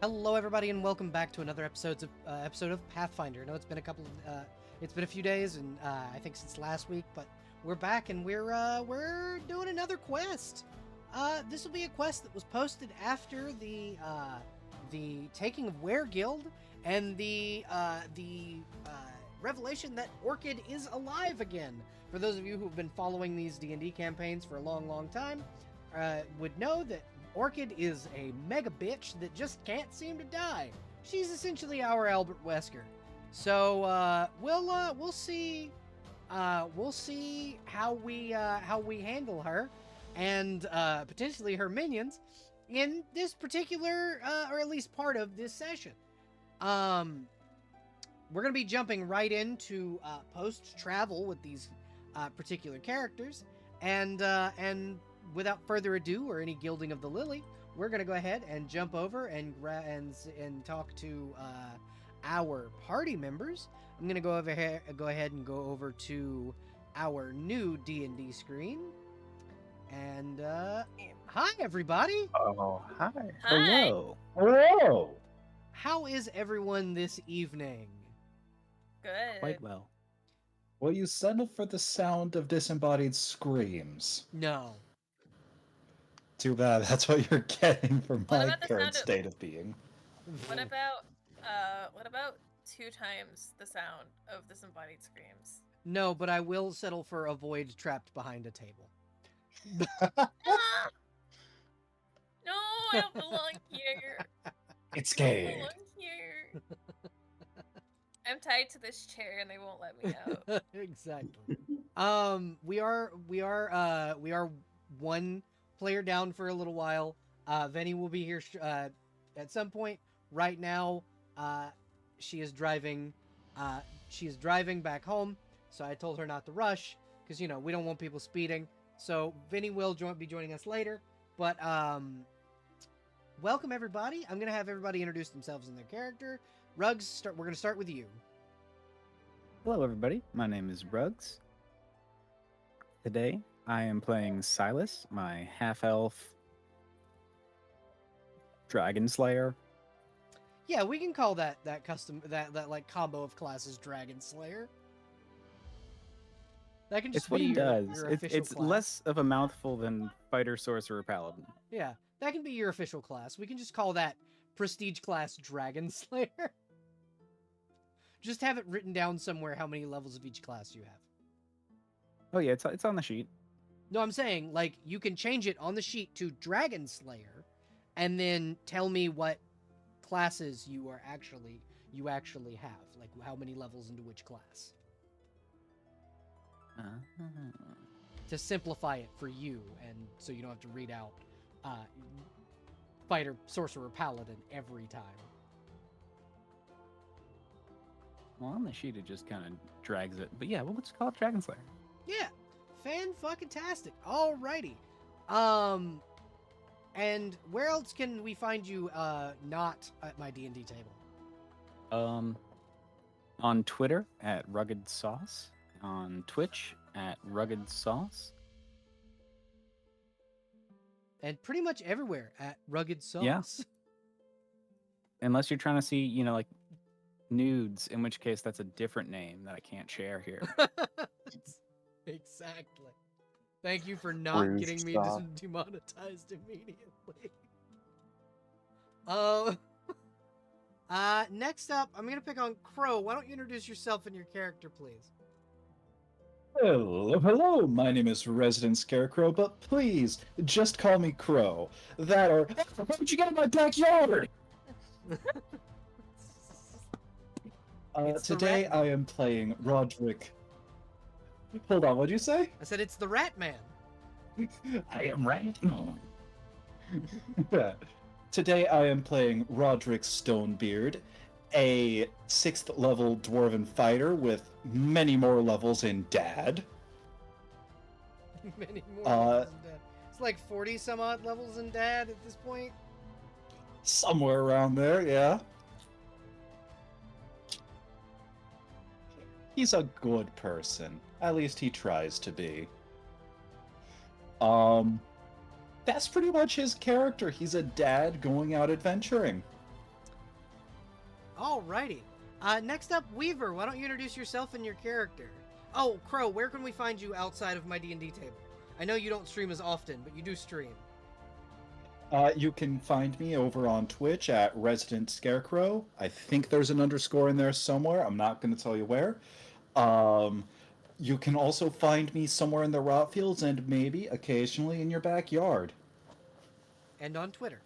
Hello, everybody, and welcome back to another episode of Pathfinder. I know it's been it's been a few days, and I think since last week, but we're back and we're doing another quest. This will be a quest that was posted after the taking of Were Guild and the revelation that Orchid is alive again. For those of you who've been following these D&D campaigns for a long time, would know that Orchid is a mega bitch that just can't seem to die. She's essentially our Albert Wesker. So we'll see how we handle her and potentially her minions in this particular or at least part of this session. We're gonna be jumping right into post travel with these particular characters, and without further ado or any gilding of the lily, we're going to go ahead and jump over and talk to our party members. I'm going to go ahead and go over to our new D&D screen. And hi, everybody. Oh, hi. Hi. Hello. Hello. How is everyone this evening? Good. Quite well. Will you settle for the sound of disembodied screams? No. Too bad. That's what you're getting from What my about the current sound of- state of being. What about 2 times the sound of disembodied screams? No, but I will settle for a void trapped behind a table. Ah! No, I don't belong here. It's I don't scared. belong here. I'm tied to this chair and they won't let me out. Exactly. We are one player down for a little while. Venny will be here at some point. Right now, she is driving back home. So I told her not to rush because we don't want people speeding. So Venny will be joining us later. But welcome everybody. I'm gonna have everybody introduce themselves and their character. Rugs, we're gonna start with you. Hello, everybody. My name is Ruggs. Today, I am playing Silas, my half-elf dragon slayer. Yeah, we can call that custom that like combo of classes Dragon Slayer. That can just It's what be he does. your official It's class. less of a mouthful than fighter, sorcerer, paladin. Yeah, that can be your official class. We can just call that prestige class Dragon Slayer. Just have it written down somewhere how many levels of each class you have. Oh yeah, it's on the sheet. No, I'm saying like you can change it on the sheet to Dragon Slayer, and then tell me what classes you actually have, like how many levels into which class. To simplify it for you, and so you don't have to read out fighter, sorcerer, paladin every time. Well, on the sheet it just kind of drags it. But yeah, well, let's call it Dragon Slayer. Yeah, fan-fucking-tastic. Alrighty. And where else can we find you not at my D&D table? On Twitter at Rugged Sauce, on Twitch at Rugged Sauce. And pretty much everywhere at Rugged Sauce. Yeah. Unless you're trying to see, like nudes, in which case that's a different name that I can't share here. Exactly. Thank you for not Rude getting me stuff. demonetized immediately. Next up, I'm gonna pick on Crow. Why don't you introduce yourself and your character, please? Hello, my name is Resident Scarecrow, but please, just call me Crow. That or, how'd you get in my backyard? It's the Today rat. I am playing Roderick. Hold on, what'd you say? I said it's the Rat Man. I am right. Today I am playing Roderick Stonebeard, a 6th level dwarven fighter with many more levels in Dad. Many more levels in Dad. It's like 40 some odd levels in Dad at this point. Somewhere around there, yeah. He's a good person. At least he tries to be. That's pretty much his character. He's a dad going out adventuring. Alrighty. Next up, Weaver. Why don't you introduce yourself and your character? Oh, Crow, where can we find you outside of my D&D table? I know you don't stream as often, but you do stream. You can find me over on Twitch at Resident Scarecrow. I think there's an underscore in there somewhere. I'm not going to tell you where. You can also find me somewhere in the rot fields and maybe occasionally in your backyard. And on Twitter.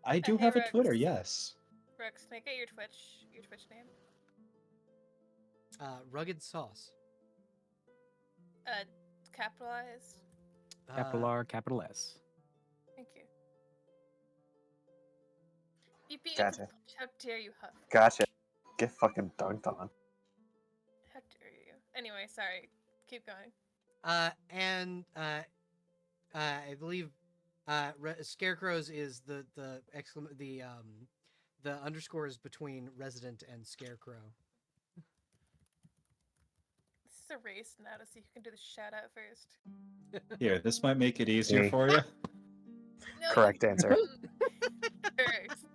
I do Hey, have a Rex. Twitter, yes. Rex, can I get your Twitch name? Rugged Sauce. Capitalized. Capital R, capital S. Thank you. You beat me Gotcha. to the punch. How dare you, Huff? Gotcha. Get fucking dunked on. How dare you? Anyway, sorry. Keep going. I believe Scarecrow's is the underscore is between Resident and Scarecrow. This is a race now to see who can do the shout out first. Here, this might make it easier Me. for you. No, Correct answer. Curse.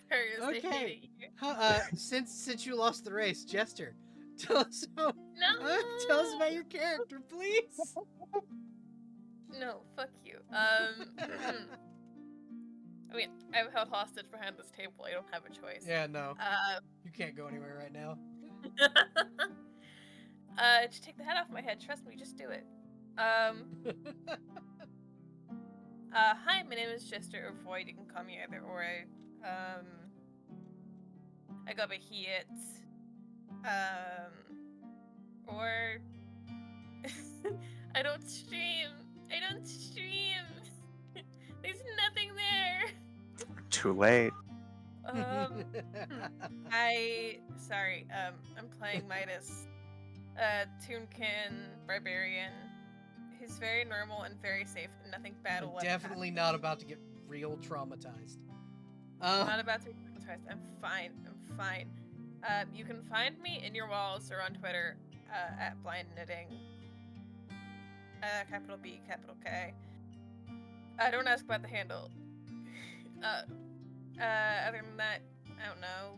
They Okay. hate you. Since you lost the race, Jester, tell us No. about your character, please. No, fuck you. I mean, I'm held hostage behind this table. I don't have a choice. Yeah, no, you can't go anywhere right now. Just take the hat off my head. Trust me, just do it. Hi, my name is Jester or Void. You can call me either or. I go by he, it. Or I don't stream. There's nothing there. Too late. I'm playing Midas, Toonkin Barbarian. He's very normal and very safe, and nothing bad will ever Definitely happen. not about to get real traumatized. I'm not about to be traumatized. I'm fine. You can find me in your walls or on Twitter at Blind Knitting. Capital B, capital K. Don't ask about the handle. Other than that, I don't know.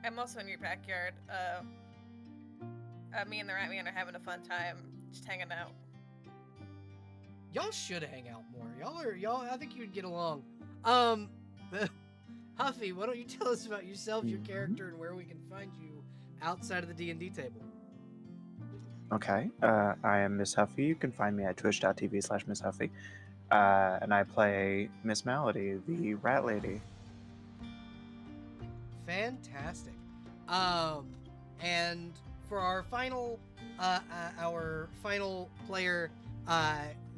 I'm also in your backyard. Me and the Ratman are having a fun time, just hanging out. Y'all should hang out more. Y'all. I think you'd get along. Huffy, why don't you tell us about yourself, your character, and where we can find you outside of the D&D table? Okay. I am Miss Huffy. You can find me at twitch.tv/Miss Huffy. And I play Miss Malady, the rat lady. Fantastic. And for our final player,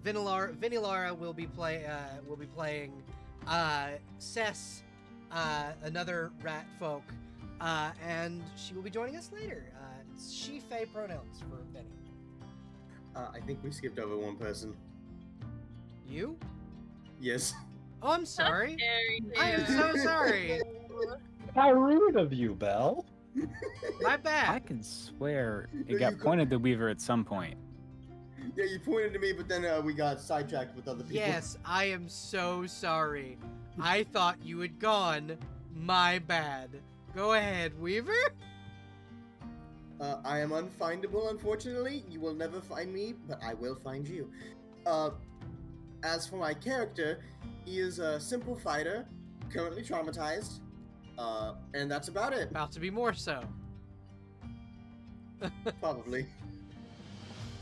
Vinilara will be playing Cess, another rat folk, and she will be joining us later. It's she/Fae pronouns for Vinny. I think we skipped over one person. You? Yes. Oh, I'm sorry. Very I am so sorry. How rude of you, Belle. My I bad. can swear No, it got you go- pointed to Weaver at some point. Yeah, you pointed to me, but then we got sidetracked with other people. Yes, I am so sorry. I thought you had gone. My bad. Go ahead, Weaver. I am unfindable, unfortunately. You will never find me, but I will find you. As for my character, he is a simple fighter, currently traumatized, and that's about it. About to be more so. Probably.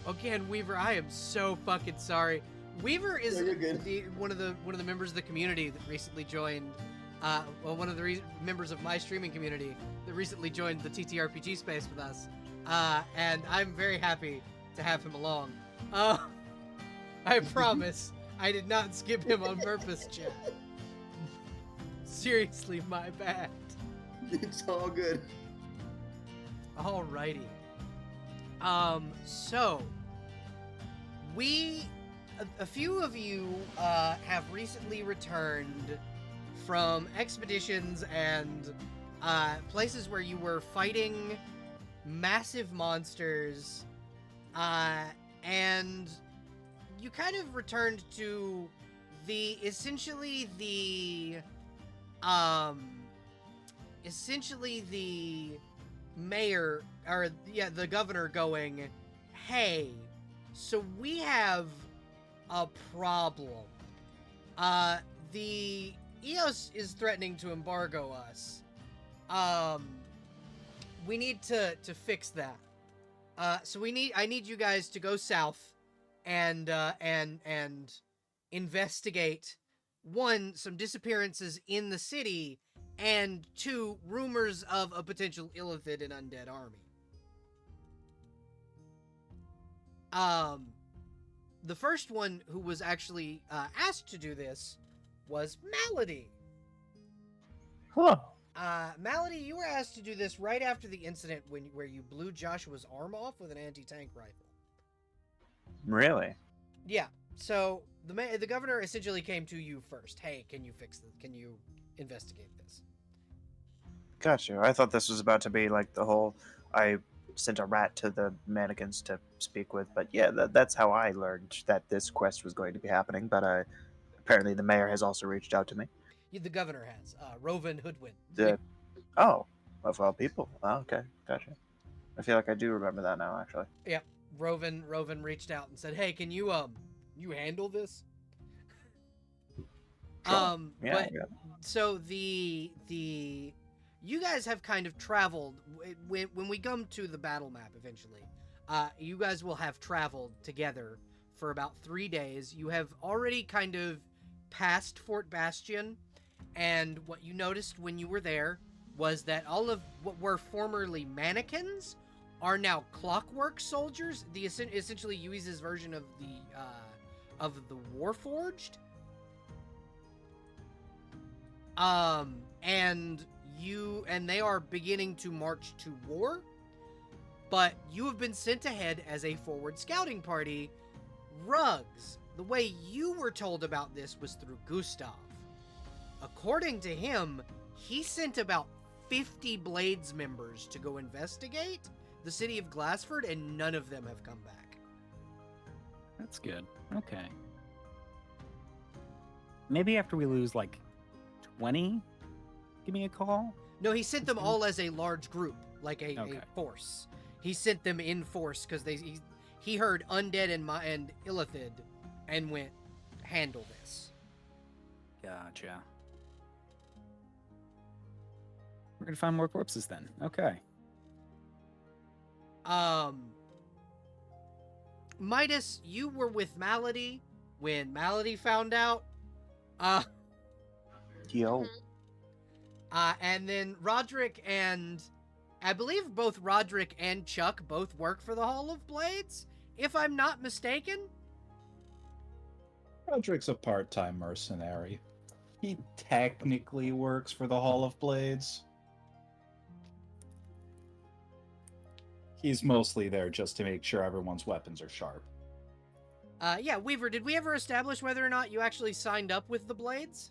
Again, Weaver, I am so fucking sorry. Weaver is No, you're good. one of the members of the community that recently joined. One of the members of my streaming community that recently joined the TTRPG space with us, and I'm very happy to have him along. I promise I did not skip him on purpose, chat. Seriously, my bad. It's all good. Alrighty. So a few of you have recently returned from expeditions and places where you were fighting massive monsters, and you kind of returned to essentially the mayor, or the governor going, hey, so we have a problem. The EOS is threatening to embargo us. We need to fix that. So I need you guys to go south and investigate, one, some disappearances in the city, and two, rumors of a potential illithid and undead army. The first one who was actually asked to do this was Malady. Hello. Malady, you were asked to do this right after the incident where you blew Joshua's arm off with an anti-tank rifle. Really? Yeah. So the governor essentially came to you first. Hey, can you fix this? Can you investigate this? Got you. I thought this was about to be like the whole I sent a rat to the mannequins to speak with, but yeah, that's how I learned that this quest was going to be happening. But apparently the mayor has also reached out to me. The governor has. Rovan Hoodwin. Oh, of all people. Oh, okay, gotcha. I feel like I do remember that now, actually. Yeah. Rovan reached out and said, "Hey, can you handle this?" Sure. Yeah. But so the you guys have kind of traveled when we come to the battle map eventually. You guys will have traveled together for about 3 days. You have already kind of passed Fort Bastion, and what you noticed when you were there was that all of what were formerly mannequins are now clockwork soldiers. The essentially Yui's version of the Warforged. And they are beginning to march to war, but you have been sent ahead as a forward scouting party. Rugs, the way you were told about this was through Gustav. According to him, he sent about 50 Blades members to go investigate the city of Glasfjord, and none of them have come back. That's good. Okay. Maybe after we lose like 20, give me a call. No, he sent them all as a large group, like a force. He sent them in force because he heard undead and illithid and went, handle this. Gotcha. We're gonna find more corpses then. Okay. Midas, you were with Malady when Malady found out. Yo. And then Roderick and I believe both Roderick and Chuck both work for the Hall of Blades, if I'm not mistaken. Roderick's a part-time mercenary. He technically works for the Hall of Blades. He's mostly there just to make sure everyone's weapons are sharp. Yeah, Weaver, did we ever establish whether or not you actually signed up with the Blades?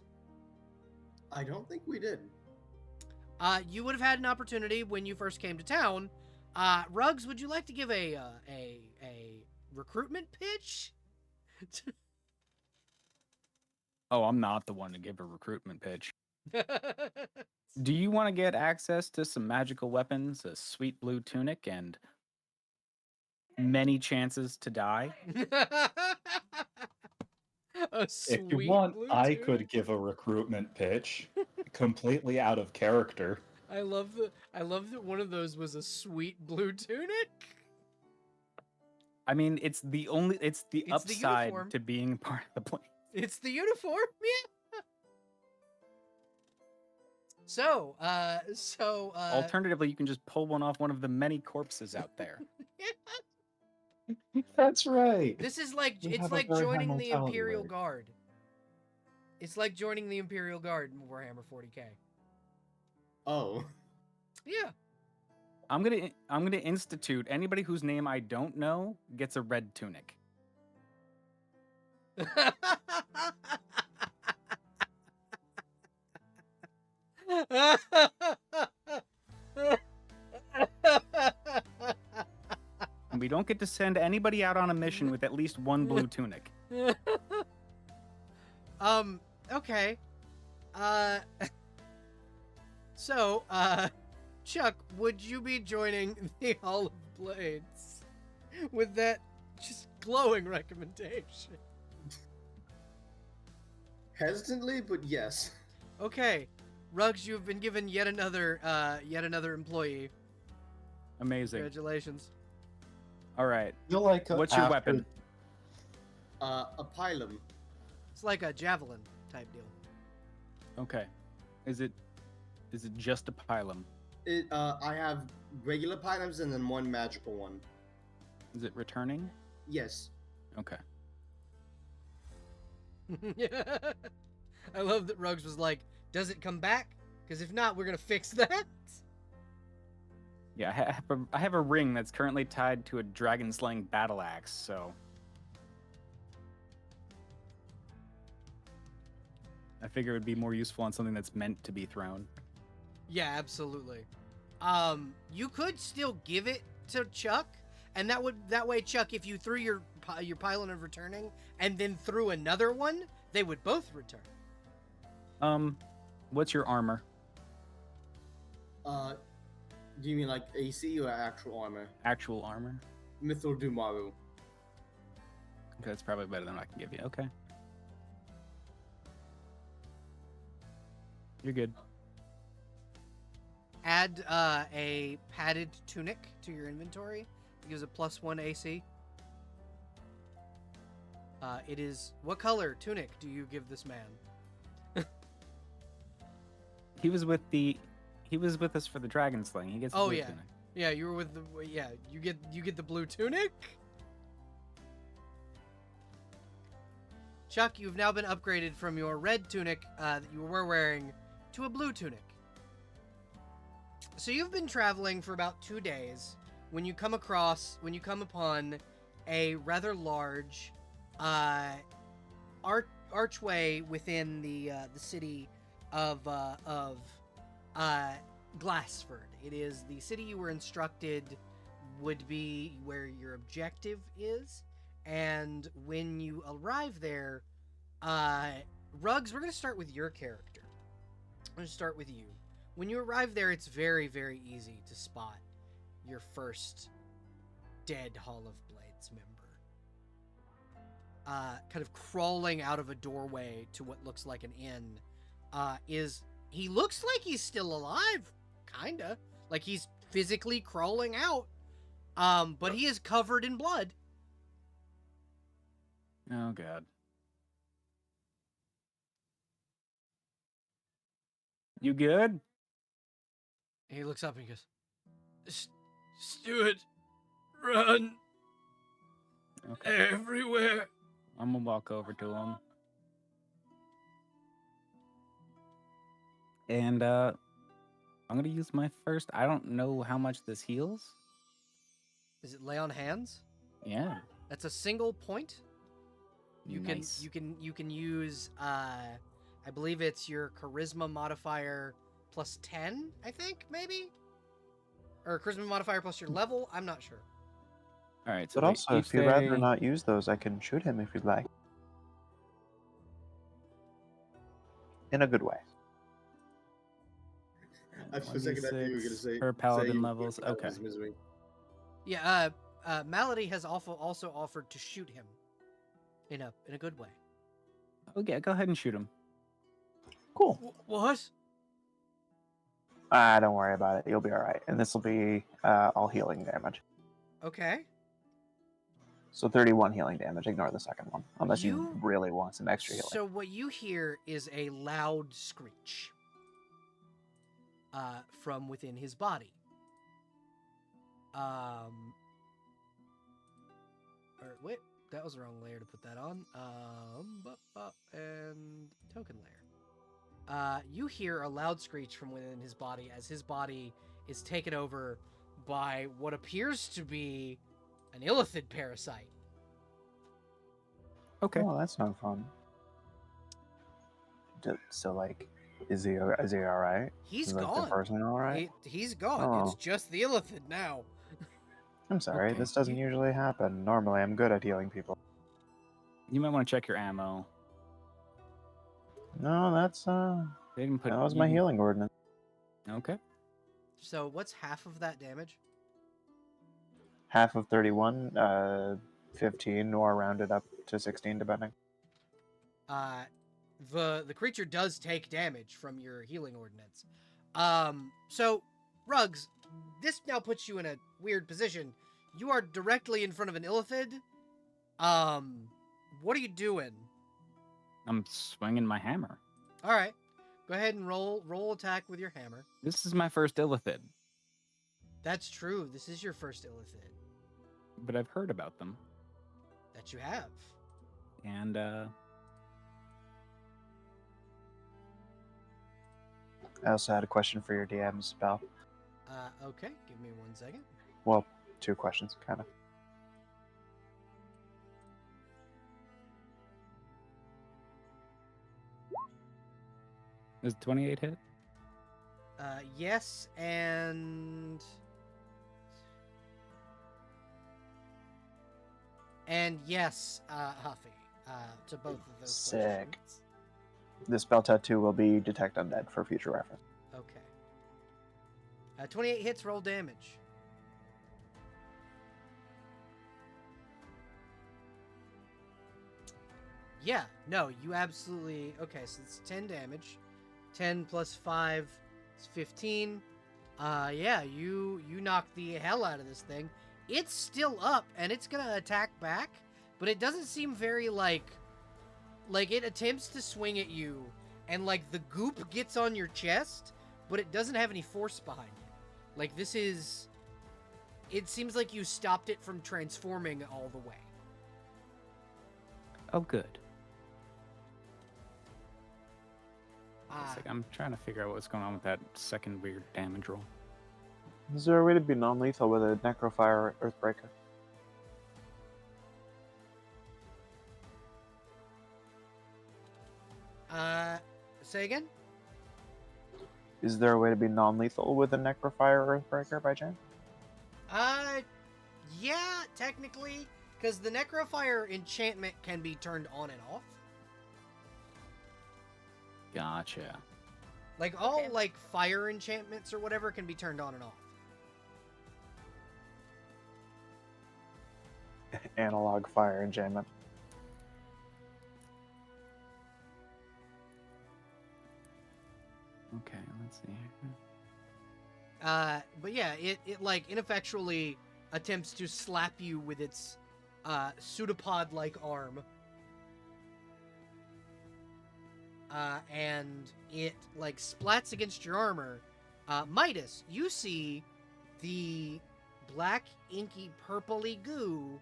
I don't think we did. You would have had an opportunity when you first came to town. Ruggs, would you like to give a recruitment pitch? Oh, I'm not the one to give a recruitment pitch. Do you want to get access to some magical weapons, a sweet blue tunic, and many chances to die? If you want, I could give a recruitment pitch, completely out of character. I love that one of those was a sweet blue tunic. I mean, it's the upside uniform. to being part of the plan. It's the uniform, yeah. So, Alternatively, you can just pull one off one of the many corpses out there. That's right. This is like We it's have a like very high joining the mortality Imperial rate. Guard. It's like joining the Imperial Guard in Warhammer 40K. Oh. Yeah. I'm gonna institute anybody whose name I don't know gets a red tunic. And we don't get to send anybody out on a mission with at least one blue tunic. Okay. So, Chuck, would you be joining the Hall of Blades with that just glowing recommendation? Hesitantly, but yes. Okay, Ruggs, you've been given yet another employee. Amazing. Congratulations. All right. Feel like What's your after- weapon? A pylum. It's like a javelin type deal. Okay. Is it just a pylum? I have regular pylums and then one magical one. Is it returning? Yes. Okay. I love that Ruggs was like, does it come back? Because if not, we're going to fix that. Yeah, I have a ring that's currently tied to a dragon slaying battle axe, so I figure it would be more useful on something that's meant to be thrown. Yeah, absolutely. You could still give it to Chuck, and that way, Chuck, if you threw your pylon of returning and then threw another one, they would both return. What's your armor? Do you mean like AC or actual armor? Actual armor? Mithil Dumaru. Okay, that's probably better than I can give you. Okay. You're good. Add a padded tunic to your inventory. It gives a +1 AC. It is... What color tunic do you give this man? He was with us for the dragon slaying. He gets the Oh, blue yeah. tunic. Yeah, you were with the... Yeah, you get the blue tunic? Chuck, you've now been upgraded from your red tunic that you were wearing to a blue tunic. So you've been traveling for about 2 days when you come upon a rather large archway within the city of Glasfjord. It is the city you were instructed would be where your objective is, and when you arrive there, Ruggs, we're going to start with your character. I'm going to start with you. When you arrive there, it's very, very easy to spot your first dead Hall of Blades member. Kind of crawling out of a doorway to what looks like an inn, he looks like he's still alive, kinda. Like he's physically crawling out, but he is covered in blood. Oh, God. You good? And he looks up and he goes, Stuart, run Okay. everywhere. I'm gonna walk over to him. And I'm gonna use my first. I don't know how much this heals. Is it lay on hands? Yeah. That's a single point. You Nice. can use I believe it's your charisma modifier plus 10, I think, maybe? Or charisma modifier plus your level, I'm not sure. All right. So But wait, also, you if you'd rather say- not use those, I can shoot him if you'd like. In a good way. I for a second I knew you were gonna 1d6 say per say paladin you levels. put out Okay. his misery. Yeah, Malady has also offered to shoot him in a good way. Okay, go ahead and shoot him. Cool. What? Don't worry about it. You'll be all right. And this will be all healing damage. Okay. So 31 healing damage. Ignore the second one, unless you You- really want some extra healing. So what you hear is a loud screech from within his body. Or wait, that was the wrong layer to put that on. And token layer. You hear a loud screech from within his body as his body is taken over by what appears to be an illithid parasite. Okay. Oh, that's not fun. So, like, is he all right? He's Is, like, gone. the person all right? He's gone. It's Oh. just the illithid now. I'm sorry. Okay. This doesn't usually happen. Normally, I'm good at healing people. You might want to check your ammo. No, that's They didn't put. that was my you- healing ordinance. Okay. So what's half of that damage? Half of 31, 15, or rounded up to 16, depending. The creature does take damage from your healing ordinance. So Rugs, this now puts you in a weird position. You are directly in front of an illithid. What are you doing? I'm swinging my hammer. All right, go ahead and roll attack with your hammer. This is my first illithid, That's true. This is your first illithid but I've heard about them. that you have. And I also had a question for your DMs, Belle. Okay, give me 1 second. Well, 2 questions, kind of. is 28 hit? Yes, and yes, Huffy. To both of those Sick. questions. This spell tattoo will be detect undead for future reference. Okay. 28 hits, roll damage. Yeah, no, you absolutely... Okay, so it's 10 damage. 10 plus 5 is 15. Yeah, you knock the hell out of this thing. It's still up, and it's gonna attack back, but it doesn't seem very, like it attempts to swing at you, and, like, the goop gets on your chest, but it doesn't have any force behind it. Like, this is... It seems like you stopped it from transforming all the way. Oh, good. Ah, It's like I'm trying to figure out what's going on with that second weird damage roll. Is there a way to be non-lethal with a Necrofire or Earthbreaker? say again? Is there a way to be non-lethal with a Necrofire or Earthbreaker by chance? Yeah, technically, because the Necrofire enchantment can be turned on and off. Gotcha. Like, all, Okay. like, fire enchantments or whatever can be turned on and off. Analog fire enchantment. Okay, let's see here. But yeah, it like, ineffectually attempts to slap you with its, pseudopod-like arm. And it, like, splats against your armor. Midas, you see the black, inky, purpley goo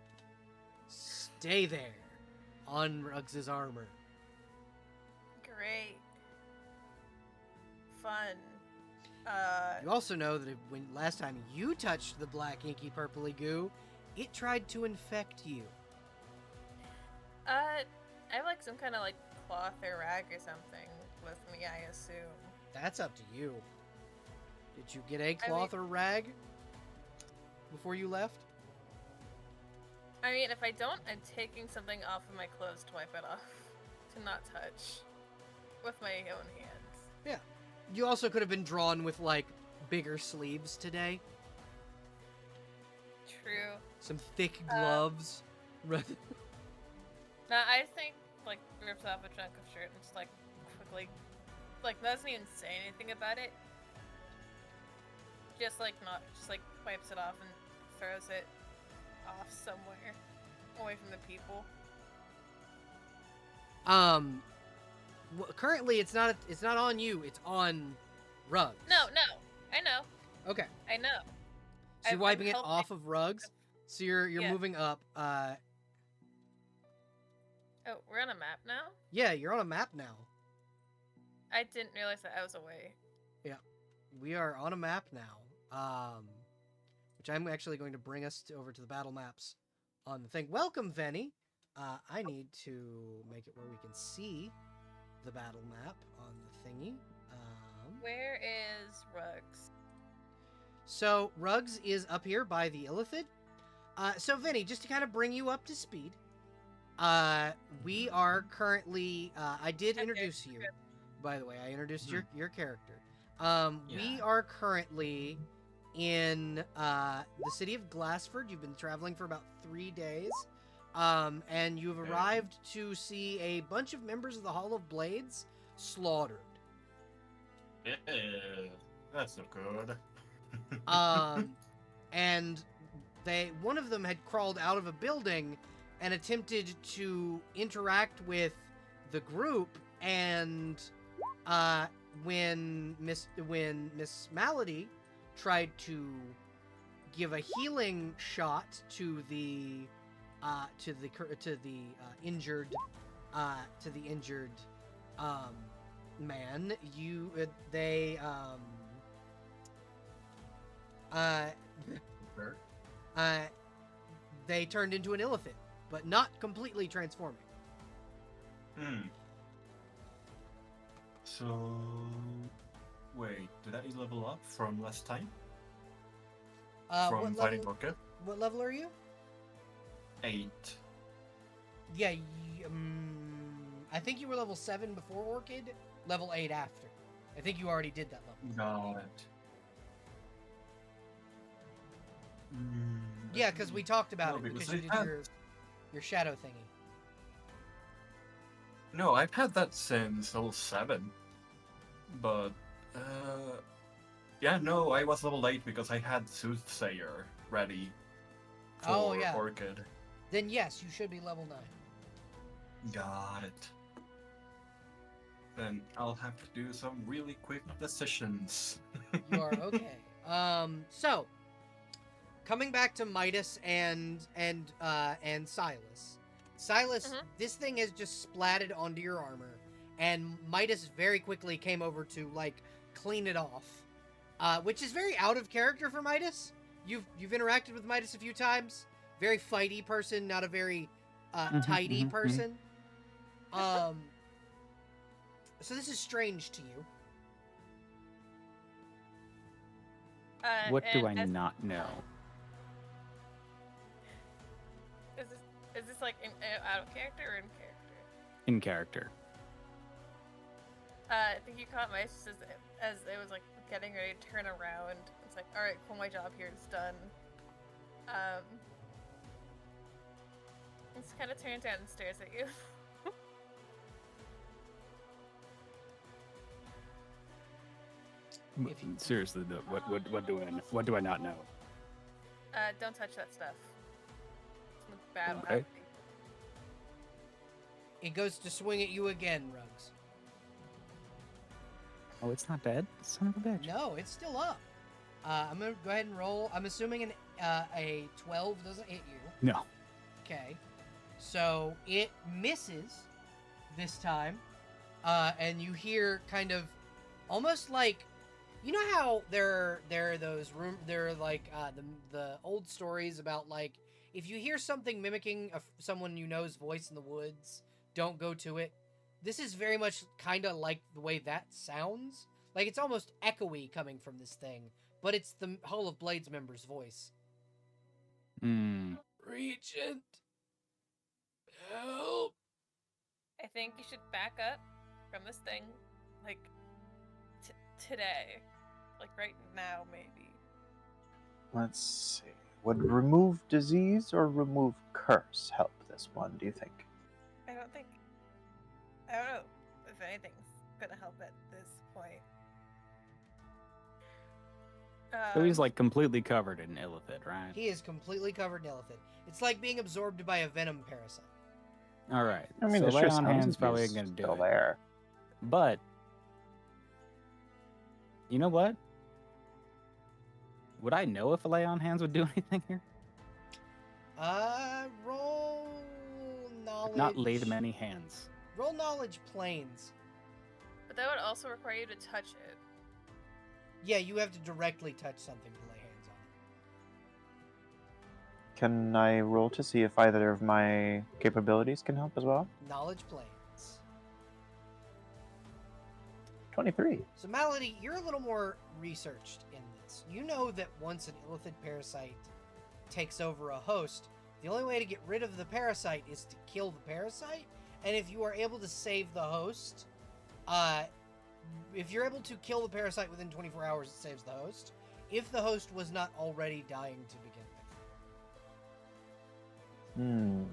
stay there on Ruggs' armor. Great. Fun. You also know that when last time you touched the black, inky, purpley goo, it tried to infect you. I have like some kind of like cloth or rag or something with me, I assume. That's up to you. Did you get a cloth or rag before you left? I mean, if I don't, I'm taking something off of my clothes to wipe it off. To not touch. With my own hands. Yeah. You also could have been drawn with, like, bigger sleeves today. True. Some thick gloves. Nah, I think, like, rips off a chunk of shirt and just, like, quickly, like, doesn't even say anything about it. Just, like, wipes it off and throws it off somewhere. Away from the people. Currently, it's not on you. It's on Ruggs. No, I know. Okay. I know. So you're I'm wiping it helping. off of Ruggs. So you're Yeah. moving up. Oh, we're on a map now? Yeah, you're on a map now. I didn't realize that I was away. We are on a map now. Which I'm actually going to bring us over to the battle maps on the thing. Welcome, Venny. I need to make it where we can see the battle map on the thingy. Where is Ruggs? So Ruggs is up here by the Illithid. So Vinny, just to kind of bring you up to speed, we are currently. I did Okay, introduce you, good. by the way. I introduced your character. We are currently in the city of Glasfjord. You've been traveling for about 3 days. And you've arrived to see a bunch of members of the Hall of Blades slaughtered. That's not good. And one of them had crawled out of a building and attempted to interact with the group, and when Miss Malady tried to give a healing shot to the injured man, they turned into an illithid, but not completely transforming. So, wait, did I level up from last time? From fighting Orchid? What level are you? 8. Yeah, I think you were level 7 before Orchid, level 8 after. I think you already did that level. Got it. Yeah, because we talked about No, it, because because you I did your shadow thingy. No, I've had that since level 7. But, yeah, no, I was level 8 because I had Soothsayer ready for Orchid. Then yes, you should be level 9. Got it. Then I'll have to do some really quick decisions. You are okay. So coming back to Midas and Silas. Silas, this thing has just splatted onto your armor, and Midas very quickly came over to like clean it off, which is very out of character for Midas. You've interacted with Midas a few times. Very fighty person, not a very tidy person. So this is strange to you. What do I not know? Is this like out of character or in character? In character. I think you caught Midas as it was like getting ready to turn around. It's like, all right, cool, my job here is done. Just kind of turns down and stares at you. Seriously, though, what do I not know? Don't touch that stuff. It's bad. Okay. It goes to swing at you again, Rugs. Oh, it's not dead? Son of a bitch. No, it's still up. I'm gonna go ahead and roll. I'm assuming a 12 doesn't hit you. No. Okay. So it misses this time, and you hear kind of almost like, you know how there are the old stories about like, if you hear something mimicking someone you know's voice in the woods, don't go to it. This is very much kind of like the way that sounds. Like it's almost echoey coming from this thing, but it's the Hall of Blades member's voice. Regent, help! I think you should back up from this thing, like today, like right now, maybe. Let's see. Would remove disease or remove curse help this one, do you think? I don't know if anything's gonna help at this point. So he's like completely covered in illithid, right? He is completely covered in illithid. It's like being absorbed by a venom parasite. All right. I mean, so the lay sure on sounds hands like probably he's going to do still it. there. But you know what? Would I know if a lay on hands would do anything here? Roll knowledge. Not lay the many hands. Roll knowledge planes. But that would also require you to touch it. Yeah, you have to directly touch something to lay hands on it. Can I roll to see if either of my capabilities can help as well? Knowledge planes. 23. So, Malady, you're a little more researched in this. You know that once an illithid parasite takes over a host, the only way to get rid of the parasite is to kill the parasite. And if you are able to save the host, if you're able to kill the parasite within 24 hours, it saves the host. If the host was not already dying to begin with.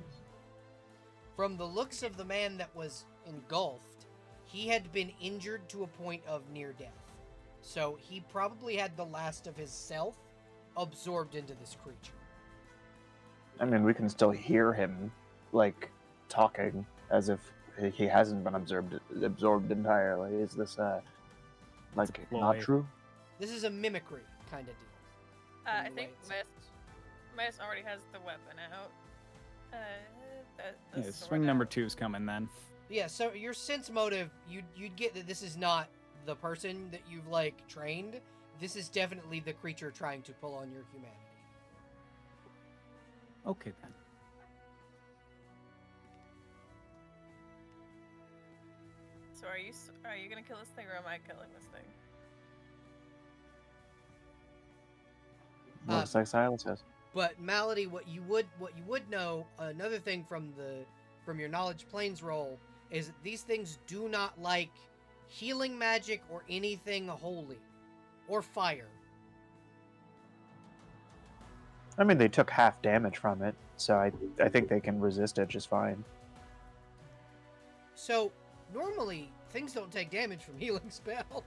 From the looks of the man that was engulfed, he had been injured to a point of near death. So he probably had the last of his self absorbed into this creature. I mean, we can still hear him, like, talking as if he hasn't been absorbed entirely. Is this, like, not true? This is a mimicry kind of deal. I think Midas already has the weapon out. Swing number 2's coming then. Yeah, so your sense motive, you'd get that this is not the person that you've, like, trained. This is definitely the creature trying to pull on your humanity. Okay, then. So are you gonna kill this thing, or am I killing this thing? Looks like Silas says. But Malady, what you would know, another thing from your knowledge planes roll, is that these things do not like healing magic or anything holy or fire. I mean, they took half damage from it, so I think they can resist it just fine. So normally things don't take damage from healing spells.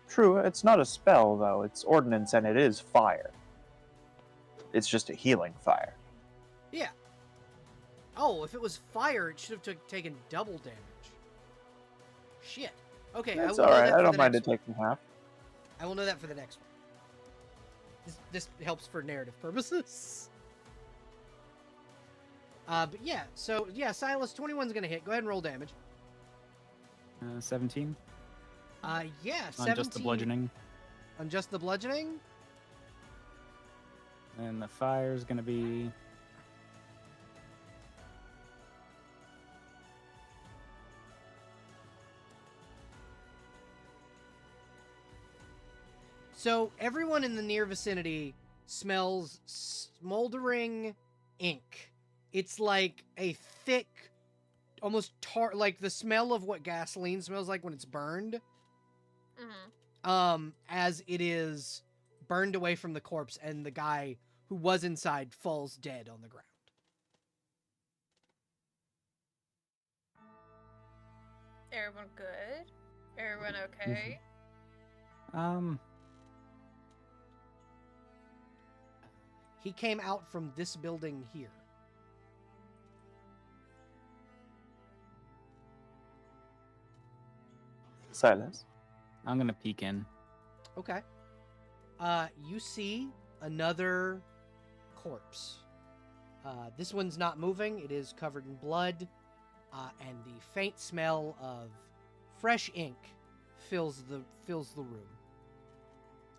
True, it's not a spell though. It's ordnance and it is fire. It's just a healing fire. Yeah. Oh, if it was fire, it should have taken double damage. Shit. Okay, That's I will know alright. that for I don't the mind next it taking half. I will know that for the next one. This helps for narrative purposes. But yeah, so yeah, Silas, 21's gonna hit. Go ahead and roll damage. 17. Yeah, 17. On just the bludgeoning. On just the bludgeoning? And the fire's gonna be... So everyone in the near vicinity smells smoldering ink. It's like a thick, almost like the smell of what gasoline smells like when it's burned. Mm-hmm. As it is burned away from the corpse, and the guy who was inside falls dead on the ground. Everyone good? Everyone okay? He came out from this building here. Silas. I'm gonna peek in. Okay. You see another corpse. This one's not moving. It is covered in blood, and the faint smell of fresh ink fills the room.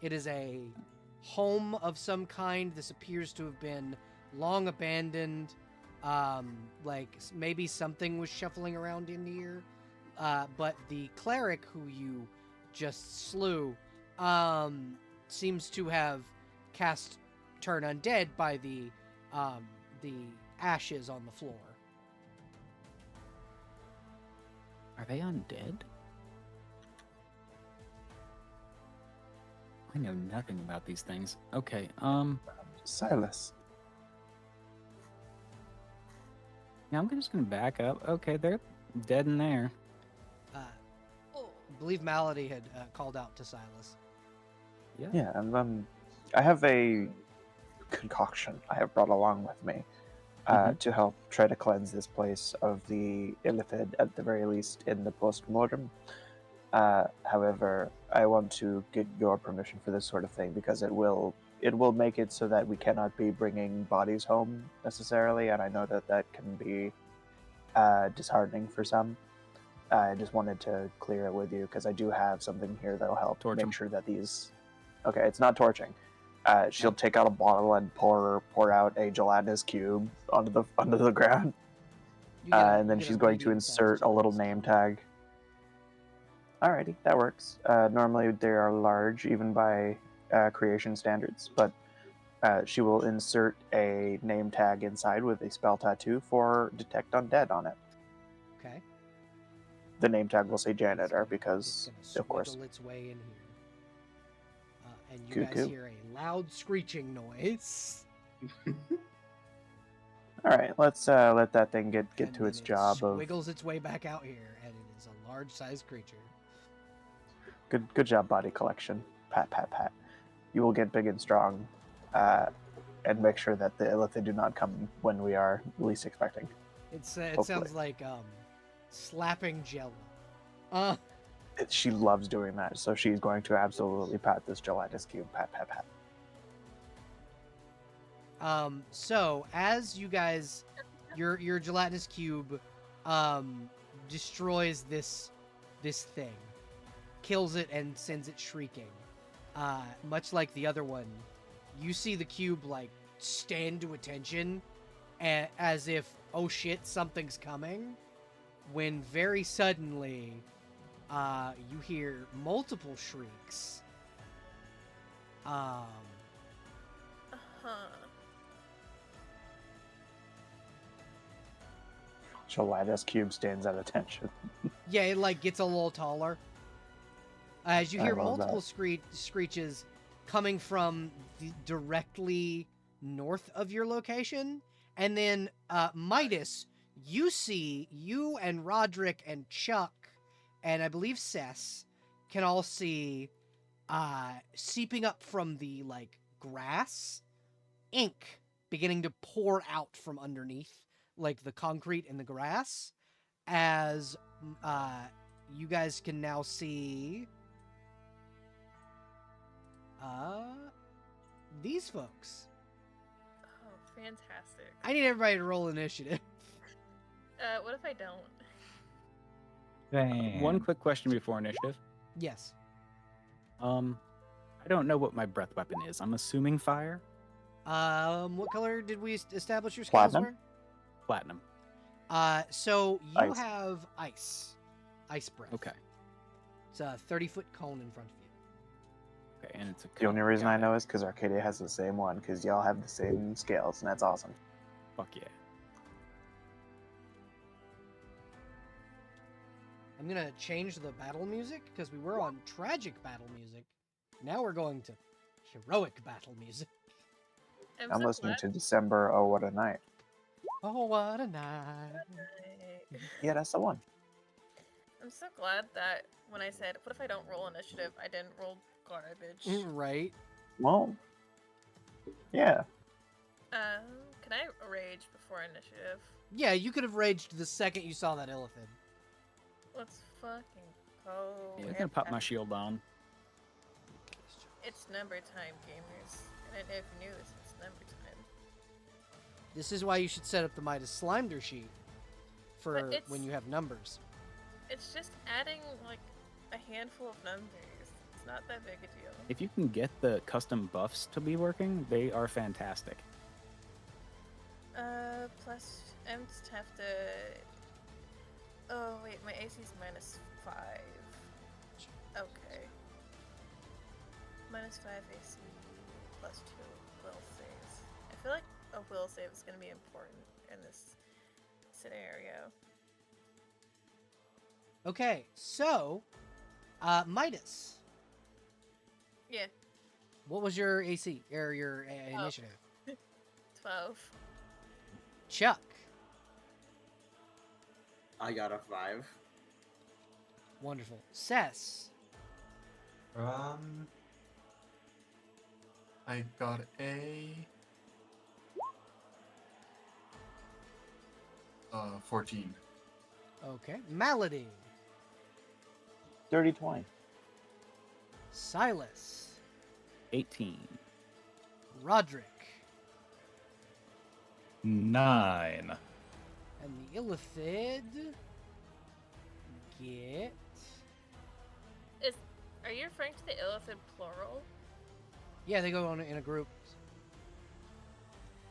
It is a home of some kind. This appears to have been long abandoned. Like maybe something was shuffling around in here. But the cleric who you just slew seems to have cast turn undead by the ashes on the floor. Are they undead? I know nothing about these things. Okay, Silas. Yeah, I'm just gonna back up. Okay, they're dead in there. I believe Malady had called out to Silas. Yeah, and I have a concoction I have brought along with me to help try to cleanse this place of the illithid, at the very least, in the post-mortem. However, I want to get your permission for this sort of thing because it will make it so that we cannot be bringing bodies home necessarily, and I know that can be disheartening for some. I just wanted to clear it with you because I do have something here that'll help make sure that these... Okay, it's not torching. She'll take out a bottle and pour out a gelatinous cube onto the ground, and then she's going to insert a little name tag. Alrighty, that works. Normally they are large, even by creation standards, but she will insert a name tag inside with a spell tattoo for Detect Undead on it. Okay. the name tag will say janitor It's because, gonna of course. swiggle its way in here. And you Coo guys coo. hear a loud screeching noise. All right, let's let that thing get And to then its it job of. squiggles its way back out here, and it is a large-sized creature. Good job, body collection. Pat, pat, pat. You will get big and strong, and make sure that the illithid do not come when we are least expecting. It Hopefully. sounds like slapping Jello. She loves doing that, so she's going to absolutely pat this gelatinous cube. Pat, pat, pat. So as you guys, your gelatinous cube, destroys this thing, kills it and sends it shrieking. Much like the other one, you see the cube like stand to attention, as if, oh shit, something's coming. When very suddenly, you hear multiple shrieks. Uh-huh. Gelatinous cube stands at attention. Yeah, it like gets a little taller. As you hear I love multiple screeches coming from directly north of your location, and then Midas, you and Roderick and Chuck, and I believe Cess can all see seeping up from the like grass, ink beginning to pour out from underneath, like the concrete and the grass, as you guys can now see these folks. Oh, fantastic. I need everybody to roll initiative. What if I don't? One quick question before initiative. Yes. I don't know what my breath weapon is. I'm assuming fire. What color did we establish your scales Platinum. were? Platinum. So you Ice. have ice breath. Okay. It's a 30-foot cone in front of you. Okay, and it's a. The only reason got I it. know is because Arcadia has the same one, because y'all have the same scales, and that's awesome. Fuck yeah. I'm gonna change the battle music because we were on tragic battle music. Now we're going to heroic battle music. I'm I'm so listening glad to December. Oh, what a night. Oh, what a night. Yeah, that's the one. I'm so glad that when I said, what if I don't roll initiative, I didn't roll garbage. Right. Well, yeah. Can I rage before initiative? Yeah, you could have raged the second you saw that illithid. Let's fucking go. Yeah, I'm gonna pop my shield on. It's number time, gamers. And I don't know if you knew this, it's number time. This is why you should set up the Midas Slimer sheet for But it's- when you have numbers. It's just adding, like, a handful of numbers. It's not that big a deal. If you can get the custom buffs to be working, they are fantastic. Plus, I'm just have to... Oh, wait, my AC's -5. Okay. -5 AC, +2 will saves. I feel like a will save is going to be important in this scenario. Okay, so, Midas, Yeah, what was your AC, or your initiative? 12. Chuck, I got a 5. wonderful. Cess, I got a 14. okay. Malady, Dirty 20. Silas, 18. Roderick, 9. and the illithid get... Are you referring to the illithid plural? Yeah, they go on in a group.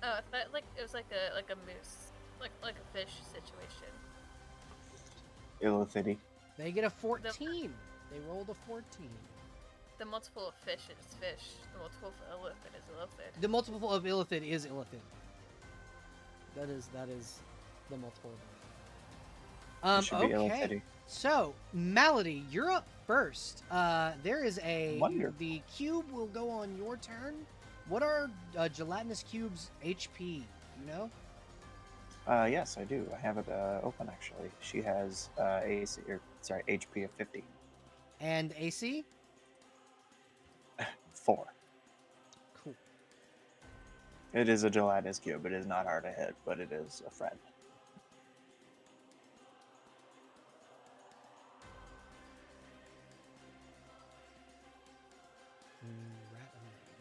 Oh, I thought like it was like a moose, like a fish situation. Illithidi. They get a 14. They rolled a 14. The multiple of fish is fish. The multiple of illithid is illithid. The multiple of illithid is illithid. That is the multiple of It should be Okay. ill-fitting. So, Malady, you're up first. There is Wonderful. the cube will go on your turn. What are Gelatinous Cube's HP? You know? Yes, I do. I have it open actually. She has HP of 50. And AC? 4. Cool. It is a gelatinous cube. It is not hard to hit, but it is a friend.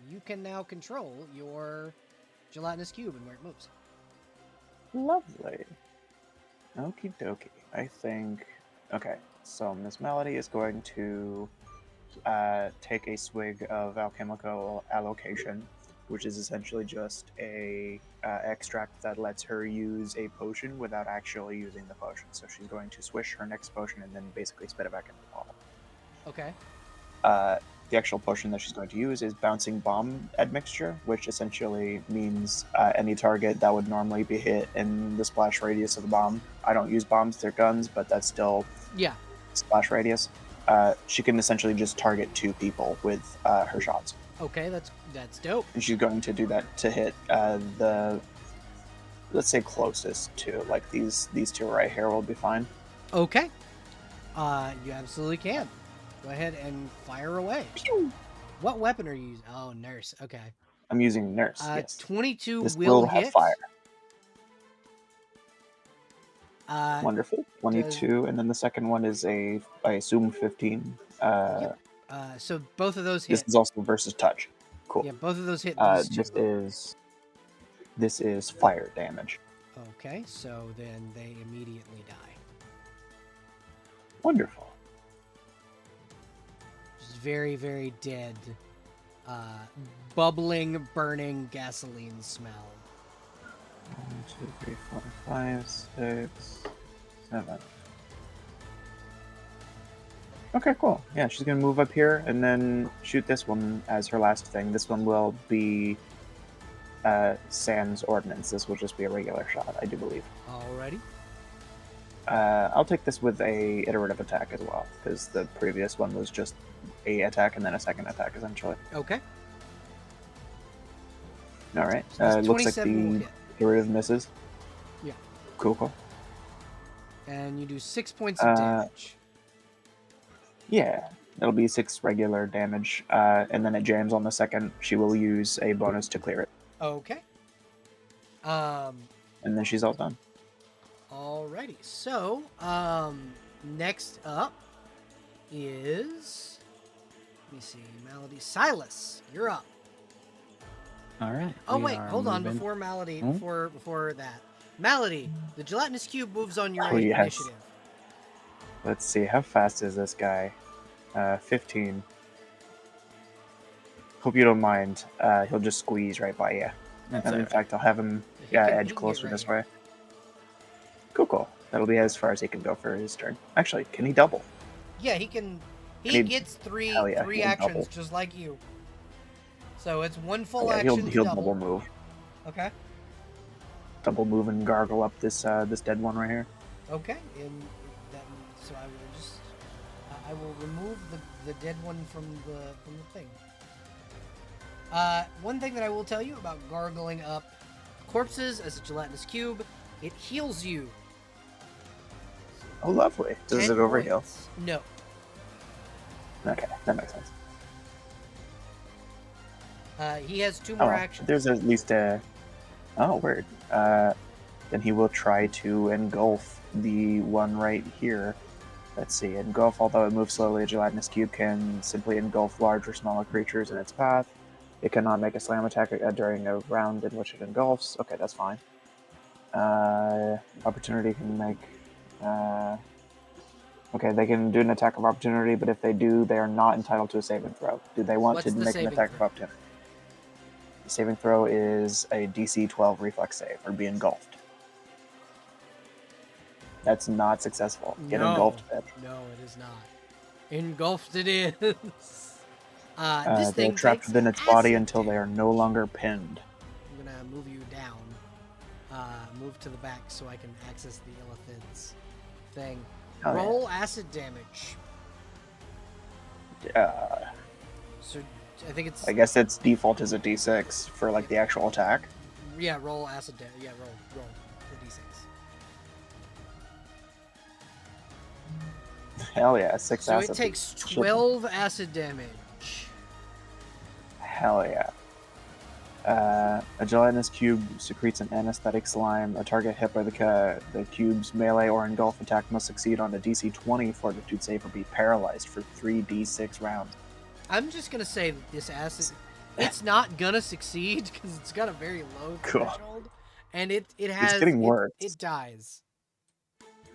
You can now control your Gelatinous Cube and where it moves. Lovely. Okie dokie. I think... Okay, so Miss Malady is going to take a swig of alchemical allocation, which is essentially just a extract that lets her use a potion without actually using the potion. So she's going to swish her next potion and then basically spit it back in the bottle. Okay. The actual potion that she's going to use is Bouncing Bomb Admixture, which essentially means any target that would normally be hit in the splash radius of the bomb. I don't use bombs, they're guns, but that's still splash radius. She can essentially just target 2 people with her shots. Okay, that's dope. And she's going to do that to hit the, let's say, closest to, like, these 2 right here will be fine. Okay. You absolutely can. Go ahead and fire away. Pew! What weapon are you using? Oh, Nurse. Okay. I'm using Nurse, yes. 22 This will have hit. fire. Uh, Wonderful. 22, and then the second one is I assume 15. Yep. So both of those hit. This is also versus touch. Cool. Yeah, both of those hit these 2. This is fire damage. Okay, so then they immediately die. Wonderful. Just very, very dead, bubbling, burning gasoline smell. 1, 2, 3, 4, 5, 6, 7. Okay, cool. Yeah, she's gonna move up here and then shoot this one as her last thing. This one will be Sans Ordnance. This will just be a regular shot, I do believe. Alrighty. I'll take this with a iterative attack as well, because the previous one was just a attack and then a second attack, essentially. Okay. Alright, So that's looks like 27 will the hit. iterative misses. Yeah. Cool. And you do 6 points of damage. Yeah, it'll be 6 regular damage, and then it jams on the second. She will use a bonus to clear it. Okay. And then she's all done. Alrighty. So, next up is, let me see, Malady. Silas, you're up. All right. Oh we wait, are hold on. moving- Before Malady, Hmm? before that, Malady, the gelatinous cube moves on your Oh, yes. initiative. Let's see, how fast is this guy? 15. Hope you don't mind. He'll just squeeze right by you. That's And in alright. fact, I'll have him He can edge get closer right this here. way. Cool. That'll be as far as he can go for his turn. Actually, can he double? Yeah, he can. He He- gets three hell yeah, three he can actions double. just like you. So it's one full Yeah, action. he'll double. double move. Okay. Double move and gargle up this this dead one right here. Okay. And that, so I will just I will remove the dead one from the thing. One thing that I will tell you about gargling up corpses as a gelatinous cube, it heals you. Oh, lovely. Does 10 it overheal? points. No. Okay, that makes sense. He has 2 more actions. There's at least a... Oh, weird. Then he will try to engulf the one right here. Let's see. Engulf, although it moves slowly, a gelatinous cube can simply engulf large or smaller creatures in its path. It cannot make a slam attack during a round in which it engulfs. Okay, that's fine. Opportunity can make... Okay, they can do an attack of opportunity, but if they do, they are not entitled to a saving throw. Do they want What's to the make an saving attack throw? of opportunity? The saving throw is a DC 12 reflex save, or be engulfed. That's not successful. Get No. engulfed, bitch. No, it is not. Engulfed it is. This They're thing trapped takes within its body acid until they are no longer pinned. I'm gonna move you down. Move to the back so I can access the elephants. thing. Oh, Roll acid damage. yeah. So I think it's I guess its default is a d6 for like the actual attack. yeah. Roll acid damage. Yeah, roll the d6. Hell yeah, 6 So acid. it takes Shit. 12 acid damage. Hell yeah. A gelatinous cube secretes an anesthetic slime. A target hit by the cube's melee or engulf attack must succeed on a DC 20 fortitude save or be paralyzed for 3d6 rounds. I'm just gonna say that this acid, it's not gonna succeed because it's got a very low Cool. threshold, and it has It's getting worse. It dies.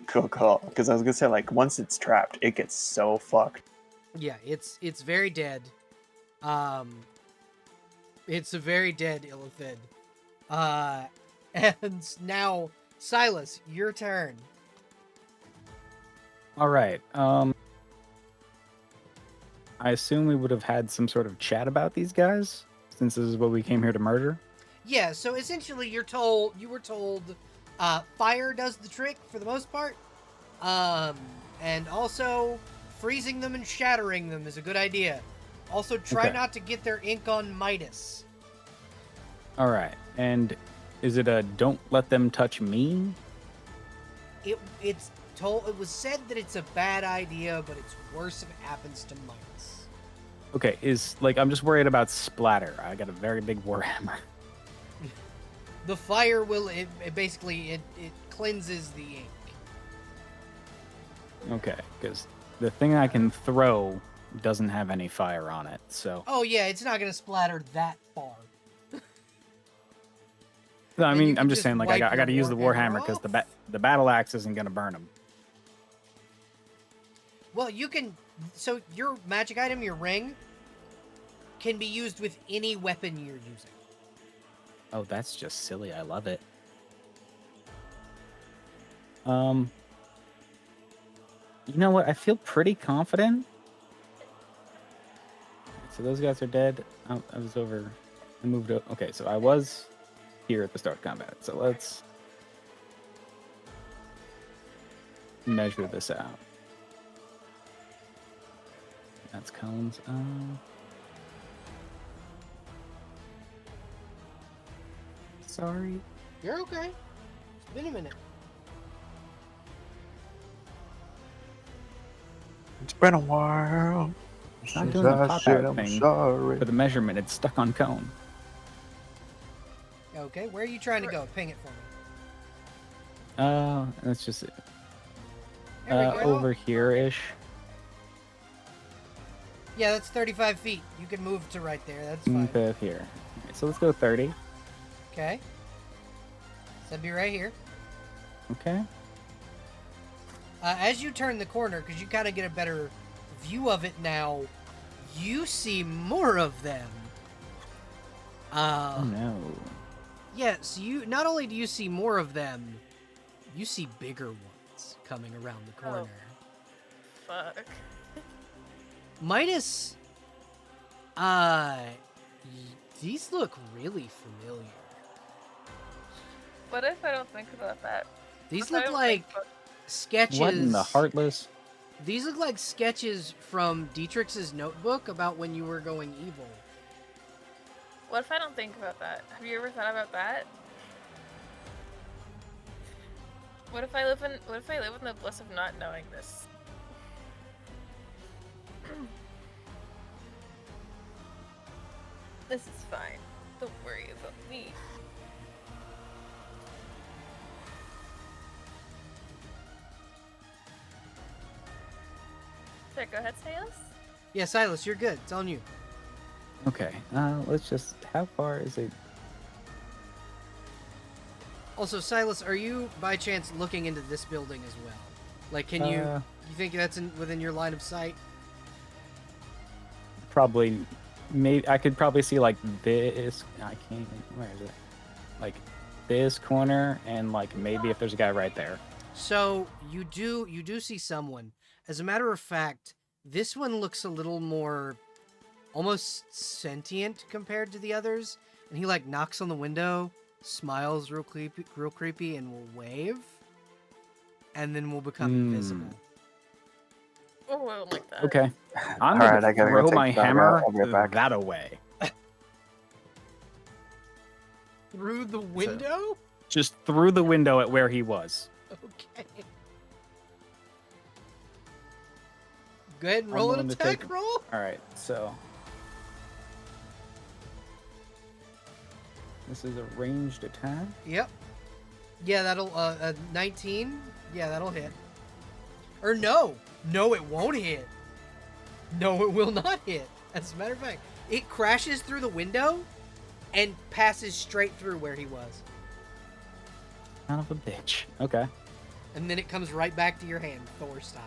Cool. Because I was gonna say, like, once it's trapped, it gets so fucked. Yeah, it's very dead. It's a very dead Illithid. And now Silas, your turn. All right. I assume we would have had some sort of chat about these guys, since this is what we came here to murder. Yeah, so essentially you were told fire does the trick for the most part. And also freezing them and shattering them is a good idea. Also try Okay. not to get their ink on Midas. All right. And is it a don't let them touch me? It was said that it's a bad idea, but it's worse if it happens to Midas. Okay, I'm just worried about splatter. I got a very big warhammer. The fire will it basically cleanses the ink. Okay, because the thing I can throw doesn't have any fire on it, so. Oh yeah, it's not gonna splatter that far. No, I And you mean, can I'm just just saying, like, wipe I got to your use the warhammer warhammer because off. the battle axe isn't gonna burn them. Well, you can. So your magic item, your ring, can be used with any weapon you're using. Oh, that's just silly. I love it. You know what? I feel pretty confident. So those guys are dead. I was over. I moved up. Okay, so I was here at the start of combat. So let's measure this out. That's Cones. Sorry. You're okay. It's been a minute. It's been a while. It's not doing the pop out thing sorry. for the measurement. It's stuck on cone. Okay, where are you trying to go? Ping it for me. That's just it. There we go. Over here-ish. Yeah, that's 35 feet. You can move to right there. That's fine. Okay, here. Okay, so let's go 30. Okay. So that'd be right here. Okay. As you turn the corner, because you kind of get a better view of it now, you see more of them. Oh no. Yeah, so you not only do you see more of them, you see bigger ones coming around the corner. Fuck. Midas, these look really familiar. What if I don't think about that? These What if I look don't like think about- sketches. What in the Heartless? These look like sketches from Dietrich's notebook about when you were going evil. What if I don't think about that? Have you ever thought about that? What if I live in the bliss of not knowing this? This is fine. Don't worry about me. Sorry, go ahead, Silas. Yeah, Silas, you're good. It's on you. Okay. Let's just. How far is it? Also, Silas, are you by chance looking into this building as well? Like, can you think that's within your line of sight? Probably. Maybe I could probably see like this. I can't even. Where is it? Like this corner, and like maybe if there's a guy right there. So you do see someone. As a matter of fact, this one looks a little more almost sentient compared to the others, and he like knocks on the window, smiles real creepy, and will wave. and then we'll become invisible. Oh, I don't like that. Okay. I'm All going right, I to gotta go throw take my that out. hammer I'll be right back. that away. Through the window? Just through the window at where he was. Okay. Go ahead and I'm roll an willing to attack take- roll. All right, so this is a ranged attack. Yep. Yeah, that'll 19. Yeah, that'll hit. Or no, it won't hit. No, it will not hit. As a matter of fact, it crashes through the window and passes straight through where he was, Son of a bitch. Okay. and then it comes right back to your hand, Thor style.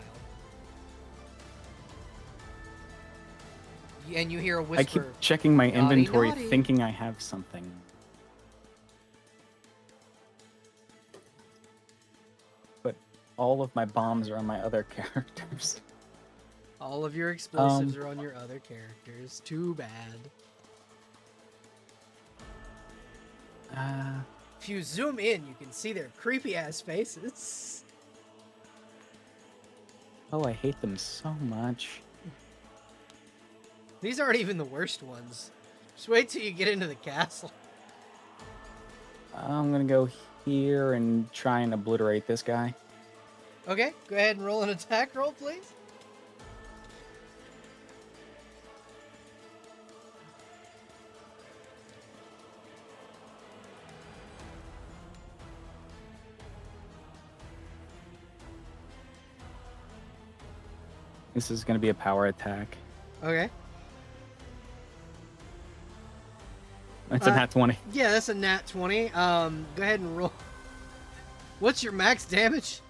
And you hear a whisper. I keep checking my Naughty, inventory, naughty. thinking I have something. But all of my bombs are on my other characters. All of your explosives are on your other characters. Too bad. If you zoom in, you can see their creepy ass faces. Oh, I hate them so much. These aren't even the worst ones. Just wait till you get into the castle. I'm gonna go here and try and obliterate this guy. Okay, go ahead and roll an attack roll, please. This is gonna be a power attack. Okay. That's a nat 20. Yeah, that's a nat 20. Go ahead and roll. What's your max damage?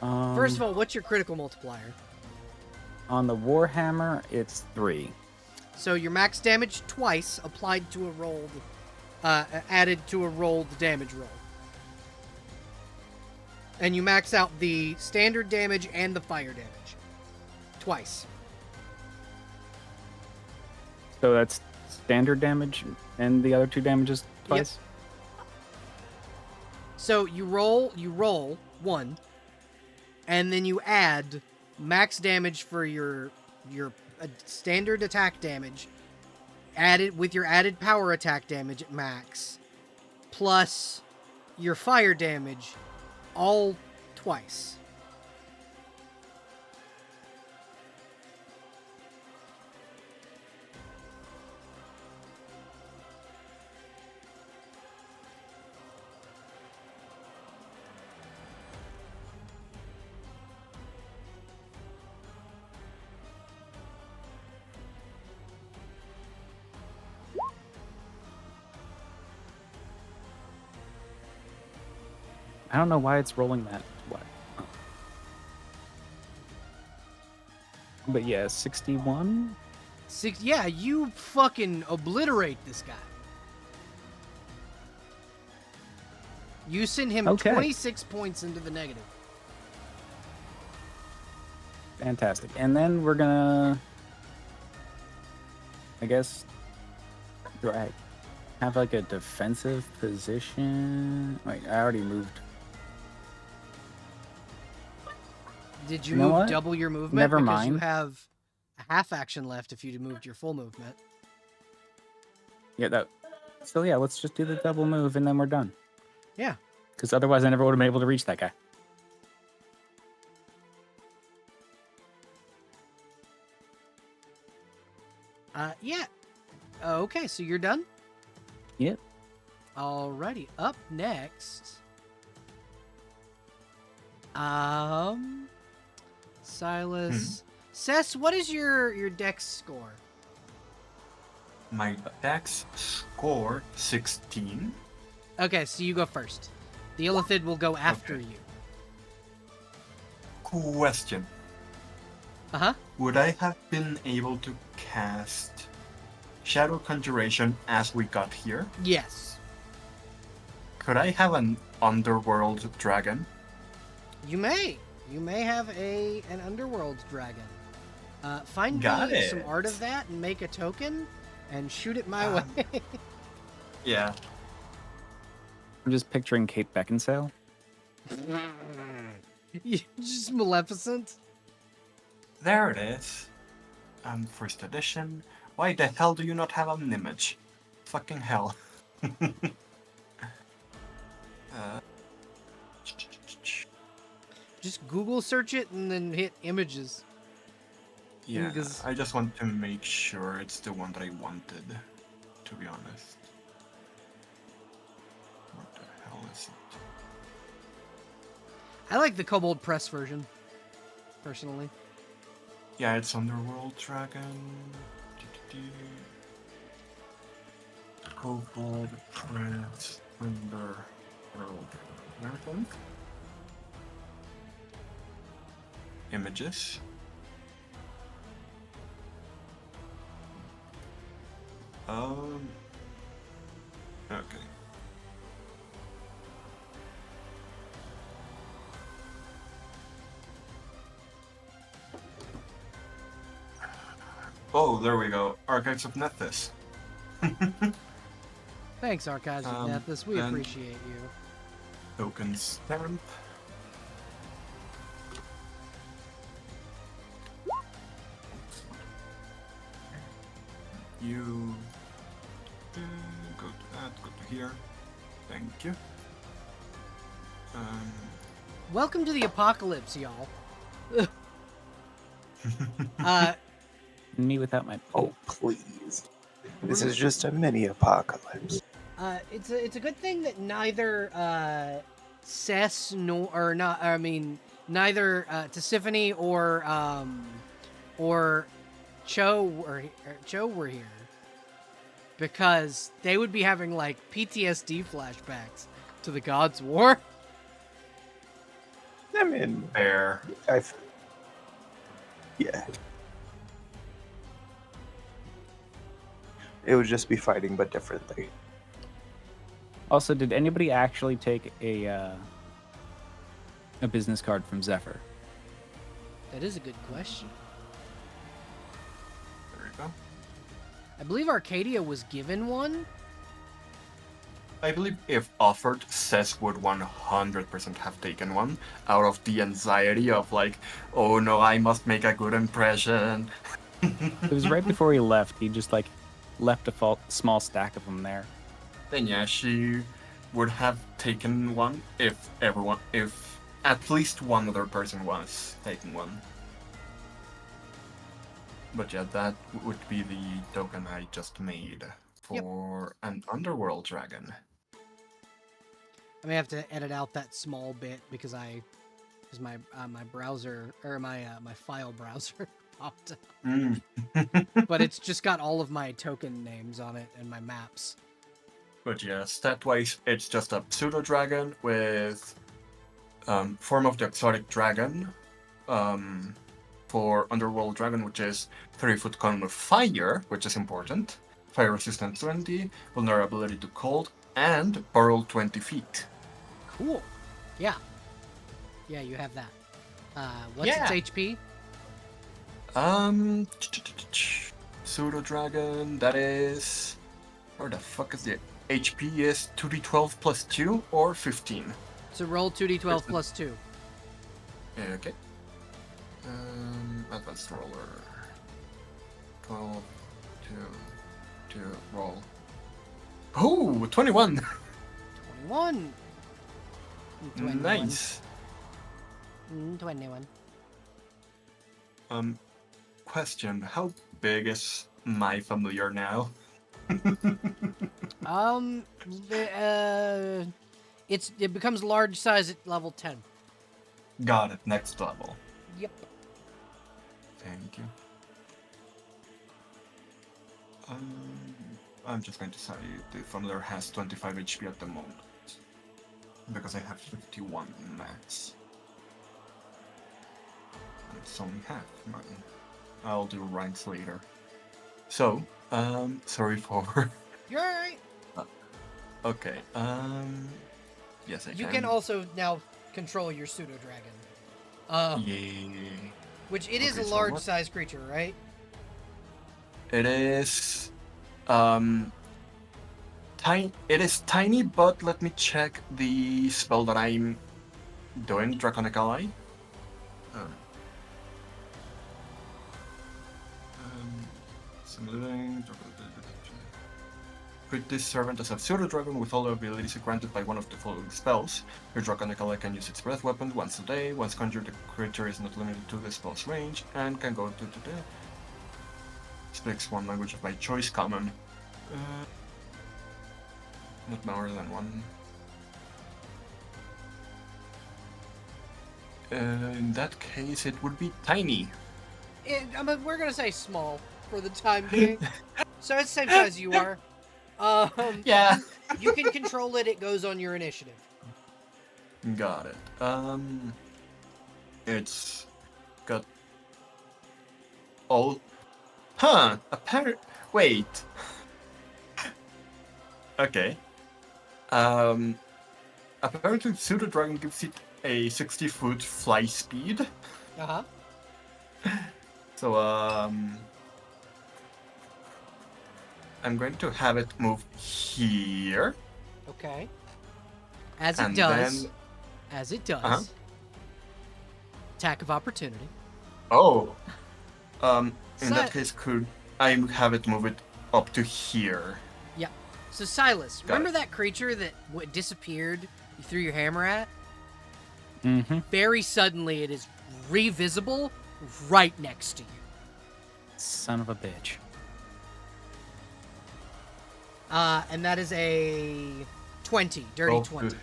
First of all, what's your critical multiplier? On the Warhammer, it's 3. So your max damage twice applied to a rolled, added to a rolled damage roll. And you max out the standard damage and the fire damage. Twice. So that's standard damage, and the other 2 damages twice? So you roll 1, and then you add max damage for your standard attack damage, added with your added power attack damage at max, plus your fire damage, all twice. I don't know why it's rolling that. What? But yeah, 61? Yeah, you fucking obliterate this guy. You send him Okay. 26 points into the negative. Fantastic. And then we're gonna... I guess... Do I have like a defensive position? Wait, I already moved. Did you You know move what? double your movement? Never because you mind. have a half action left if you'd moved your full movement. Yeah, that... So yeah, let's just do the double move and then we're done. Yeah. Because otherwise I never would have been able to reach that guy. Yeah. Okay, so you're done? Yep. Alrighty. Up next. Silas. Cess, what is your dex score? My dex score 16. Okay, so you go first. The Illithid will go after Okay. you. Question. Uh-huh. Would I have been able to cast Shadow Conjuration as we got here? Yes. Could I have an underworld dragon? You may. You may have an underworld dragon. Find Got me some it. art of that and make a token and shoot it my way. Yeah. I'm just picturing Kate Beckinsale. Just Maleficent. There it is. First edition. Why the hell do you not have an image? Fucking hell. Just Google search it and then hit images. Yeah, Because- I just want to make sure it's the one that I wanted, to be honest. What the hell is it? I like the Kobold Press version, personally. Yeah, it's Underworld Dragon. Kobold Prince Underworld Dragon. Images. Okay. Oh, there we go. Archives of Nethys. Thanks, Archives of Nethys. We and- appreciate you. Token stamp. You go to that, go to here. Thank you. Welcome to the apocalypse, y'all. Me without my. Oh, please. This is just a mini apocalypse. It's a good thing that neither Cess neither Tisiphone or Cho were here, because they would be having like PTSD flashbacks to the godswar. I mean, Fair. yeah. It would just be fighting, but differently. Also, did anybody actually take a business card from Zephyr? That is a good question. There we go. I believe Arcadia was given one. I believe if offered, Cess would 100% have taken one out of the anxiety of like, oh no, I must make a good impression. It was right before he left. He just like left a small stack of them there. Then yeah, she would have taken one if at least one other person was taking one. But yeah, that would be the token I just made for an underworld dragon. I may have to edit out that small bit because my browser or my file browser popped up. But it's just got all of my token names on it and my maps. But yeah, stat-wise, it's just a pseudo-dragon with form of the exotic dragon for Underworld Dragon, which is 30-foot cone of fire, which is important, fire resistance 20, vulnerability to cold, and burrow 20 feet. Cool. Yeah. Yeah, you have that. What's Yeah. its HP? Pseudo-dragon, that is... Where the fuck is the HP is 2d12 plus 2 or 15? So roll 2d12 plus 2. Okay. Advanced roller. 12, 2, roll. Oh, 21! 21. 21. Nice. 21. Question, how big is my familiar now? It becomes large size at level 10. Got it, next level. Yep. Thank you. I'm just going to say the familiar has 25 HP at the moment. Because I have 51 max. And it's only half mine. I'll do ranks later. So, sorry for... You're alright. Okay, yes, I You can also now control your pseudo dragon. Yay. Which it is Okay, a so large what- size creature, right? It is, it is tiny, but let me check the spell that I'm doing Draconic Ally. Some living. Treat this servant as a pseudo-dragon with all the abilities granted by one of the following spells. Your Draconic Ally can use its breath weapon once a day. Once conjured, the creature is not limited to the spell's range and can go to the... Speaks one language of my choice, common. Not more than one. In that case, it would be tiny. We're gonna say small for the time being. So it's the same size you are. Yeah. You can control it. It goes on your initiative. Got it. It's got all. Huh. Wait. Okay. Apparently, Pseudo Dragon gives it a 60-foot fly speed. Uh-huh. So, I'm going to have it move here. Okay. As it And does. then- As it does. Uh-huh. Attack of opportunity. Oh. In Si- that case, could I have it move it up to here? Yeah. So Silas, Got remember it. that creature that disappeared? You threw your hammer at. Mm-hmm. Very suddenly, it is revisible right next to you. Son of a bitch. And that is a 20, dirty Oh, 20. good.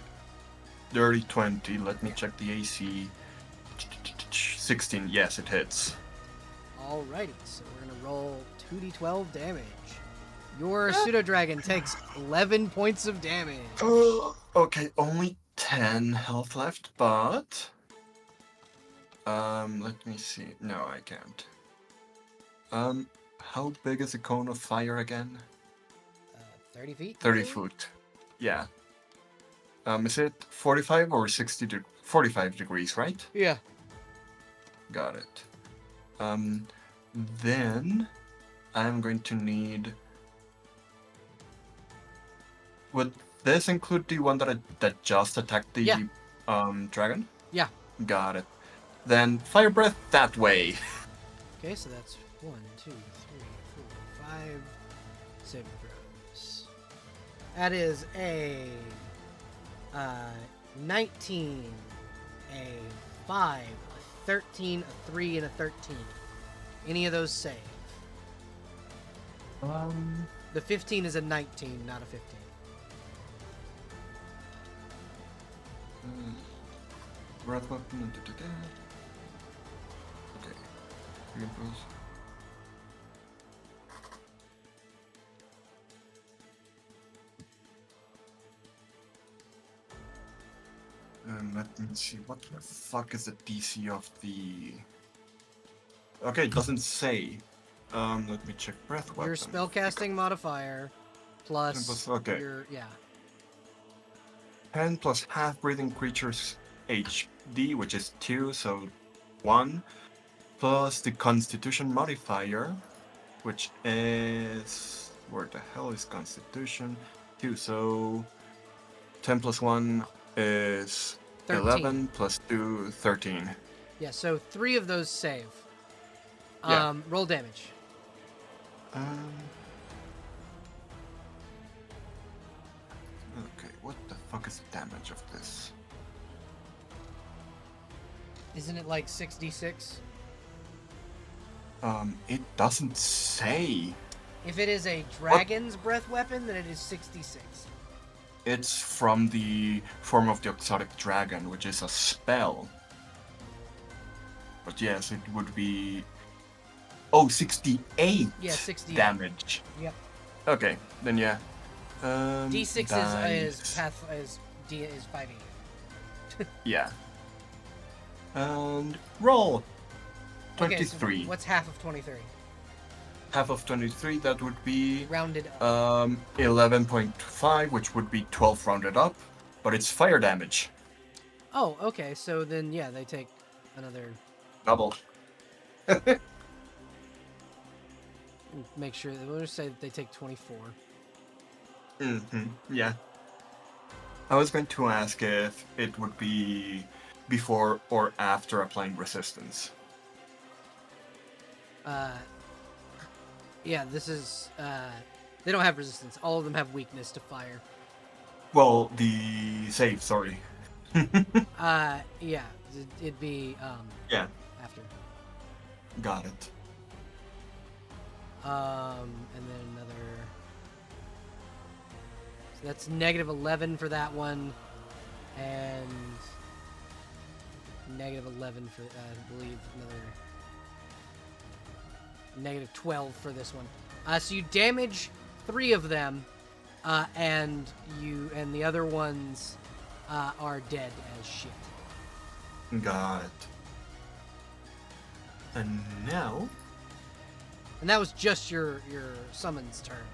Dirty 20. Let me check the AC. 16. Yes, it hits. Alrighty, so we're gonna roll 2d12 damage. Your pseudo dragon takes 11 points of damage. Okay, only 10 health left, but let me see. No, I can't. How big is the cone of fire again? 30 feet. 30 foot. Yeah. Is it 45 or 45 degrees, right? Yeah. Got it. Then I'm going to need. Would this include the one that just attacked the Yeah. Dragon? Yeah. Got it. Then fire breath that way. Okay, so that's 1, 2, 3, 4, 5 saving throws. That is a 19, a 5, a 13, a 3, and a 13. Any of those save. The 15 is a 19, not a 15. Breath weapon. Okay. Impulse. Let me see. What the fuck is the DC of the? Okay, it doesn't say. Let me check breath weapon. Your spellcasting modifier plus Okay. your yeah. 10 plus half breathing creatures HD, which is 2, so 1, plus the Constitution modifier, which is. Where the hell is Constitution? 2, so 10 plus 1 is 13. 11, plus 2, 13. Yeah, so 3 of those save. Yeah. Roll damage. Okay, what the fuck is the damage of this? Isn't it like 6d6? It doesn't say. If it is a dragon's breath weapon, then it is 66. It's from the form of the exotic dragon, which is a spell. But yes, it would be. Oh, 68 Yeah, 68. damage. Yep. Okay, then yeah. D6 dice. is 5e. Yeah. And roll. Okay, so 23. what's half of 23? Half of 23, that would be Rounded up. 11.5, which would be 12 rounded up, but it's fire damage. Oh, okay. So then, yeah, they take another. Double. Make sure. We'll just say that they take 24. Yeah. I was going to ask if it would be before or after applying resistance? Yeah, this is they don't have resistance. All of them have weakness to fire. Well, the save, sorry. Yeah, it'd be Yeah, after. got it. And then another. So that's -11 for that one, and -11 for I believe another -12 for this one. So you damage 3 of them, and the other ones are dead as shit. Got it. And now, And that was just your summons turn.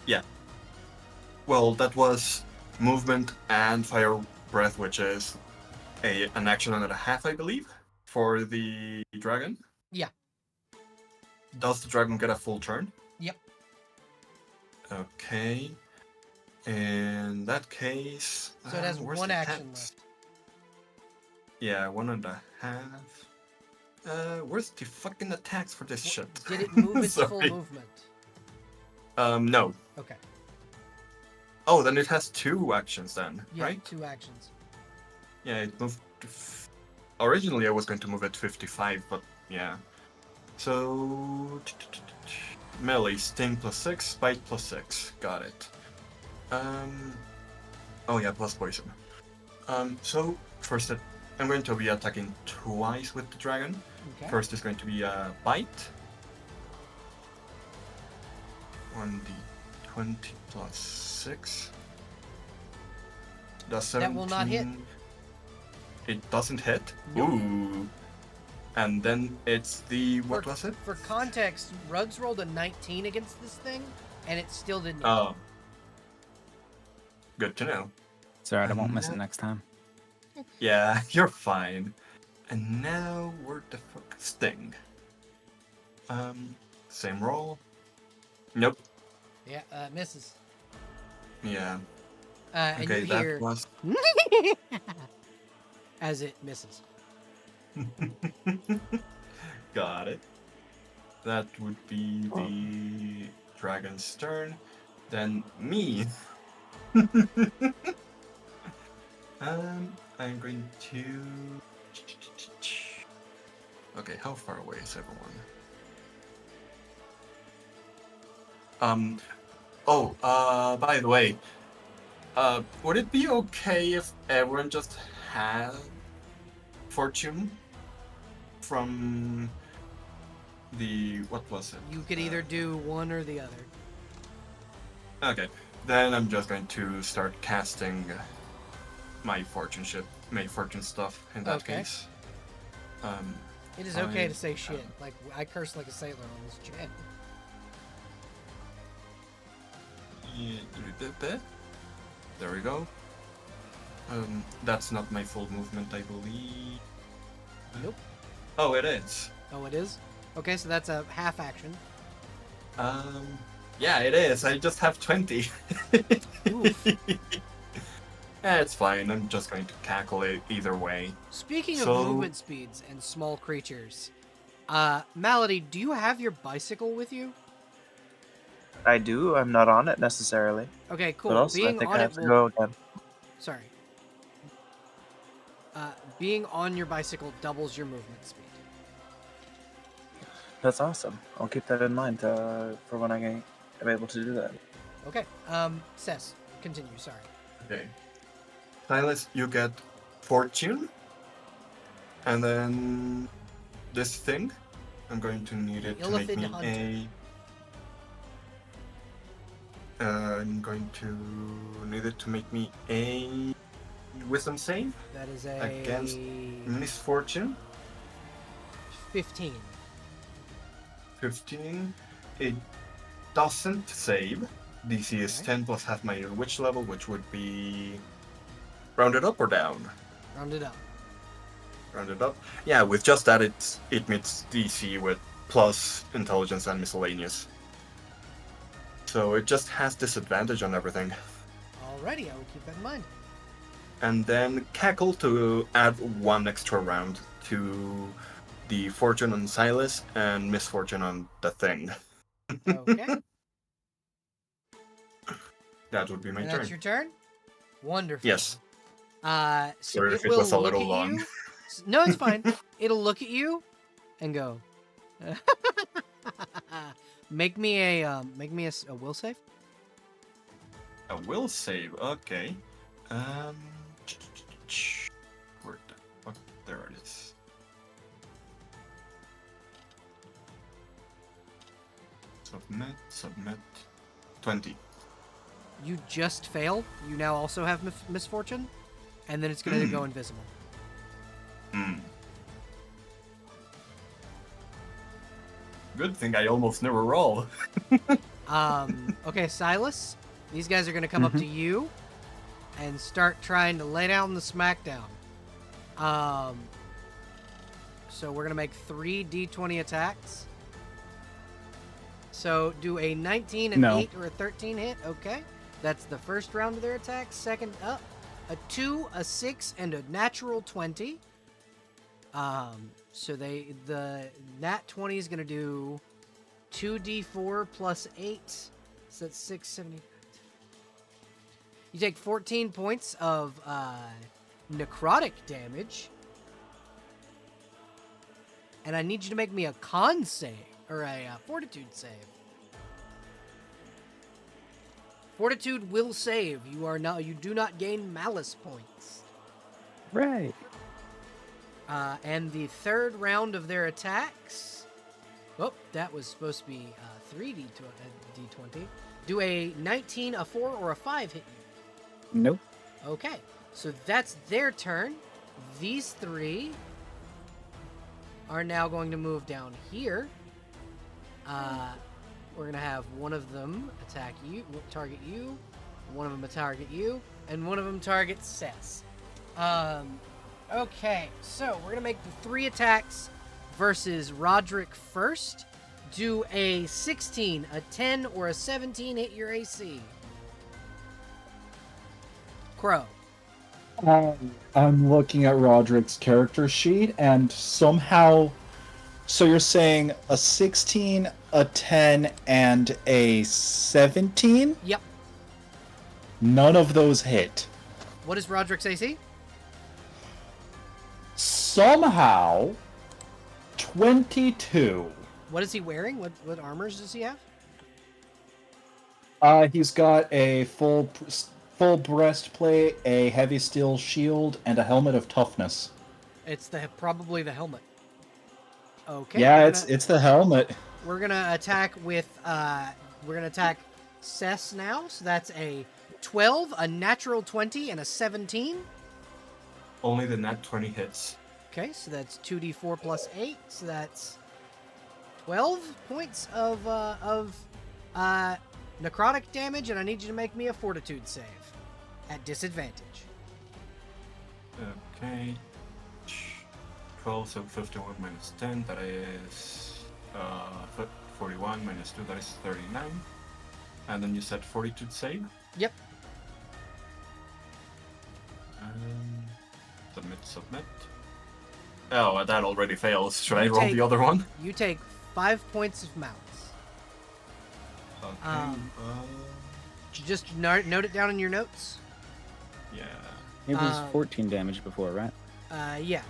yeah. Well, that was movement and fire breath, which is an action and a half, I believe, for the dragon. Yeah. Does the dragon get a full turn? Yep. Okay. In that case, So it has where's one the action attacks? left. Yeah, 1.5. Where's the fucking attacks for this shit? Did it move its full Sorry. movement? No. Okay. Oh, then it has 2 actions then, Yeah, right? 2 actions. Yeah, it moved. Originally, I was going to move at 55, but yeah. So melee, sting +6, bite +6. Got it. Oh yeah, plus poison. So first, I'm going to be attacking twice with the dragon. Okay. First is going to be a bite. 1d20 +6. Does 17. That will not hit. It doesn't hit. Nope. Ooh. And then it's the what For- was it? For context, Rugs rolled a 19 against this thing, and it still didn't hit. Oh. Good to know. It's alright, I won't miss it next time. Yeah, you're fine. And now where the fuck Sting? Same roll. Nope. Yeah, misses. Yeah. And Okay, you that hear was as it misses. got it. That would be the dragon's turn. Then me. I'm going to. Okay, how far away is everyone? By the way, would it be okay if everyone just had fortune from the what was it? You could either do one or the other. Okay, then I'm just going to start casting my fortune stuff in that Okay. case. It is okay to say shit. Like, I curse like a sailor on this channel. There we go. That's not my full movement, I believe. Nope. Oh, it is. Oh, it is? Okay, so that's a half action. Yeah, it is. I just have 20. Oof. Yeah, it's fine. I'm just going to cackle it either way. Speaking So- of movement speeds and small creatures, Malady, do you have your bicycle with you? I do. I'm not on it necessarily. Okay, cool. But also, I Being think on I it have to will... go again. Sorry. Being on your bicycle doubles your movement speed. That's awesome. I'll keep that in mind for when I am able to do that. Okay. Cess, continue. Sorry. Okay. Silas, you get fortune. And then this thing, I'm going to need it to make Illithid me Hunter. I'm going to need it to make me a wisdom save That is a... against misfortune. 15. 15. It doesn't save. DC is Okay. 10 plus half my witch level, which would be rounded up or down. Round it up. Rounded up. Yeah, with just that, it meets DC with plus intelligence and miscellaneous. So it just has disadvantage on everything. Alrighty, I will keep that in mind. and then Cackle to add 1 extra round to the Fortune on Silas and Misfortune on the Thing. Okay. That would be my And turn. that's your turn? Wonderful. Yes. So Sorry it if it will was a look little at long. you. No, it's fine. It'll look at you and go. Make me a will save. A will save. Okay. Um. Where the fuck? There it is. Submit. 20. You just failed. You now also have misfortune, and then it's going to go invisible. Good thing I almost never roll. Okay, Silas. These guys are going to come up to you and start trying to lay down the smackdown. So we're going to make 3 D20 attacks. So do a 19, an 8, or a 13 hit. Okay. That's the first round of their attacks. Second up, a 2, a 6, and a natural 20. So the nat 20 is going to do 2d4 plus 8. So that's 6, 7, 8. You take 14 points of necrotic damage. And I need you to make me a con save, or a fortitude save. Fortitude will save. You do not gain malice points. Right. And the third round of their attacks. Oh, that was supposed to be 3 D20. Do a 19, a 4, or a 5 hit you? Nope. Okay, so that's their turn. These 3 are now going to move down here. We're going to have one of them target you, one of them target you, and one of them target Sess. Okay, so we're going to make the 3 attacks versus Roderick first. Do a 16, a 10, or a 17 hit your AC? Crow. I'm looking at Roderick's character sheet, and somehow... So you're saying a 16, a 10, and a 17? Yep. None of those hit. What is Roderick's AC? Somehow, 22. What is he wearing? What armors does he have? He's got a full breastplate, a heavy steel shield, and a helmet of toughness. It's probably the helmet. Okay. Yeah, it's the helmet. We're gonna attack with Sess now. So that's a 12, a natural 20, and a 17. Only the nat 20 hits. Okay, so that's 2d4 plus 8. So that's 12 points of necrotic damage, and I need you to make me a fortitude save at disadvantage. Okay. 12, so 51 minus 10, that is 41 minus 2, that is 39. And then you said fortitude save? Yep. Submit. Oh, that already fails. Should I You roll take- the other one? You take 5 points of malice. Okay. Just note it down in your notes. Yeah. It was 14 damage before, right? Yeah.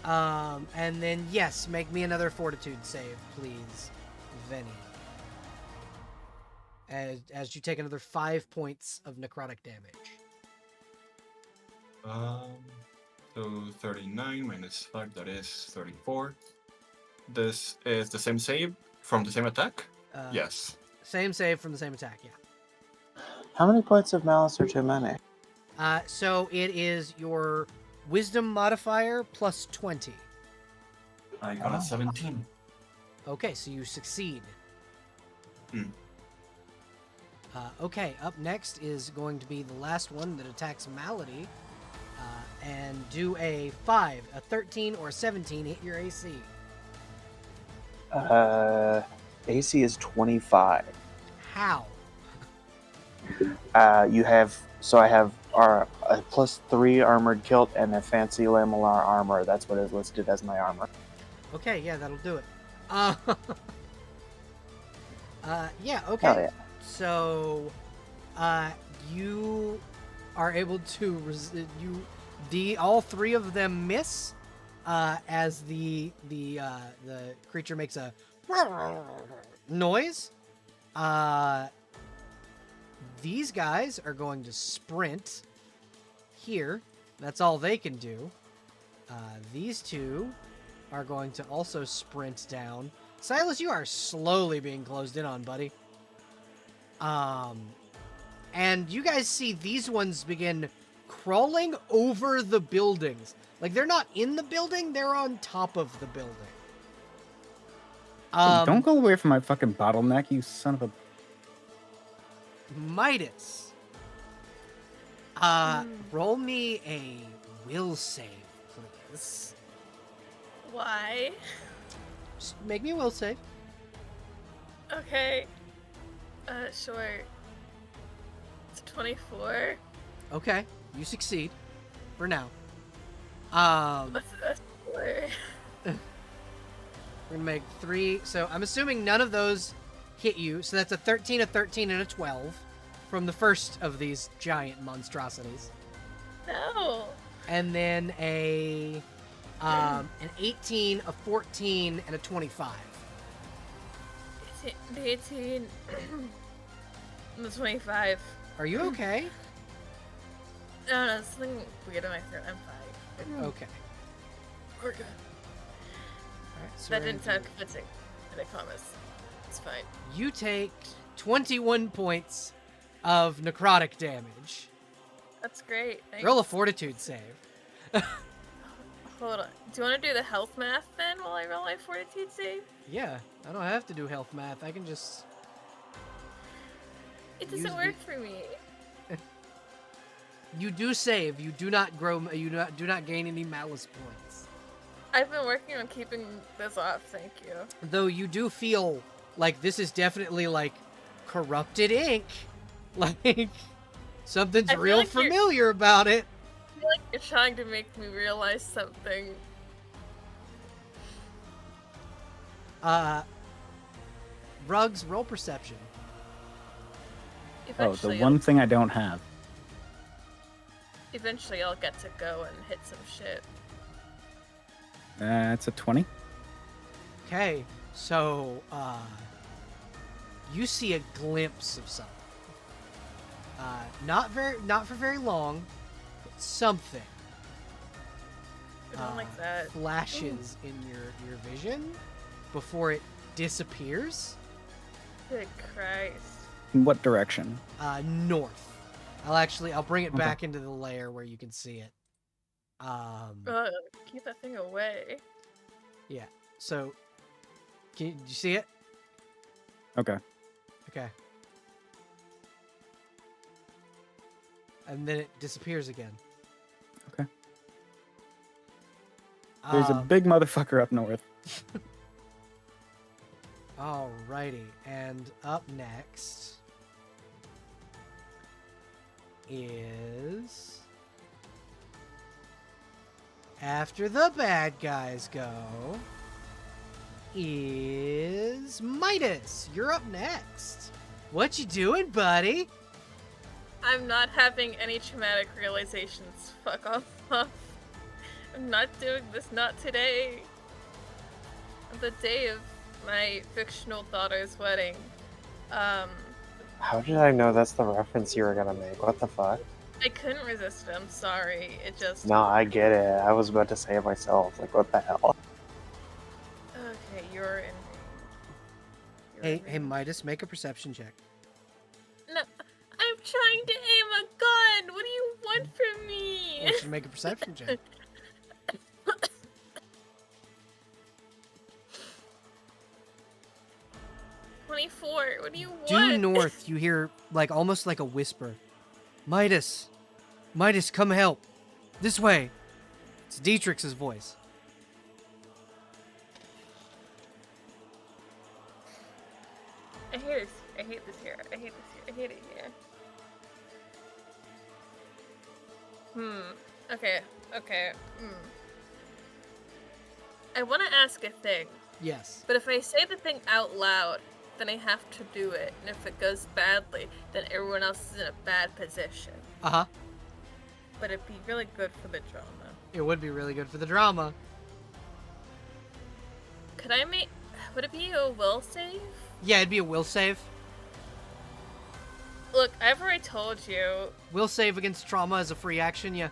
And then, yes, make me another fortitude save, please, Venny. As you take another 5 points of necrotic damage. So 39 minus 5, that is 34. This is the same save from the same attack? Yes. Same save from the same attack, yeah. How many points of malice are too many? So it is your wisdom modifier plus 20. I got a 17. Okay, so you succeed. Hmm. Okay, up next is going to be the last one that attacks Malady. And do a 5, a 13, or a 17 hit your AC. AC is 25. How? You have So I have a +3 armored kilt and a fancy lamellar armor. That's what is listed as my armor. Okay, yeah, that'll do it. Uh, yeah, okay. Hell yeah. So, you are able to all three of them miss, as the creature makes a noise. These guys are going to sprint here. That's all they can do. These two are going to also sprint down. Silas, you are slowly being closed in on, buddy. And you guys see these ones begin crawling over the buildings. Like, they're not in the building, they're on top of the building. Don't go away from my fucking bottleneck, you son of a... Midas. Roll me a will save, please. Why? Just make me a will save. Okay. Sure. It's 24. Okay, you succeed. For now. What's that for? We're gonna make 3. So I'm assuming none of those hit you. So that's a 13, a 13, and a 12 from the first of these giant monstrosities. No. And then an 18, a 14, and a 25. The 18. The 25. Are you okay? No, something weird in my throat. I'm fine. Okay. We're good. Alright, so That we're didn't gonna sound convincing, but I promise. It's fine. You take 21 points of necrotic damage. That's great. Thanks. Roll a fortitude save. Hold on. Do you want to do the health math then while I roll my fortitude save? Yeah, I don't have to do health math. I can just... It Use doesn't work for me. You do save. You do not grow. You do not gain any malice points. I've been working on keeping this off, thank you. Though you do feel like this is definitely like corrupted ink. Like something's I feel real like you're- familiar about it. I feel like you're trying to make me realize something. Rugs, roll perception. Oh, Eventually, the one thing I don't have. Eventually, I'll get to go and hit some shit. It's a 20. Okay, so you see a glimpse of something. Not for very long, but something I don't like that. flashes in your vision before it disappears. Good Christ. In what direction? North. I'll bring it Okay. back into the layer where you can see it. Keep that thing away. Yeah. So, did you see it? Okay. Okay. And then it disappears again. Okay. There's a big motherfucker up north. Alrighty, and up next is after the bad guys go is Midas. You're up next. What you doing, buddy? I'm not having any traumatic realizations. Fuck off. I'm not doing this, not today. On the day of my fictional daughter's wedding. How did I know that's the reference you were gonna make? What the fuck? I couldn't resist it, I'm sorry. It just... No, I get it. I was about to say it myself. Like, what the hell? Okay, you're in range. Hey, Midas, make a perception check. No, I'm trying to aim a gun! What do you want from me? I want you to make a perception check. 24. What do you want? Due north, you hear like almost like a whisper. Midas, come help. This way. It's Dietrich's voice. I hate this. I hate this here. I hate this here. I hate it here. Okay. I want to ask a thing, Yes. but if I say the thing out loud, then I have to do it. And if it goes badly, then everyone else is in a bad position. Uh-huh. But it'd be really good for the drama. It would be really good for the drama. Could I make... Would it be a will save? Yeah, it'd be a will save. Look, I've already told you. Will save against trauma is a free action, yeah.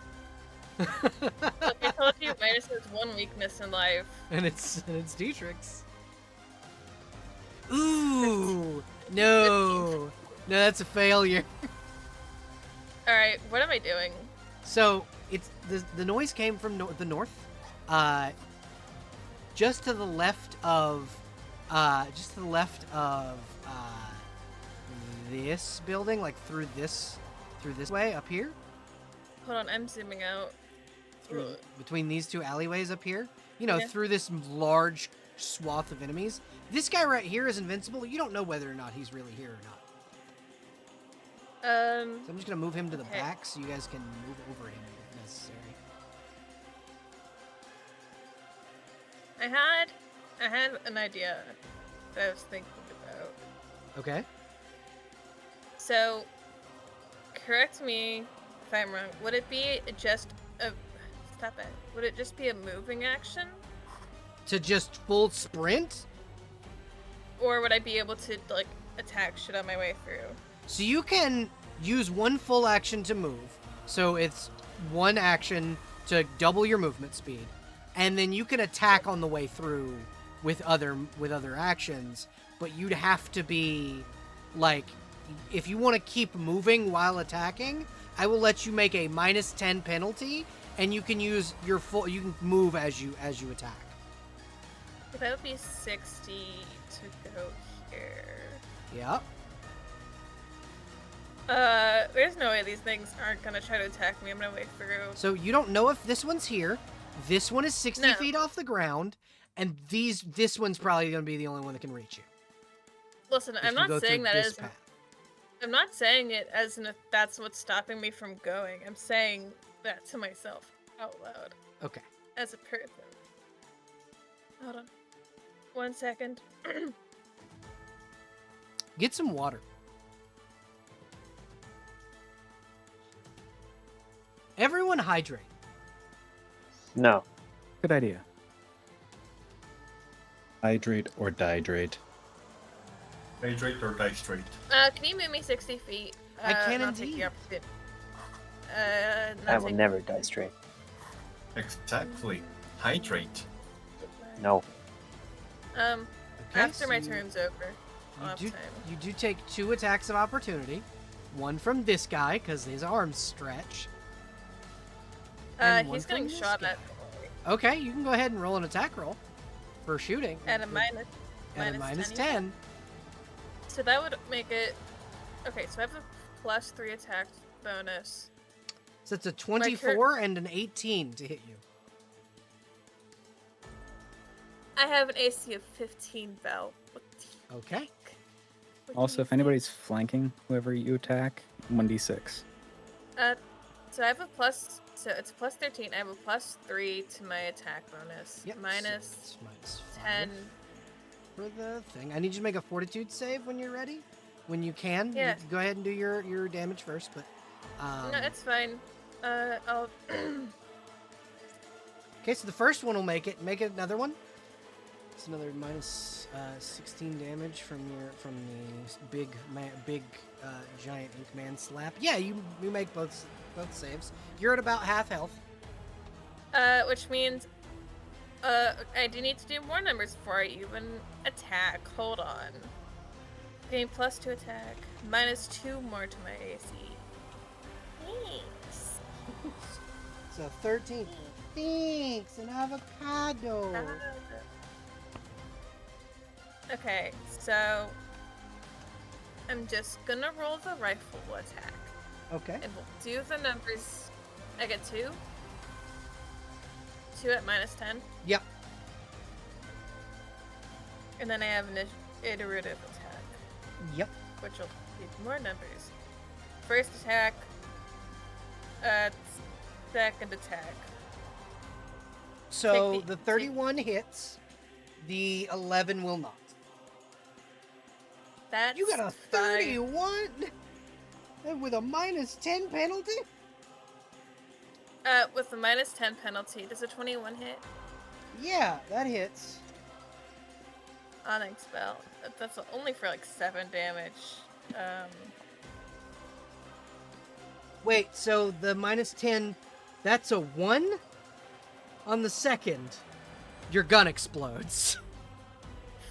Look, I told you Midas has one weakness in life. And it's Dietrich's. Ooh, no, that's a failure. All right, what am I doing? So it's the noise came from the north, just to the left of, this building, like through this way up here. Hold on, I'm zooming out. Between these two alleyways up here, you know, Yeah. through this large swath of enemies. This guy right here is invincible. You don't know whether or not he's really here or not. So I'm just gonna move him to the Okay. back so you guys can move over him if necessary. I had an idea that I was thinking about. Okay. So, correct me if I'm wrong. Would it be just a... Stop it. Would it just be a moving action? To just full sprint? Or would I be able to, like, attack shit on my way through? So you can use one full action to move. So it's one action to double your movement speed. And then you can attack on the way through with other actions. But you'd have to be, like... If you want to keep moving while attacking, I will let you make a -10 penalty, and you can use your full. You can move as you attack. That would be 60 to go here. Yep. There's no way these things aren't gonna try to attack me on my way through. So you don't know if this one's here. This one is 60 No. feet off the ground, and this one's probably going to be the only one that can reach you. Listen, if I'm you not go saying through that this as path. I'm not saying it as if that's what's stopping me from going. I'm saying that to myself out loud Okay. as a person. Hold on. 1 second. Get some water. Everyone hydrate. No. Good idea. Hydrate or dihydrate. Hydrate or die straight. Can you move me 60 feet? I can not take indeed. the opportunity. I will never die straight. Exactly. Hydrate. No. Okay, After my so turn's over, I'll have You time. do take 2 attacks of opportunity. One from this guy, because his arms stretch. and one He's getting from this shot guy. at Okay, you can go ahead and roll an attack roll for shooting. at a minus. At a minus you 10. said? So that would make it. Okay, so I have a +3 attack bonus. So it's a 24 and an 18 to hit you. I have an AC of 15, Belle. What do you Okay. think? What do Also, you if anybody's flanking whoever you attack, 1d6. think? So I have a plus. So it's +13. I have a +3 to my attack bonus. Yep. Minus so it's minus 10. 5 for the thing. I need you to make a fortitude save when you're ready. When you can. Yeah. You go ahead and do your damage first, but No, it's fine. I'll. Okay, so the first one will make it. Make it another one. It's another minus 16 damage from the big giant ink man slap. Yeah, you make both saves. You're at about half health. Which means, I do need to do more numbers before I even attack. Hold on. Getting +2 attack, -2 more to my AC. Thanks. So 13. Thanks, an avocado. Okay, so I'm just gonna roll the rifle attack, Okay. and we'll do the numbers. I get 2. 2 at -10. Yep. And then I have an iterative attack, Yep. which will be more numbers. First attack, it's second attack. So Take the the- 31 hits, the 11 will not. That's You got a fine. 31 with a -10 penalty? With the -10 penalty, does a 21 hit? Yeah, that hits. Oh, thanks, Belle. That's only for like 7 damage. Wait, so the -10, that's a 1? On the second, your gun explodes.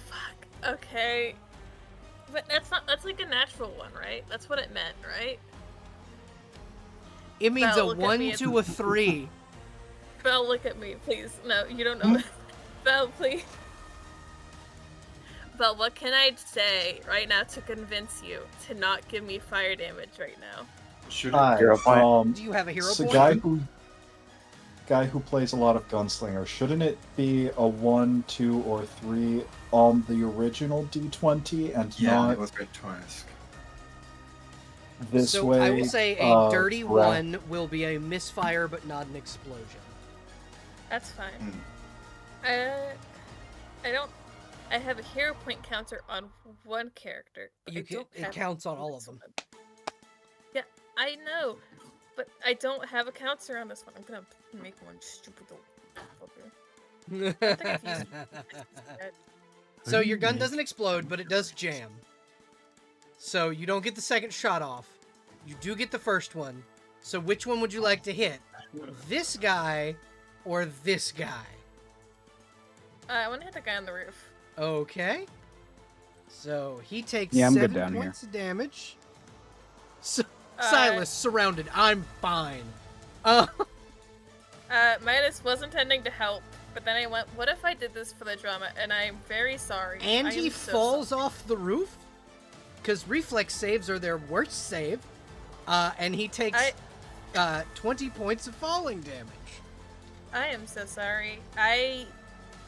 Fuck. Okay. But that's like a natural one, right? That's what it meant, right? It means Belle, a look at 1 me. to a 3. Belle, look at me, please. No, you don't know. Belle, please. Belle, what can I say right now to convince you to not give me fire damage right now? Should Hi, Hero point. Do you have a hero so point? guy who plays a lot of Gunslinger, shouldn't it be a 1, 2, or 3 on the original D20 and Yeah, I not was going to ask. this So way? I will say a dirty ra- 1 will be a misfire but not an explosion. That's fine. Hmm. I have a hero point counter on one character. But It counts on all of them. Yeah, I know, but I don't have a counter on this one. I'm gonna make one stupid little fucker. I think I've used it. So your gun doesn't explode, but it does jam. So you don't get the second shot off. You do get the first one. So which one would you like to hit? This guy or this guy? I want to hit the guy on the roof. Okay. So he takes Yeah, I'm 7 good down here. points of damage. So, Silas surrounded. I'm fine. Midas was intending to help, but then I went, what if I did this for the drama? And I'm very sorry. And I he am so falls sorry. off the roof. Because reflex saves are their worst save. And he takes 20 points of falling damage. I am so sorry. I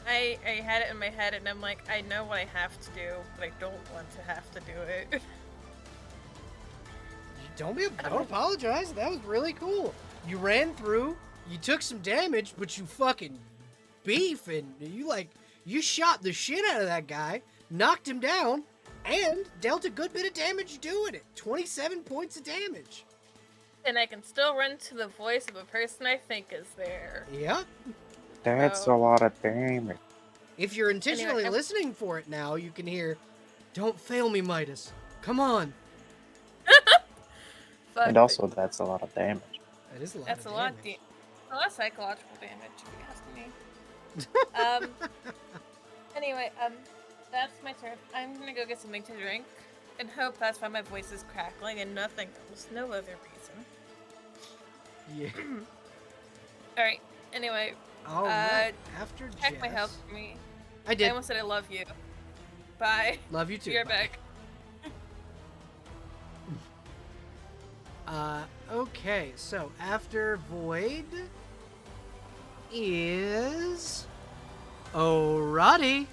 had it in my head, and I'm like, I know what I have to do, but I don't want to have to do it. Don't apologize. That was really cool. You ran through, you took some damage, but you fucking beef, and you shot the shit out of that guy, knocked him down, and dealt a good bit of damage doing it. 27 points of damage. And I can still run to the voice of a person I think is there. Yep. That's a lot of damage. If you're intentionally Anyway, listening for it now, you can hear, "Don't fail me, Midas. Come on." Fuck, And also, that's a lot of damage. That is a lot that's of a lot, damage. a lot of psychological damage, if you ask me. Anyway, that's my turn. I'm gonna go get something to drink, and hope that's why my voice is crackling and nothing else, no other reason. Yeah. Alright, anyway, All right. After check my Jess. health for me. I I did. almost said I love you. Bye. Love you too. Be right Bye. back. Okay, so after Void is Roddy.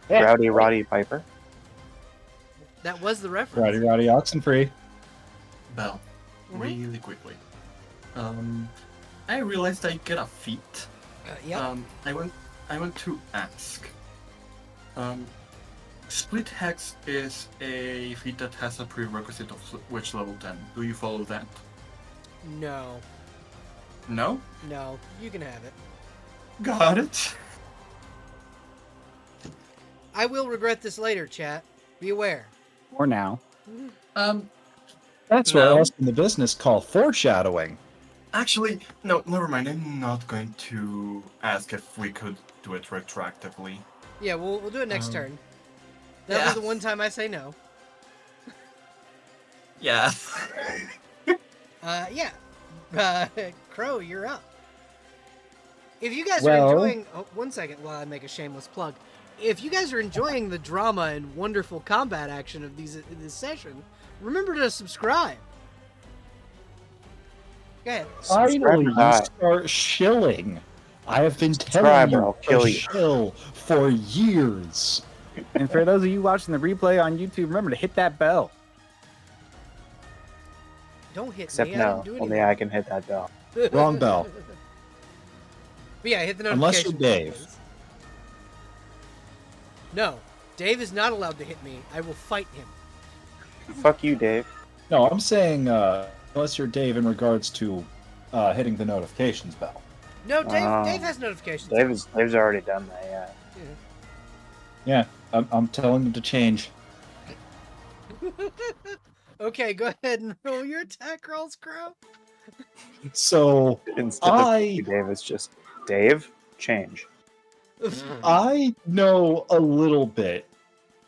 Rowdy Roddy Piper. That was the reference. Roddy Oxenfree. Belle, Mhm. really quickly. I realized I get a feat. Yep. I want to ask. Split Hex is a feat that has a prerequisite of which level 10? Do you follow that? No, No? you can have it. Got it. I will regret this later, chat. Be aware. Or now. That's what us in the business call foreshadowing. Actually, no, never mind. I'm not going to ask if we could do it retroactively. Yeah, we'll do it next turn. That'll yeah. be the one time I say no. Yeah. Yeah. Crow, you're up. If you guys are Well- enjoying... Oh, 1 second while I make a shameless plug. If you guys are enjoying the drama and wonderful combat action of this session, remember to subscribe. Go ahead. Finally, you die. start shilling. I have been Subscribe telling or you I'll kill to you. shill for years. And for those of you watching the replay on YouTube, remember to hit that bell. Don't hit Except me. I no, didn't do only anything. I can hit that bell. Wrong bell. But yeah, hit the Unless notification. you're Dave. please. No, Dave is not allowed to hit me. I will fight him. Fuck you, Dave. No, I'm saying unless you're Dave in regards to hitting the notifications bell. No, Dave. Oh. Dave has notifications. Dave's already done that, yeah. Yeah. Yeah, I'm telling him to change. Okay, go ahead and roll your attack rolls, Crow. So Instead of Dave, it's just Dave, change. I know a little bit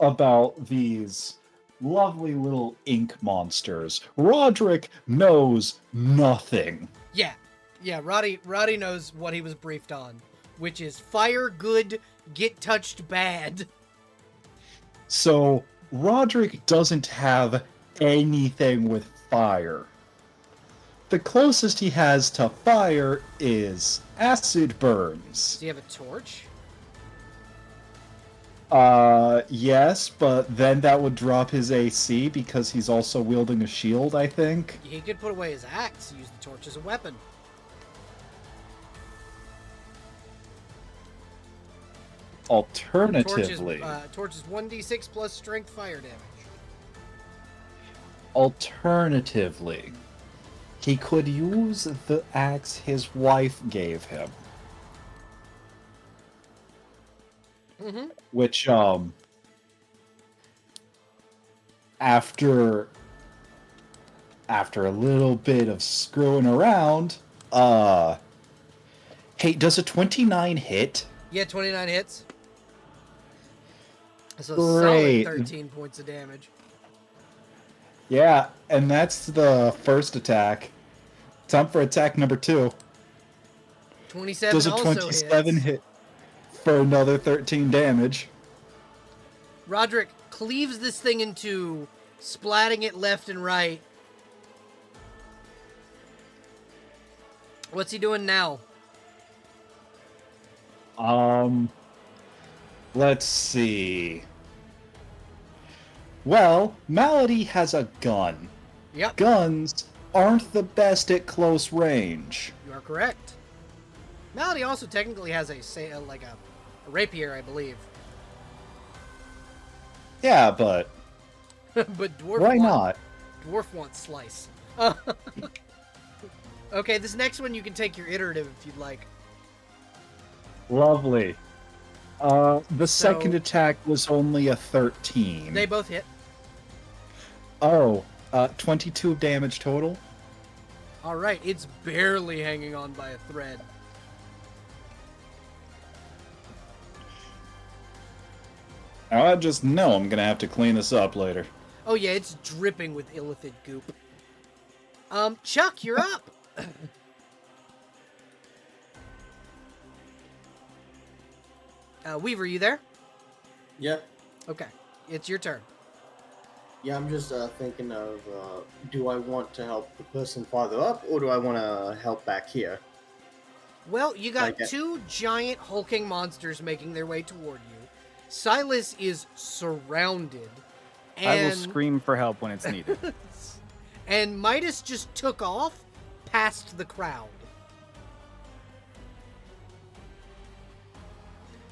about these lovely little ink monsters. Roderick knows nothing. Yeah, Roddy knows what he was briefed on, which is fire good, get touched bad. So Roderick doesn't have anything with fire. The closest he has to fire is acid burns. Does he have a torch? Yes, but then that would drop his AC because he's also wielding a shield, I think. He could put away his axe, use the torch as a weapon. Alternatively, Torch is 1d6 plus strength fire damage. Alternatively, he could use the axe his wife gave him. Mm-hmm. Which, after a little bit of screwing around, hey, does a 29 hit? Yeah, 29 hits. So Great. solid 13 points of damage. Yeah, and that's the first attack. Time for attack number 2. 27 Does a also 27 hits. hit for another 13 damage? Roderick cleaves this thing in two, splatting it left and right. What's he doing now? Let's see. Well, Malady has a gun. Yep, Guns aren't the best at close range. you are correct. Malady also technically has a rapier, I believe. Yeah, but But why not? Dwarf wants slice. Okay, this next one you can take your iterative if you'd like. Lovely. The second attack was only a 13. They both hit. Oh, 22 damage total? All right, it's barely hanging on by a thread. I just know I'm gonna have to clean this up later. Oh yeah, it's dripping with illithid goop. Chuck, you're up. Weaver, you there? Yeah. Okay, it's your turn. Yeah, I'm just thinking of, do I want to help the person farther up, or do I want to help back here? Well, you got Like two giant hulking monsters making their way toward you. Silas is surrounded. And, I will scream for help when it's needed. and Midas just took off past the crowd.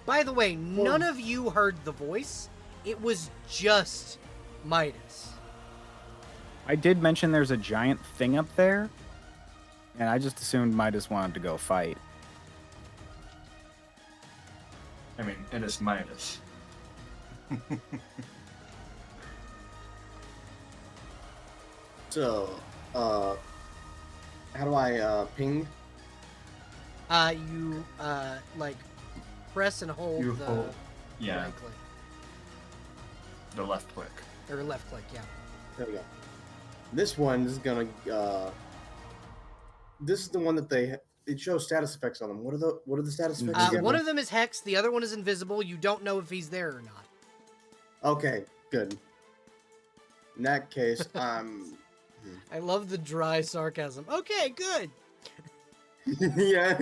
By the way, none of you heard the voice. It was just Midas. I did mention there's a giant thing up there, and I just assumed Midas wanted to go fight. I mean, it is Midas. So, how do I ping? You press and hold You the hold- yeah. right click. The left click. Or left click, yeah. There we go. This one is gonna. This is the one that it shows status effects on them. What are the status effects? again? One of them is Hex, the other one is invisible. You don't know if he's there or not. Okay, good. In that case, I love the dry sarcasm. Okay, good. yeah.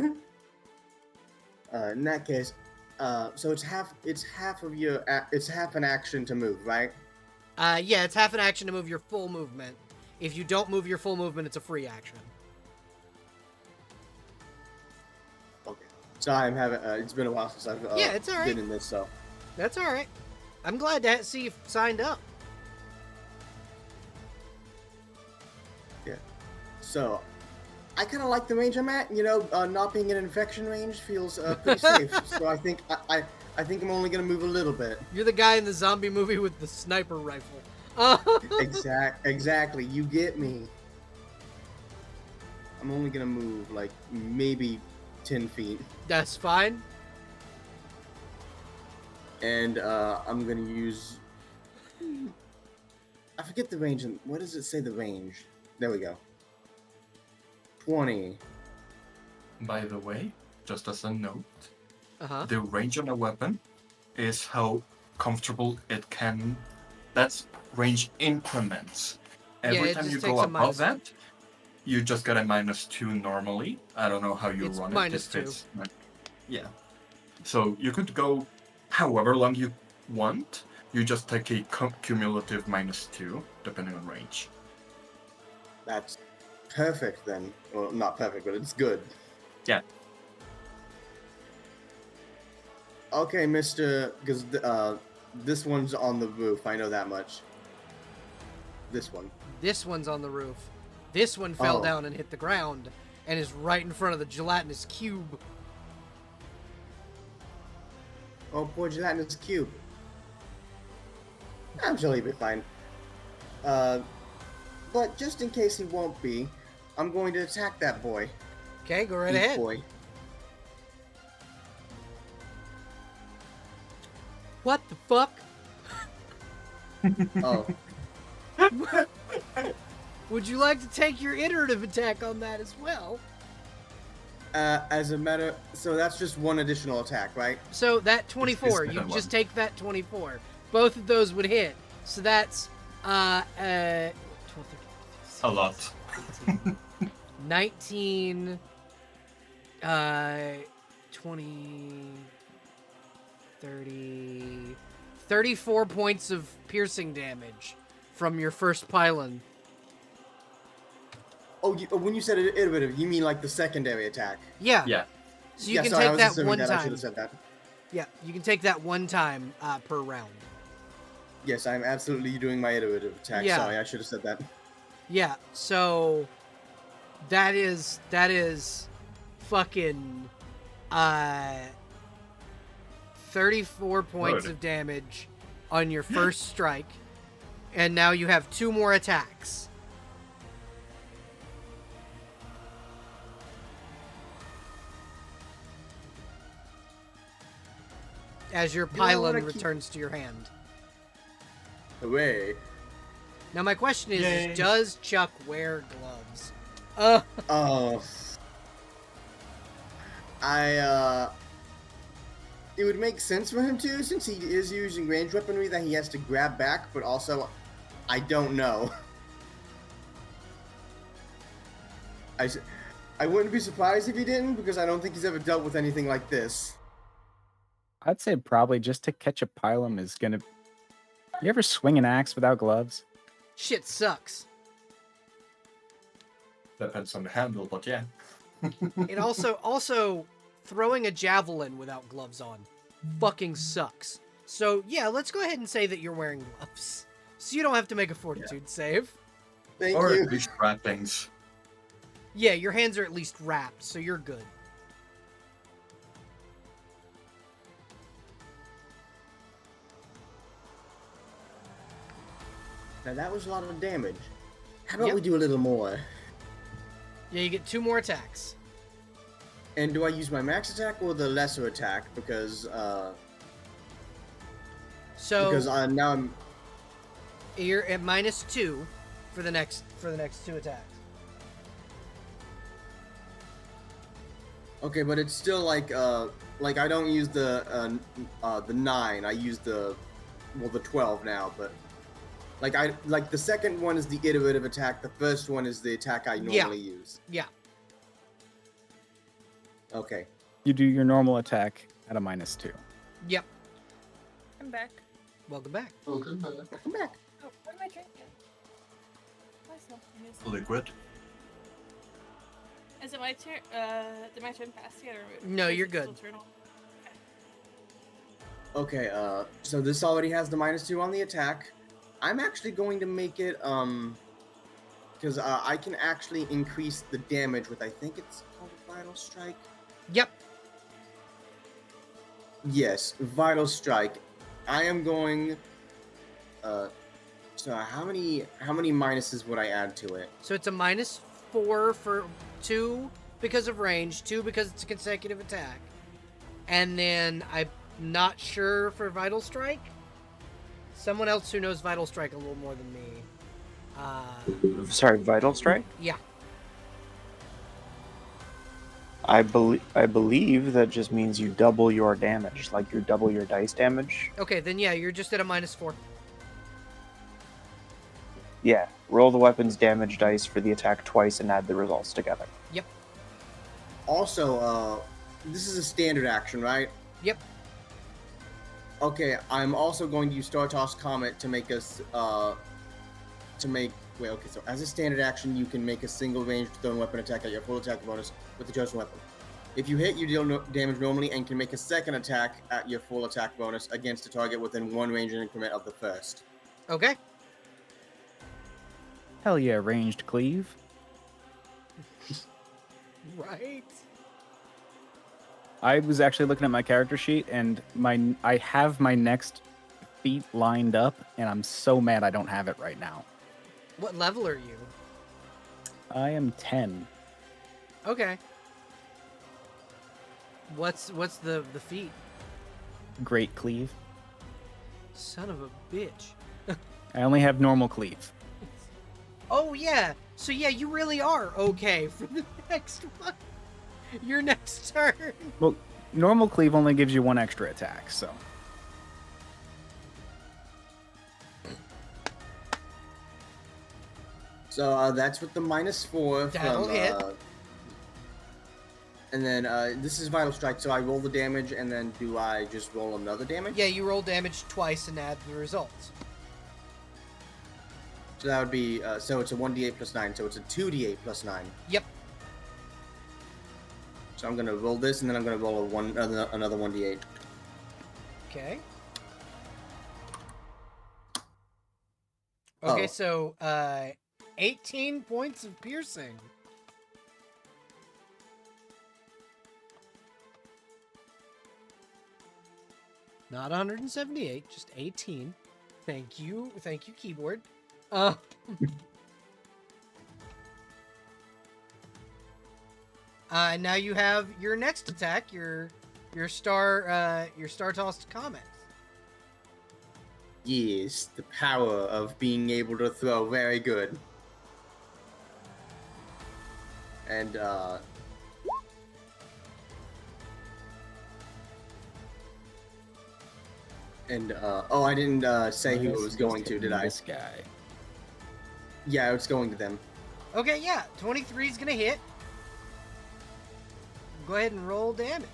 In that case, so it's half of it's half an action to move, right? Yeah, it's half an action to move your full movement. If you don't move your full movement, it's a free action. Okay. Sorry, I'm having. It's been a while since I've Yeah, it's all right. been in this, so. That's all right. I'm glad to see you signed up. Yeah. So, I kind of like the range I'm at. You know, not being in an infection range feels pretty safe. So I think I think I'm only gonna move a little bit. You're the guy in the zombie movie with the sniper rifle. Exactly. You get me. I'm only gonna move like maybe 10 feet, That's fine. and I'm gonna use. I forget the range. What does it say? The range. There we go. 20. By the way, just as a note, Uh-huh. the range on a weapon is how comfortable it can. That's range increments. Yeah, Every it time just you takes go a above minus- that, you just get a -2 normally. I don't know how you It's run minus it. 2. Yeah. So you could go however long you want. You just take a cumulative -2, depending on range. That's perfect then. Well, not perfect, but it's good. Yeah. Okay, Mister. Because this one's on the roof. I know that much. This one. This one's on the roof. This one fell Oh. down and hit the ground and is right in front of the gelatinous cube. Oh, poor gelatinous cube. I'm sure he'll be fine. But just in case he won't be, I'm going to attack that boy. Okay, go right Beast ahead. Boy. What the fuck? Oh, Would you like to take your iterative attack on that as well? as a matter, so that's just one additional attack, right? So that 24, It's you better just one. take that 24. Both of those would hit. So that's 12, 13, A lot. 19, 20, 30, 34 points of piercing damage from your first pylon. Oh, when you said iterative, you mean like the secondary attack? Yeah. Yeah. So you Yeah, can sorry, I take was that assuming one I should time. have said that. Yeah, you can take that one time per round. Yes, I'm absolutely doing my iterative attack. Yeah. Sorry, I should have said that. Yeah, so that is fucking 34 points Good. of damage on your first strike. And now you have 2 more attacks. As your Do I wanna pylon keep- returns to your hand. Hooray. Now my question is Yay. does Chuck wear gloves? Oh. It would make sense for him to, since he is using ranged weaponry that he has to grab back, but also, I don't know. I wouldn't be surprised if he didn't, because I don't think he's ever dealt with anything like this. I'd say probably just to catch a pylon is gonna. You ever swing an axe without gloves? Shit sucks. Depends on the handle, but yeah. It also throwing a javelin without gloves on fucking sucks. So yeah, let's go ahead and say that you're wearing gloves. So you don't have to make a fortitude save. Thank Or you. at least wrappings. Yeah, your hands are at least wrapped, so you're good. Now that was a lot of damage. How about Yep. we do a little more? Yeah, you get 2 more attacks. And do I use my max attack or the lesser attack? Because So now I'm you're at -2 for the next 2 attacks. okay, but it's still like I don't use the 9. I use the 12 now, but like the second one is the iterative attack. The first one is the attack I normally use. Yeah. Okay. You do your normal attack at a -2. Yep. I'm back. Welcome back. Welcome back. Oh, what am I drinking? Liquid. Is it my turn? Did my turn pass yet? Or No, is you're it still good. turtle? Okay, so this already has the -2 on the attack. I'm actually going to make it, because I can actually increase the damage with, I think it's called Vital Strike. Yep. Yes, Vital Strike. I am going, so how many minuses would I add to it? So it's a -4 for 2 because of range, 2 because it's a consecutive attack. And then I'm not sure for Vital Strike. Someone else who knows Vital Strike a little more than me. Sorry, Vital Strike? Yeah. I believe that just means you double your damage, like you double your dice damage. Okay, then yeah, you're just at a -4. Yeah, roll the weapon's damage dice for the attack twice and add the results together. Yep. Also, this is a standard action, right? Yep. Okay, I'm also going to use Star Toss Comet to make us, okay, so as a standard action, you can make a single ranged thrown weapon attack at your full attack bonus with the chosen weapon. If you hit, you deal damage normally and can make a second attack at your full attack bonus against a target within 1 range increment of the first. Okay. Hell yeah, ranged cleave. Right. I was actually looking at my character sheet, and I have my next feat lined up, and I'm so mad I don't have it right now. What level are you? I am 10. Okay. What's the feat? Great cleave. Son of a bitch. I only have normal cleave. Oh yeah. So yeah, you really are okay for the next one. Your next turn. Well, normal cleave only gives you 1 extra attack, so. So that's with the -4 That'll from, hit. and then this is Vital Strike, so I roll the damage, and then do I just roll another damage? Yeah, you roll damage twice and add the results. So that would be, so it's a 1d8 plus 9, so it's a 2d8 plus 9. Yep. So I'm gonna roll this, and then I'm gonna roll another 1d8. Okay. Okay, Oh. so 18 points of piercing. Not 178, just 18. Thank you, keyboard. Now you have your next attack, your star tossed comet. Yes, the power of being able to throw, very good. And oh, I didn't say who it was going to, did I? This guy. Yeah, it's going to them. Okay, yeah, 23 is gonna hit. Go ahead and roll damage.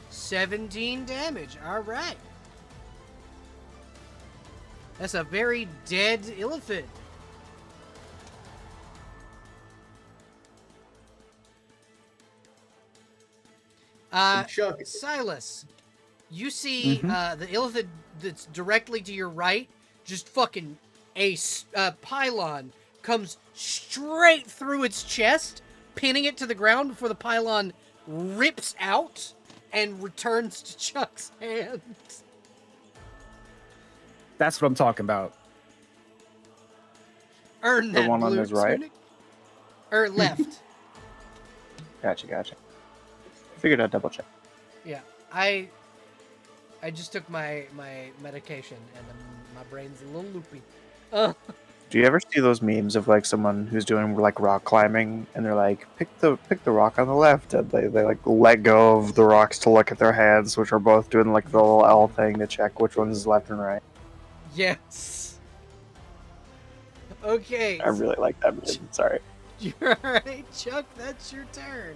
17 damage. All right. That's a very dead Illithid. Chuck, Silas, you see the Illithid that's directly to your right, just fucking a pylon comes straight through its chest, pinning it to the ground before the pylon rips out and returns to Chuck's hand. That's what I'm talking about. Earn that The one on blue his right? tunic. Or left. Gotcha. Figured I'd double check. Yeah, I just took my medication and my brain's a little loopy. Do you ever see those memes of like someone who's doing like rock climbing and they're like, pick the rock on the left, and they like let go of the rocks to look at their hands, which are both doing like the little L thing to check which one's left and right. Yes. Okay. I really like that meme. Sorry. You're alright, Chuck. That's your turn.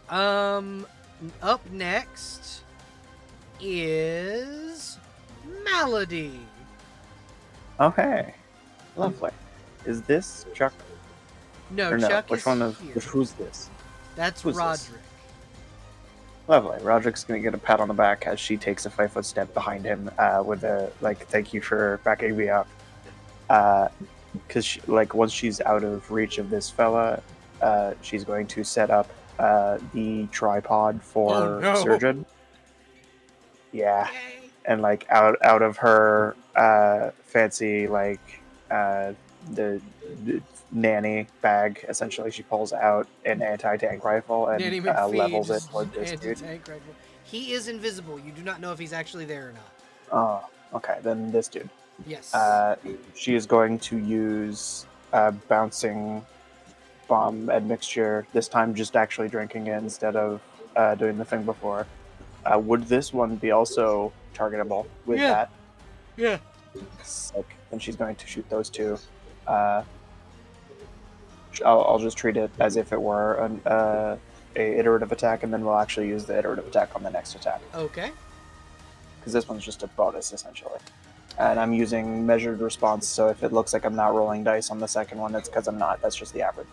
Up next is Malady. Okay. Lovely. Is this Chuck? No, Or no? Chuck Which is one of here. who's this? That's who's this? Roderick. Lovely. Roderick's gonna get a pat on the back as she takes a 5-foot step behind him, with a thank you for backing me up. Because once she's out of reach of this fella, she's going to set up the tripod for Surgeon. Yeah, Yay. and out of her fancy the nanny bag, essentially, she pulls out an anti-tank rifle and Nanny McPhee levels it just toward this dude. anti-tank rifle. He is invisible. You do not know if he's actually there or not. Oh, okay. Then this dude. Yes. She is going to use bouncing bomb admixture, this time just actually drinking it instead of doing the thing before. Would this one be also targetable with that? Yeah. Sick. Then she's going to shoot those two. I'll just treat it as if it were a iterative attack, and then we'll actually use the iterative attack on the next attack. Okay. Because this one's just a bonus, essentially. And I'm using measured response, so if it looks like I'm not rolling dice on the second one, it's because I'm not. That's just the average.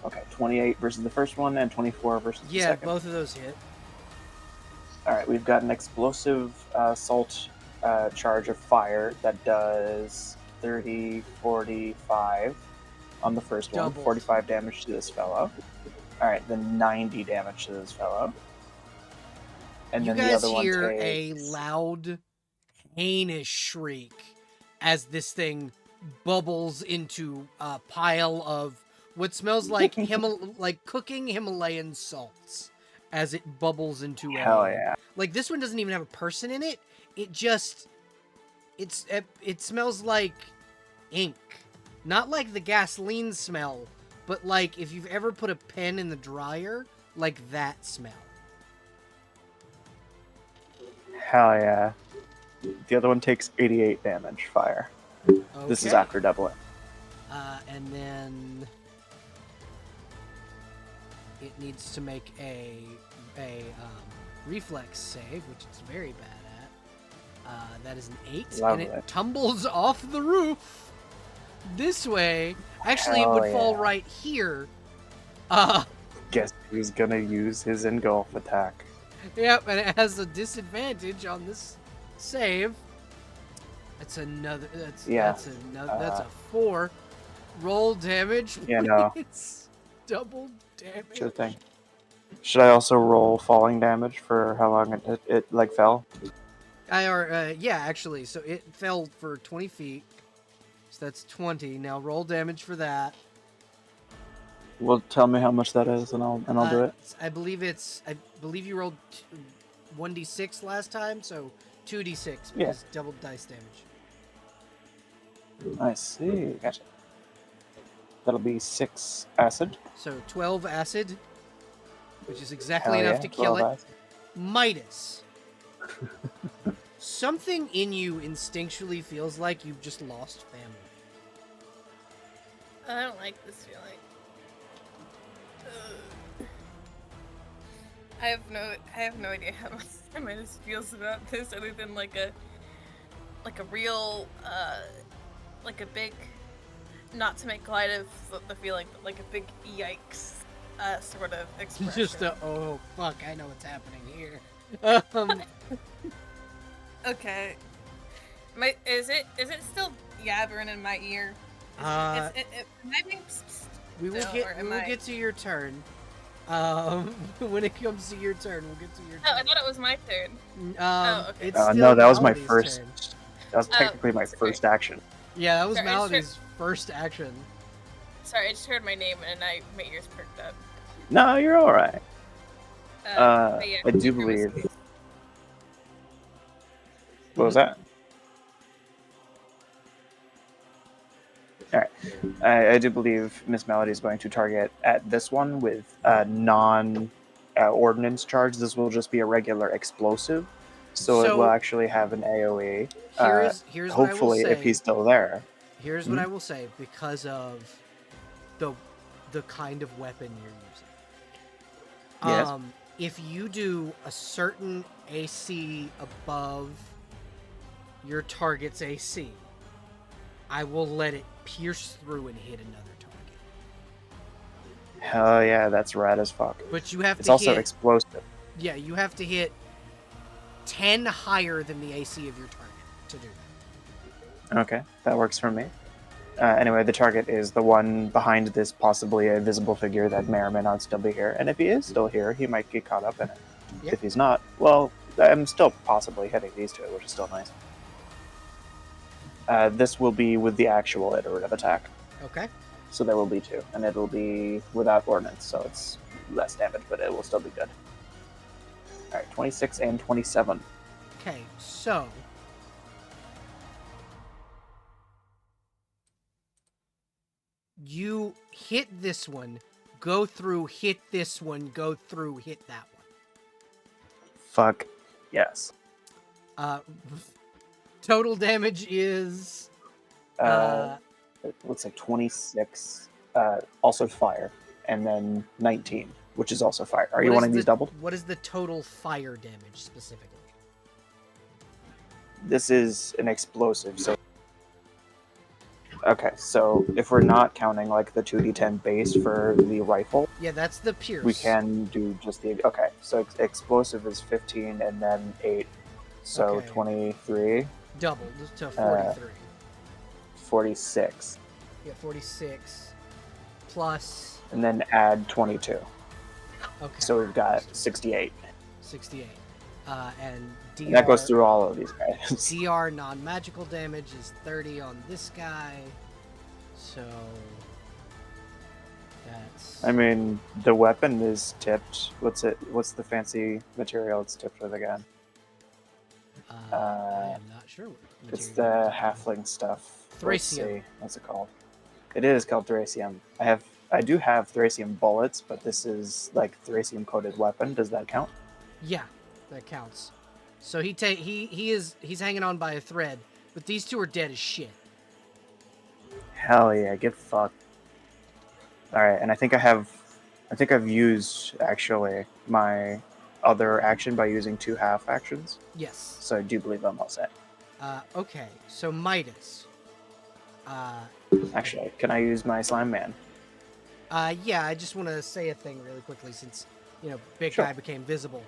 Okay, 28 versus the first one, and 24 versus the second. Yeah, both of those hit. Alright, we've got an explosive assault charge of fire that does 30, 45 on the first one. Doubled. 45 damage to this fellow. Alright, then 90 damage to this fellow. And You then the guys other one hear takes... a loud, heinous shriek as this thing bubbles into a pile of what smells like cooking Himalayan salts as it bubbles into Hell yeah. Like, this one doesn't even have a person in it. It just... It smells like ink. Not like the gasoline smell, but like if you've ever put a pen in the dryer, like that smell. Hell yeah. The other one takes 88 damage fire. Okay. This is after doubling. And then it needs to make a reflex save, which it's very bad at. That is an 8, Lovely. and it tumbles off the roof this way. Actually, Hell it would fall yeah. right here. Guess who's gonna use his engulf attack? Yep, and it has a disadvantage on this save. That's another. That's a 4. Roll damage. Yeah, no. Please. Double damage. Sure thing. Should I also roll falling damage for how long it fell? Yeah, actually. So it fell for 20 feet. So that's 20. Now roll damage for that. Well, tell me how much that is, and I'll do it. I believe you rolled 1d6 last time, so 2d6 because double dice damage. I see. Gotcha. That'll be 6 acid. So 12 acid, which is exactly enough to kill it. Acid. Midas. Something in you instinctually feels like you've just lost family. I don't like this feeling. I have no idea how Midas feels about this, other than like a real like a big, not to make light of the feeling, but like a big yikes sort of expression. Just oh fuck, I know what's happening here. Okay. Is it still yabbering in my ear? We will get to your turn. When it comes to your turn, we'll get to your turn. Oh, I thought it was my turn. Okay. It's No, that was my Melody's first. turn. That was technically my first action. Yeah, that was Sorry, Melody's first action. Sorry, I just heard my name and my ears perked up. No, you're all right. But yeah, I do believe. What was that? Alright. I do believe Miss Melody is going to target at this one with non-ordnance charge. This will just be a regular explosive. So it will actually have an AoE. Here's hopefully, what I will say. if he's still there. Here's what I will say, because of the kind of weapon you're using. Yes. If you do a certain AC above your target's AC, I will let it pierce through and hit another target. Hell yeah, that's rad as fuck. But you have It's to also hit. explosive. Yeah, you have to hit 10 higher than the AC of your target to do that. Okay, that works for me. Anyway, the target is the one behind this possibly a visible figure that may or may not still be here. And if he is still here, he might get caught up in it. Yep. If he's not, well, I'm still possibly hitting these two, which is still nice. This will be with the actual iterative attack. Okay. So there will be two, and it will be without ordnance, so it's less damage, but it will still be good. Alright, 26 and 27. Okay, so you hit this one, go through, hit this one, go through, hit that one. Fuck yes. Total damage is It looks like 26, also fire, and then 19, which is also fire. Are you wanting these doubled? What is the total fire damage specifically? This is an explosive, so... Okay, so if we're not counting like the 2d10 base for the rifle, Yeah, that's the pierce. we can do just the... Okay, so explosive is 15 and then 8, so Okay. 23, doubled to 43. 46, Yeah, 46 plus. and then add 22. Okay. So we've got 68. 68. And DR, And that goes through all of these guys. DR non-magical damage is 30 on this guy. So that's. I mean, the weapon is tipped. What's the fancy material it's tipped with again? I am not sure. What It's material the halfling stuff. Let's Thracium. see. What's it called? It is called Thracium. I do have Thracium bullets, but this is like Thracium coated weapon. Does that count? Yeah, that counts. So he's hanging on by a thread, but these two are dead as shit. Hell yeah, get fucked. Alright, and I think I've used actually my other action by using 2 half actions. Yes. So I do believe I'm all set. Okay, so Midas. Actually, can I use my slime man? Yeah, I just want to say a thing really quickly since, Big Sure. Guy became visible.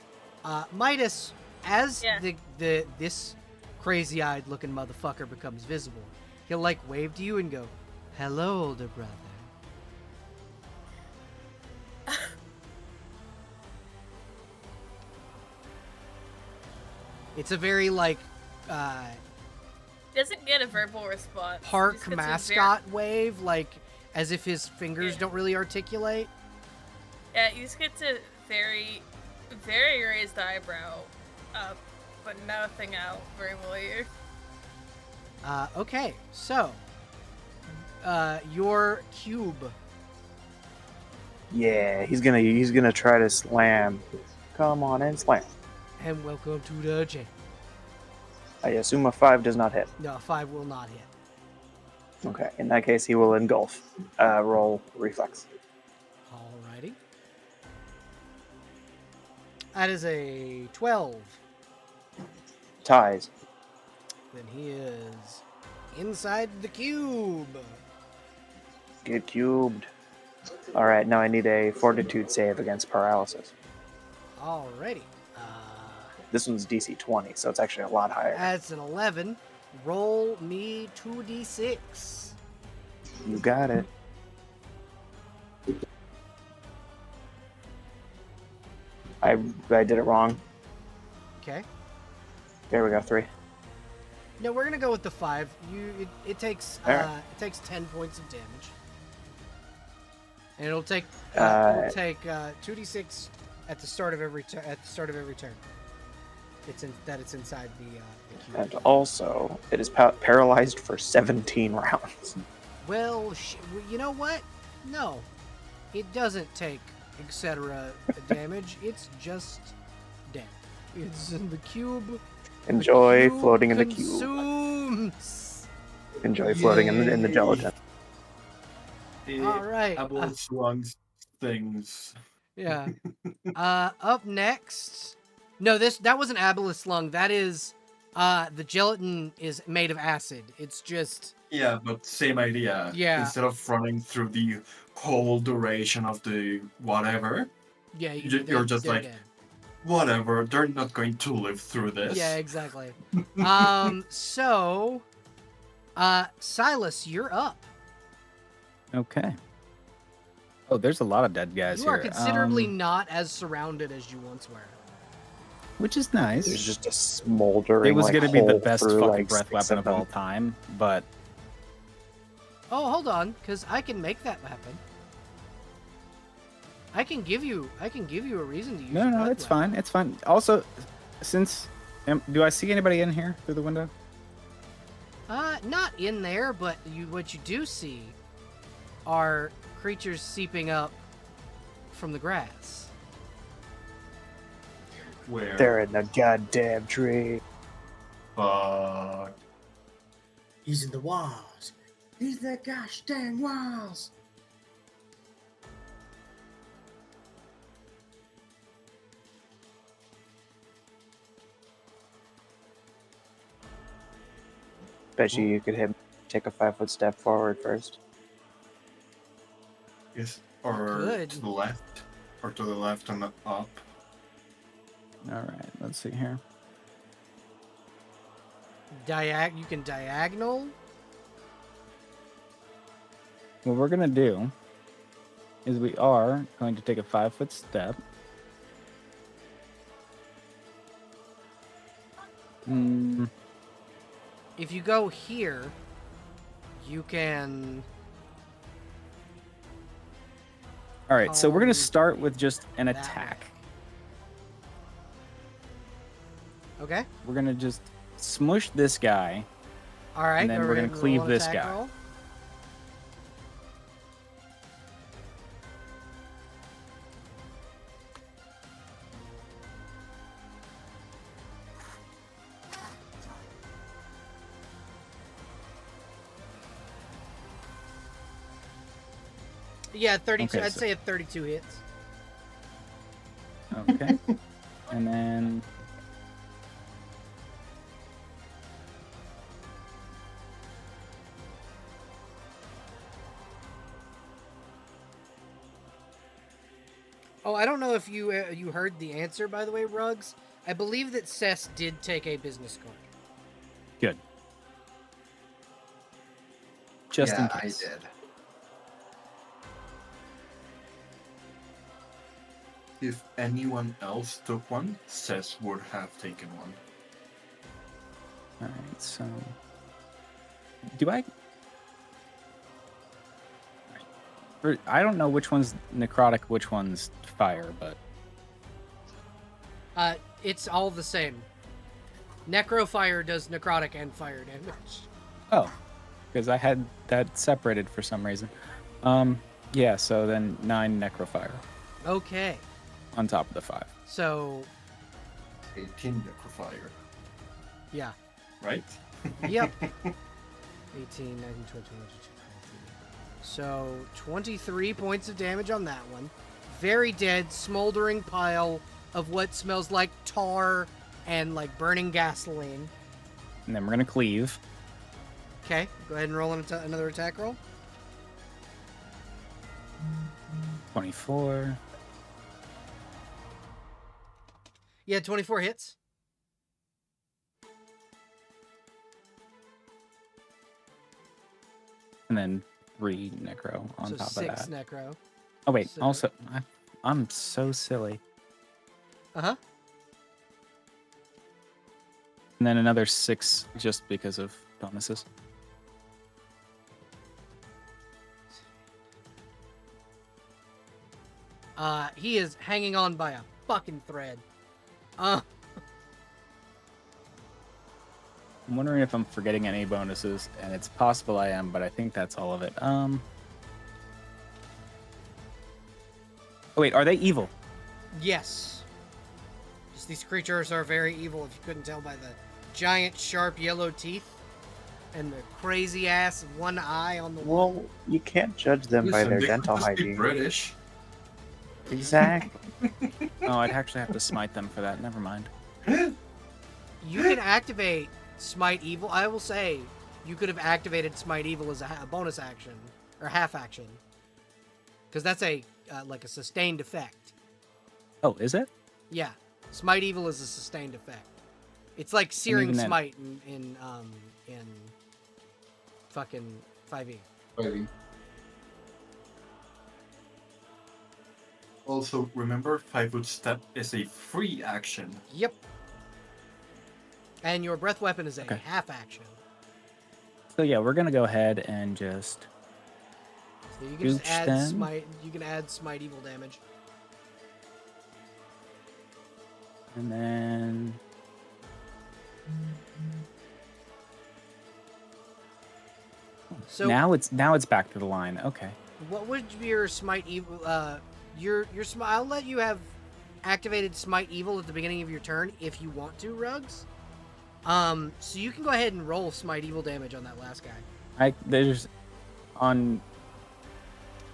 Midas, as Yeah. this crazy-eyed looking motherfucker becomes visible, he'll like wave to you and go, "Hello, older brother." It's a very like Doesn't get a verbal response. park Just gets a mascot wave, like as if his fingers Yeah. don't really articulate. Yeah, you just get to very, very raised eyebrow up, but nothing out verbally. Okay, so your cube. Yeah, he's gonna try to slam. Come on and slam. And welcome to the gym. I assume a 5 does not hit. No, 5 will not hit. Okay, in that case, he will engulf. Roll reflex. Alrighty. That is a 12. Ties. Then he is inside the cube. Get cubed. All right, now I need a fortitude save against paralysis. Alrighty. This one's DC 20, so it's actually a lot higher. That's an 11. Roll me 2d6. You got it. I did it wrong. Okay. There we go, 3. No, we're gonna go with the 5. It takes Alright. it takes 10 points of damage, and it'll take 2d6 at the start of every turn. It's inside the cube. And also, it is paralyzed for 17 rounds. Well, you know what? No, it doesn't take etc. damage. It's just dead. It's in the cube. Enjoy cube floating in the cube. consumes. Enjoy floating in the gelatin. All right. Apple swung things. Yeah. Up next. No, that wasn't Aboleth lung. That is, the gelatin is made of acid. It's just. Yeah, but same idea. Yeah. Instead of running through the whole duration of the whatever, Yeah, you're just they're like, dead. whatever, they're not going to live through this. Yeah, exactly. So, Silas, you're up. Okay. Oh, there's a lot of dead guys You here. are considerably not as surrounded as you once were. Which is nice. There's just a smoldering. It was like, going to be the hole best through, fucking like, breath 6 weapon of them. all time, but Oh, hold on, because I can make that happen. I can give you a reason to use. no, a no, breath it's weapon. fine. It's fine. Also, since do I see anybody in here through the window? Not in there, but what you do see are creatures seeping up from the grass. Where? They're in the goddamn tree. Fuck. He's in the walls. He's in the gosh dang walls. Bet you could take a 5-foot step forward first. Yes, or Good. to the left, or to the left and up. All right, let's see here. You can diagonal. What we're gonna do is we are going to take a 5-foot step. If you go here, you can. All right, so we're gonna Um, start with just an that attack. Okay. We're gonna just smush this guy. All right. And then go we're ahead gonna and cleave roll an this attack guy. roll. Yeah, 32. Okay, I'd so- say a 32 hits. Okay. And then Oh, I don't know if you heard the answer, by the way, Ruggs. I believe that Cess did take a business card. good. Just in Yeah, case. I did. If anyone else took one, Cess would have taken one. All right, so do I? I don't know which one's necrotic, which one's fire, but It's all the same. Necrofire does necrotic and fire damage. oh, because I had that separated for some reason. Yeah, so then 9 necrofire Okay. on top of the 5. So, 18 necrofire, yeah. right? Yep. 18, 19, 20, 21, 22, 23. So, 23 points of damage on that one. Very dead, smoldering pile of what smells like tar and like burning gasoline. And then we're gonna cleave. Okay, go ahead and roll another attack roll. 24. Yeah, 24 hits. And then 3 necro on So top of 6 that. necro. Oh wait, so- also I'm so silly. Uh-huh. And then another 6 just because of bonuses. He is hanging on by a fucking thread. I'm wondering if I'm forgetting any bonuses, and it's possible I am, but I think that's all of it. Oh wait, are they evil? Yes. Just these creatures are very evil, if you couldn't tell by the giant, sharp yellow teeth and the crazy ass one eye on the wall. Well, you can't judge them by Listen, their they dental could just be hygiene. British. Exactly. Oh, I'd actually have to smite them for that. Never mind. You can activate Smite Evil. I will say you could have activated Smite Evil as a bonus action or half action, because that's a like a sustained effect. Oh, is it? Yeah, Smite Evil is a sustained effect. It's like Searing even then- Smite in fucking 5e. Maybe. Also, remember, 5-foot step is a free action. Yep. And your breath weapon is a Okay. half action. So yeah, we're gonna go ahead and just. So you can just Gooch add then. smite. You can add Smite Evil damage. And then. So now it's back to the line. Okay. what would your Smite Evil? Your I'll let you have activated Smite Evil at the beginning of your turn if you want to, Rugs. So you can go ahead and roll Smite Evil damage on that last guy. There's on.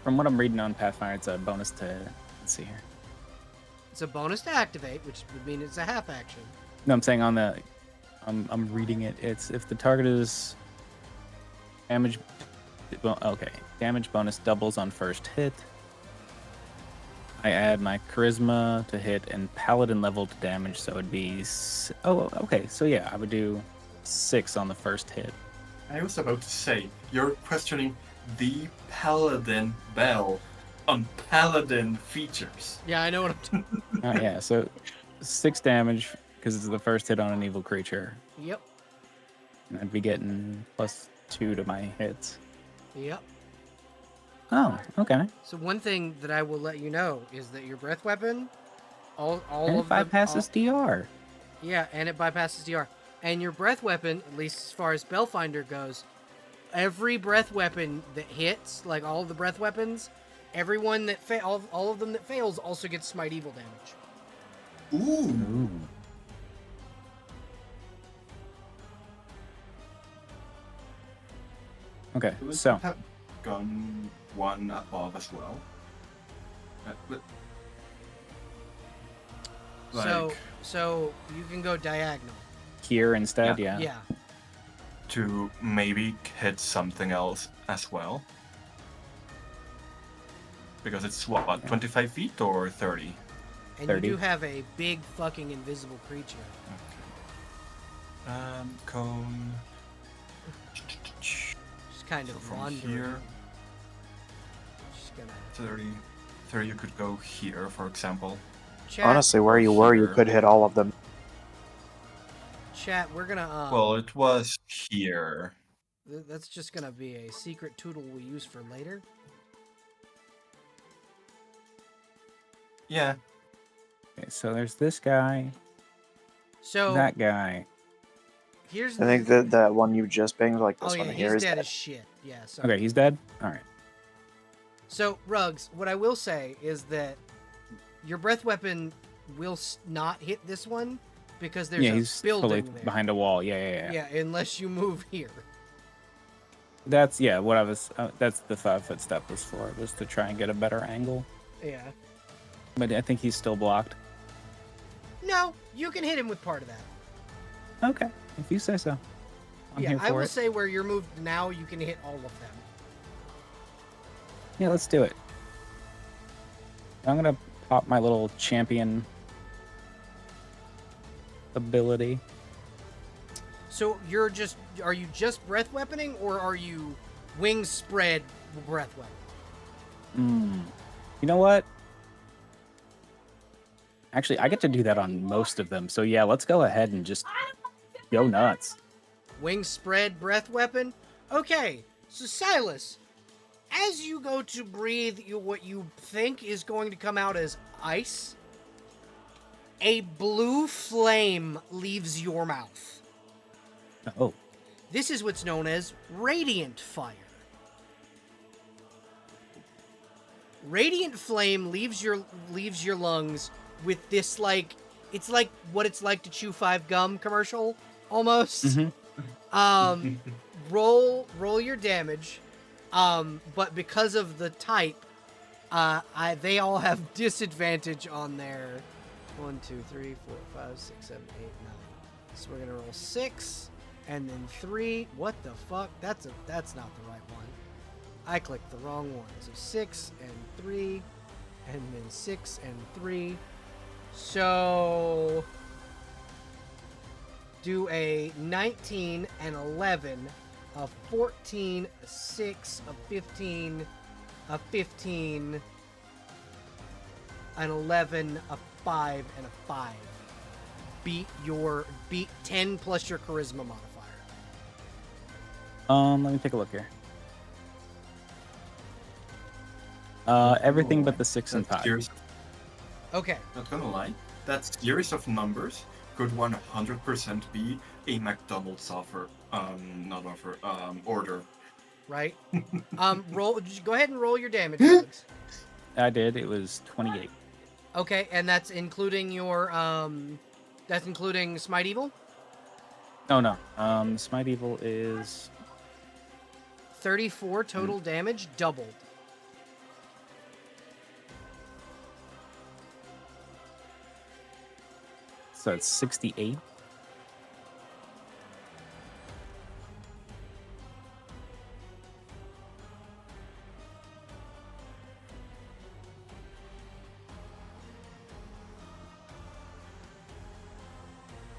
From what I'm reading on Pathfinder, it's a bonus to. Let's see here. It's a bonus to activate, which would mean it's a half action. No, I'm saying on the. I'm reading it. It's if the target is. Damage. Okay. Damage bonus doubles on first hit. I add my charisma to hit and paladin level to damage, so it'd be. Oh, okay. So yeah, I would do 6 on the first hit. I was about to say, you're questioning the ThePaladinBelle on paladin features. Yeah, I know what I'm doing. Yeah, so 6 damage because it's the first hit on an evil creature. Yep. And I'd be getting +2 to my hits. Yep. Oh, okay. So one thing that I will let you know is that your breath weapon, all And of it them, bypasses DR. yeah, and it bypasses DR. And your breath weapon, at least as far as Spellfinder goes, every breath weapon that hits, like all of the breath weapons, everyone that all of them that fails also gets Smite Evil damage. Ooh. Ooh. Okay, It was so have gone one above as well. But, So you can go diagonal. here instead, yeah. Yeah. to maybe hit something else as well. Because it's what, 25 feet or 30? And 30. you do have a big fucking invisible creature. Okay. Cone. Just kind So of from wandering. here, Just gonna 30. 30 you could go here, for example. chat. Honestly, where you were, you Here. could hit all of them. Chat. We're gonna. Well, it was here. That's just gonna be a secret tool we use for later. Yeah. Okay, so there's this guy, So that guy. here's I think that one you just banged, like this oh yeah, one here, he's is dead dead. as shit. Yeah. So Okay, he's dead? Alright. So Rugs, what I will say is that your breath weapon will not hit this one because there's Yeah, a he's building fully there. behind a wall. Yeah. Yeah, unless you move here. That's, yeah, what I was, that's the 5-foot step was for, was to try and get a better angle. Yeah. But I think he's still blocked. No, you can hit him with part of that. Okay, if you say so. I'm yeah, here for I will it. say where you're moved now, you can hit all of them. Yeah, let's do it. I'm gonna pop my little champion ability. So are you just breath weaponing, or are you wing spread breath weapon? You know what? Actually, I get to do that on most of them. So yeah, let's go ahead and just go nuts. Wing spread breath weapon? Okay, so Silas, as you go to breathe what you think is going to come out as ice, a blue flame leaves your mouth. Oh, This is what's known as radiant fire. Radiant flame leaves your lungs with this, like, it's like what it's like to chew 5 gum commercial almost. Roll your damage, but because of the type, they all have disadvantage on their 1, 2, 3, 4, 5, 6, 7, 8, 9. So we're gonna roll 6 and then 3. What the fuck? That's not the right one. I clicked the wrong one. So 6 and 3, and then 6 and 3. So do a 19 and 11, a 14, a 6, a 15, a 15, an 11, a 5, and a 5. Beat 10 plus your charisma modifier. Let me take a look here. Everything but the 6 and 5. Okay. Not gonna lie, that series of numbers could 100% be a McDonald's order. Right? Go ahead and roll your damage, Alex. I did. It was 28. Okay, and that's including your that's including Smite Evil? No. Smite Evil is 34 total damage, doubled. so it's 68.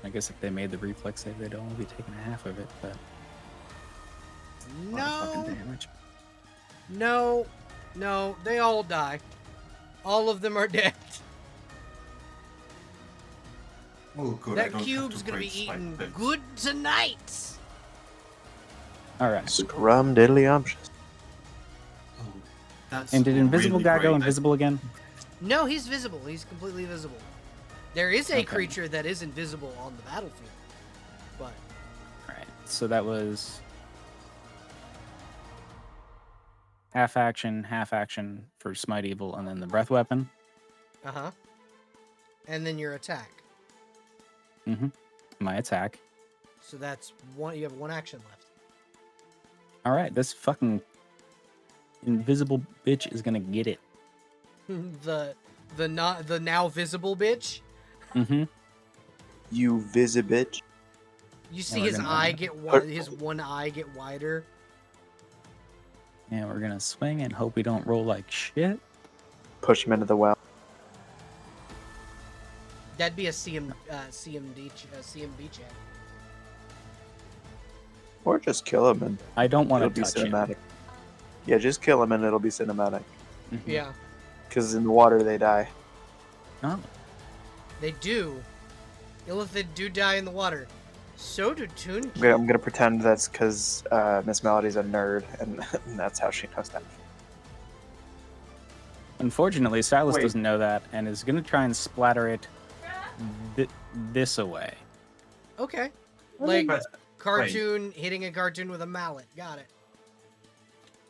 I guess if they made the reflex save, they'd only be taking half of it, but a lot of fucking damage. No, they all die. All of them are dead. Oh, good. That cube's gonna be eaten good tonight. All right. Scrum diddly umptious. Oh, that's And did Invisible really Guy go great. invisible again? No, he's visible. He's completely visible. There is a Okay. creature that is invisible on the battlefield, but All right. So that was half action for Smite Evil, and then the breath weapon. and then your attack. My attack. So that's one. You have one action left. All right. This fucking invisible bitch is gonna get it. the now visible bitch. You visibitch. You see we're his gonna- eye get his one eye get wider. And we're gonna swing and hope we don't roll like shit. Push him into the well. That'd be a CMB check. Or just kill him and I don't want it'll to be touch him. cinematic. Yeah, just kill him and it'll be cinematic. Yeah, Because in the water they die. Oh, they do. Illithid do die in the water. So do Toon. I'm gonna pretend that's because Miss Melody's a nerd and that's how she knows that. unfortunately, Silas Wait. doesn't know that and is gonna try and splatter it this away. Okay, like But- cartoon hitting a cartoon with a mallet. Got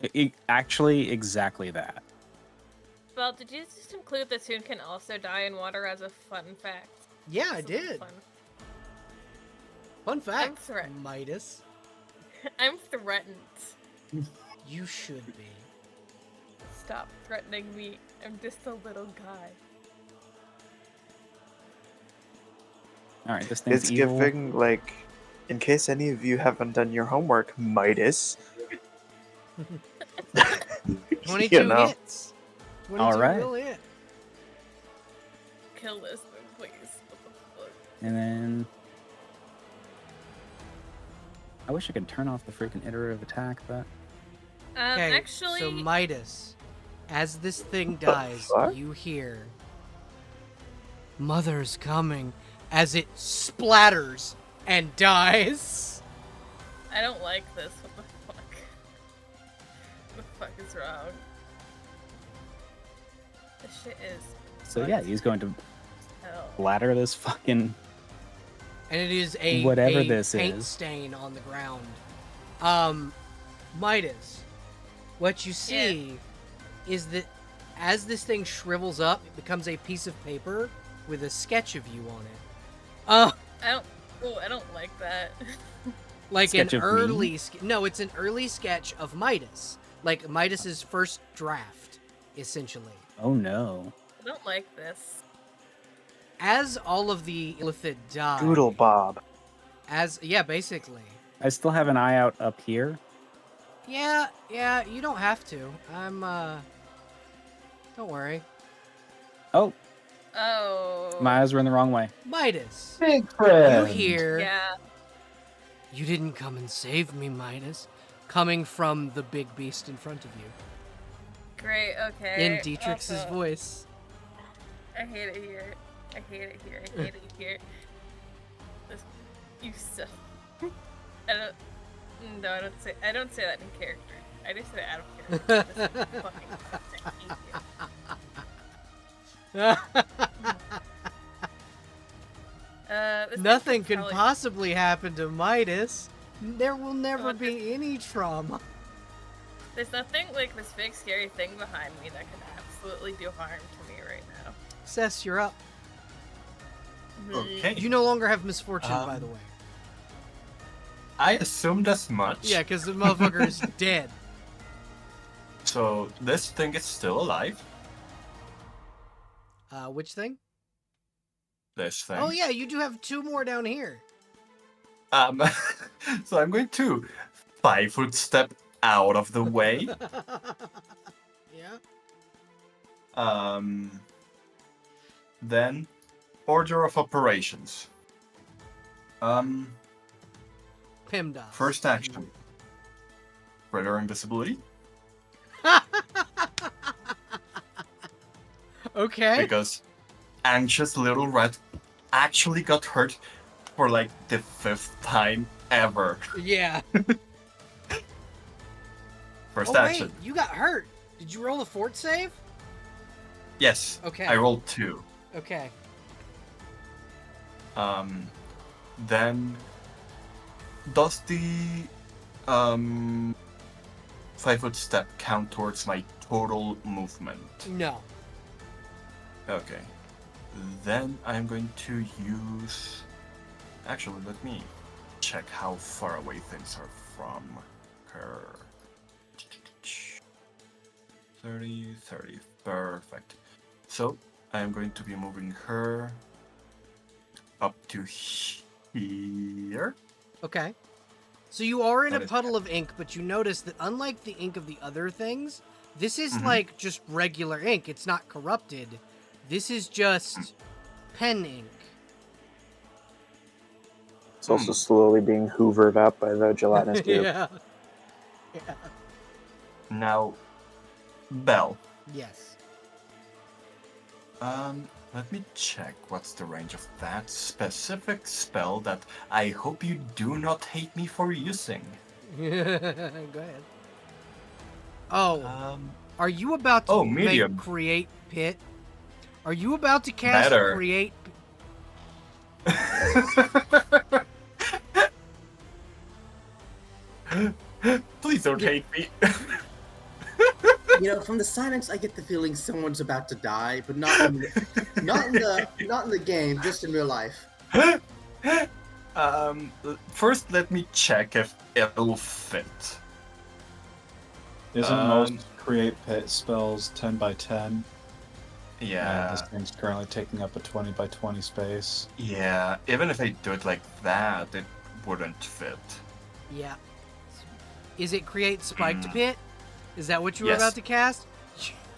it. Actually, exactly that. Well, did you just include that Toon can also die in water as a fun fact? Yeah, I Something did. fun. Fun fact, threatened. Midas, I'm threatened. you should be. Stop threatening me. I'm just a little guy. All right, this thing's It's evil. giving, like, in case any of you haven't done your homework, Midas. 22 You know. hits. 22 All right. will hit. Kill this thing, please. What the fuck? And then I wish I could turn off the freaking iterative attack, but Okay, Actually, so Midas, as this thing the dies, fuck? you hear "Mother's coming" as it splatters and dies. I don't like this. What the fuck? What the fuck is wrong? This shit is so yeah, he's going to hell. splatter this fucking And it is a Whatever a this paint is. stain on the ground. Midas, what you see is that as this thing shrivels up, it becomes a piece of paper with a sketch of you on it. I don't like that. Like Sketch an of me? early no, it's an early sketch of Midas. Like Midas's first draft essentially. Oh no. I don't like this. As all of the illithid die, Doodle Bob. basically. I still have an eye out up here. Yeah, you don't have to. Don't worry. Oh, Oh. my eyes were in the wrong way. Midas, Big you friend. hear? Yeah. You didn't come and save me, Midas. Coming from the big beast in front of you. Great. Okay. In Dietrich's Also, voice. I hate it here. I hate it here. I hate it here. This, you suck. I don't say that in character. I just say that out of character. This is fucking I hate you. Nothing can probably- possibly happen to Midas. There will never be any trauma. There's nothing like this big scary thing behind me that could absolutely do harm to me right now. Cess, you're up. Okay. You no longer have misfortune, by the way. I assumed as much. Yeah, because the motherfucker is dead. So this thing is still alive. Which thing? This thing. Oh yeah, you do have 2 more down here. So I'm going to 5-foot step out of the way. Yeah. Then order of operations. PIMDOS. First action. Predator invisibility. Okay. Because anxious little rat actually got hurt for like the 5th time ever. Yeah. First Oh action. wait, you got hurt. Did you roll a fort save? Yes. Okay. I rolled 2. Okay. Then does the 5-foot step count towards my total movement? No. Okay. Then I'm going to use. Actually, let me check how far away things are from her. 30, 30. Perfect. So I'm going to be moving her up to here. Okay. So you are in That a is puddle of ink, but you notice that unlike the ink of the other things, this is Mhm. like just regular ink. It's not corrupted. This is just pen ink. It's also slowly being hoovered up by the gelatinous cube. Yeah. Now, Belle. Yes. Let me check what's the range of that specific spell that I hope you do not hate me for using. Go ahead. Oh, are you about to medium. create pit? Are you about to cast Better. create? Please don't hate me. You know, from the silence, I get the feeling someone's about to die, but not in the game, just in real life. First, let me check if it'll fit. Isn't most create pit spells 10 by 10? Yeah. This thing's currently taking up a 20 by 20 space. Yeah. Even if I do it like that, it wouldn't fit. Yeah. Is it create spiked pit? Is that what you were Yes. about to cast?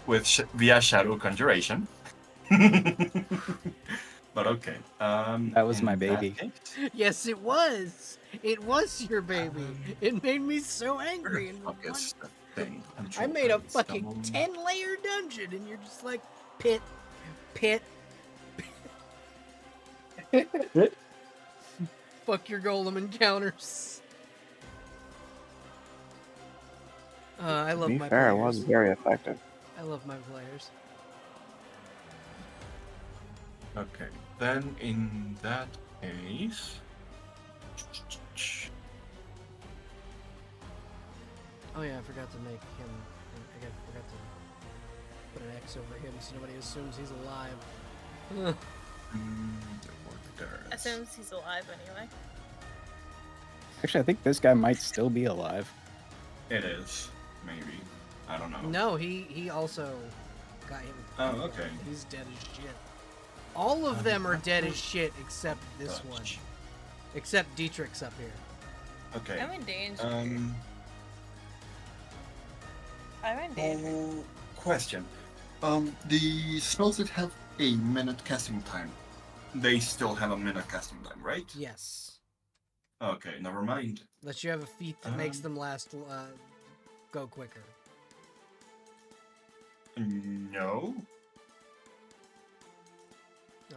With via shadow conjuration. But okay. That was my in that baby. case- Yes, it was. It was your baby. It made me so angry. And Fuck is the thing? I made a Control fucking stone. 10-layer dungeon, and you're just like, pit. Fuck your golem encounters. I love To be my fair, it players. was very effective. I love my players. Okay, then in that case. Oh yeah, I forgot to make him. I forgot to put an X over him so nobody assumes he's alive. Assumes he's alive anyway. Actually, I think this guy might still be alive. It is, maybe. I don't know. No, he also Got hit with Oh, the okay. He's dead as shit. All of them are dead as shit except this one. Except Dietrich's up here. Okay. I'm in danger. Um. I'm in danger. Question. The spells that have a minute casting time, they still have a minute casting time, right? Yes. Okay, never mind. Unless you have a feat that makes them last, go quicker. No.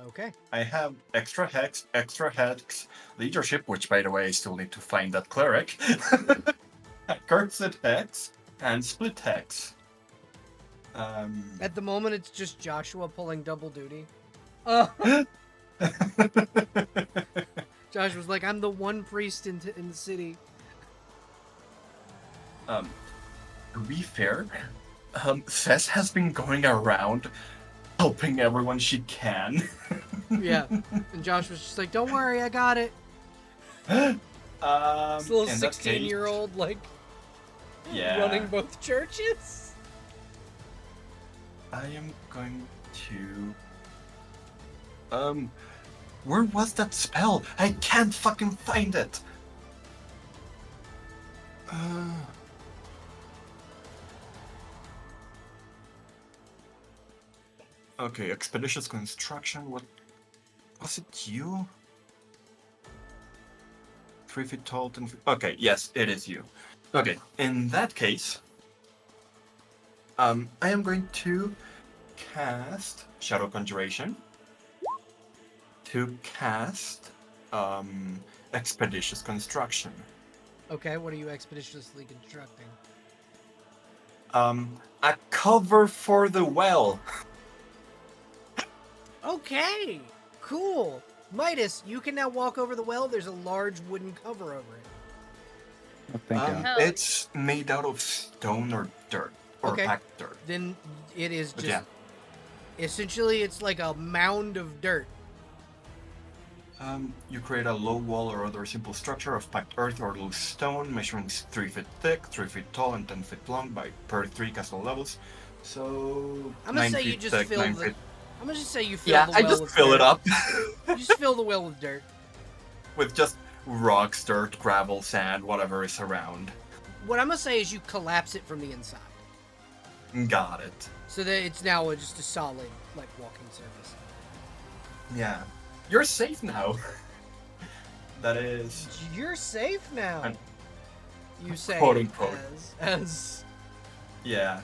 Okay. I have extra hex, leadership, which by the way I still need to find that cleric. Cursed hex, and split hex. At the moment, it's just Joshua pulling double duty. Josh was like, I'm the one priest in the city. To be fair, Fess has been going around helping everyone she can. Yeah. And Josh was just like, don't worry, I got it. This little In that 16-year-old, like, yeah, running both churches. I am going to... Where was that spell? I can't fucking find it! Okay, expeditious construction, what... Was it you? 3 feet tall, 10 feet... Okay, yes, it is you. Okay, in that case... I am going to cast Shadow Conjuration to cast Expeditious Construction. Okay, what are you expeditiously constructing? A cover for the well. Okay, cool. Midas, you can now walk over the well. There's a large wooden cover over it. Oh, thank God. Hell. It's made out of stone or dirt or Okay. packed dirt. Then it is But just... yeah. Essentially, it's like a mound of dirt. You create a low wall or other simple structure of packed earth or loose stone, measuring 3 feet thick, 3 feet tall, and 10 feet long per 3 castle levels. So I'm gonna 9 say feet you just thick, fill 9 the... feet. I'm gonna just say you fill Yeah, the I well just with fill dirt. it up You just fill the well with dirt. with just rocks, dirt, gravel, sand, whatever is around. What I'm gonna say is you collapse it from the inside. Got it. So that it's now just a solid, like, walking surface. Yeah, you're safe now. That is You're safe now. And- You say quote unquote. as Yeah.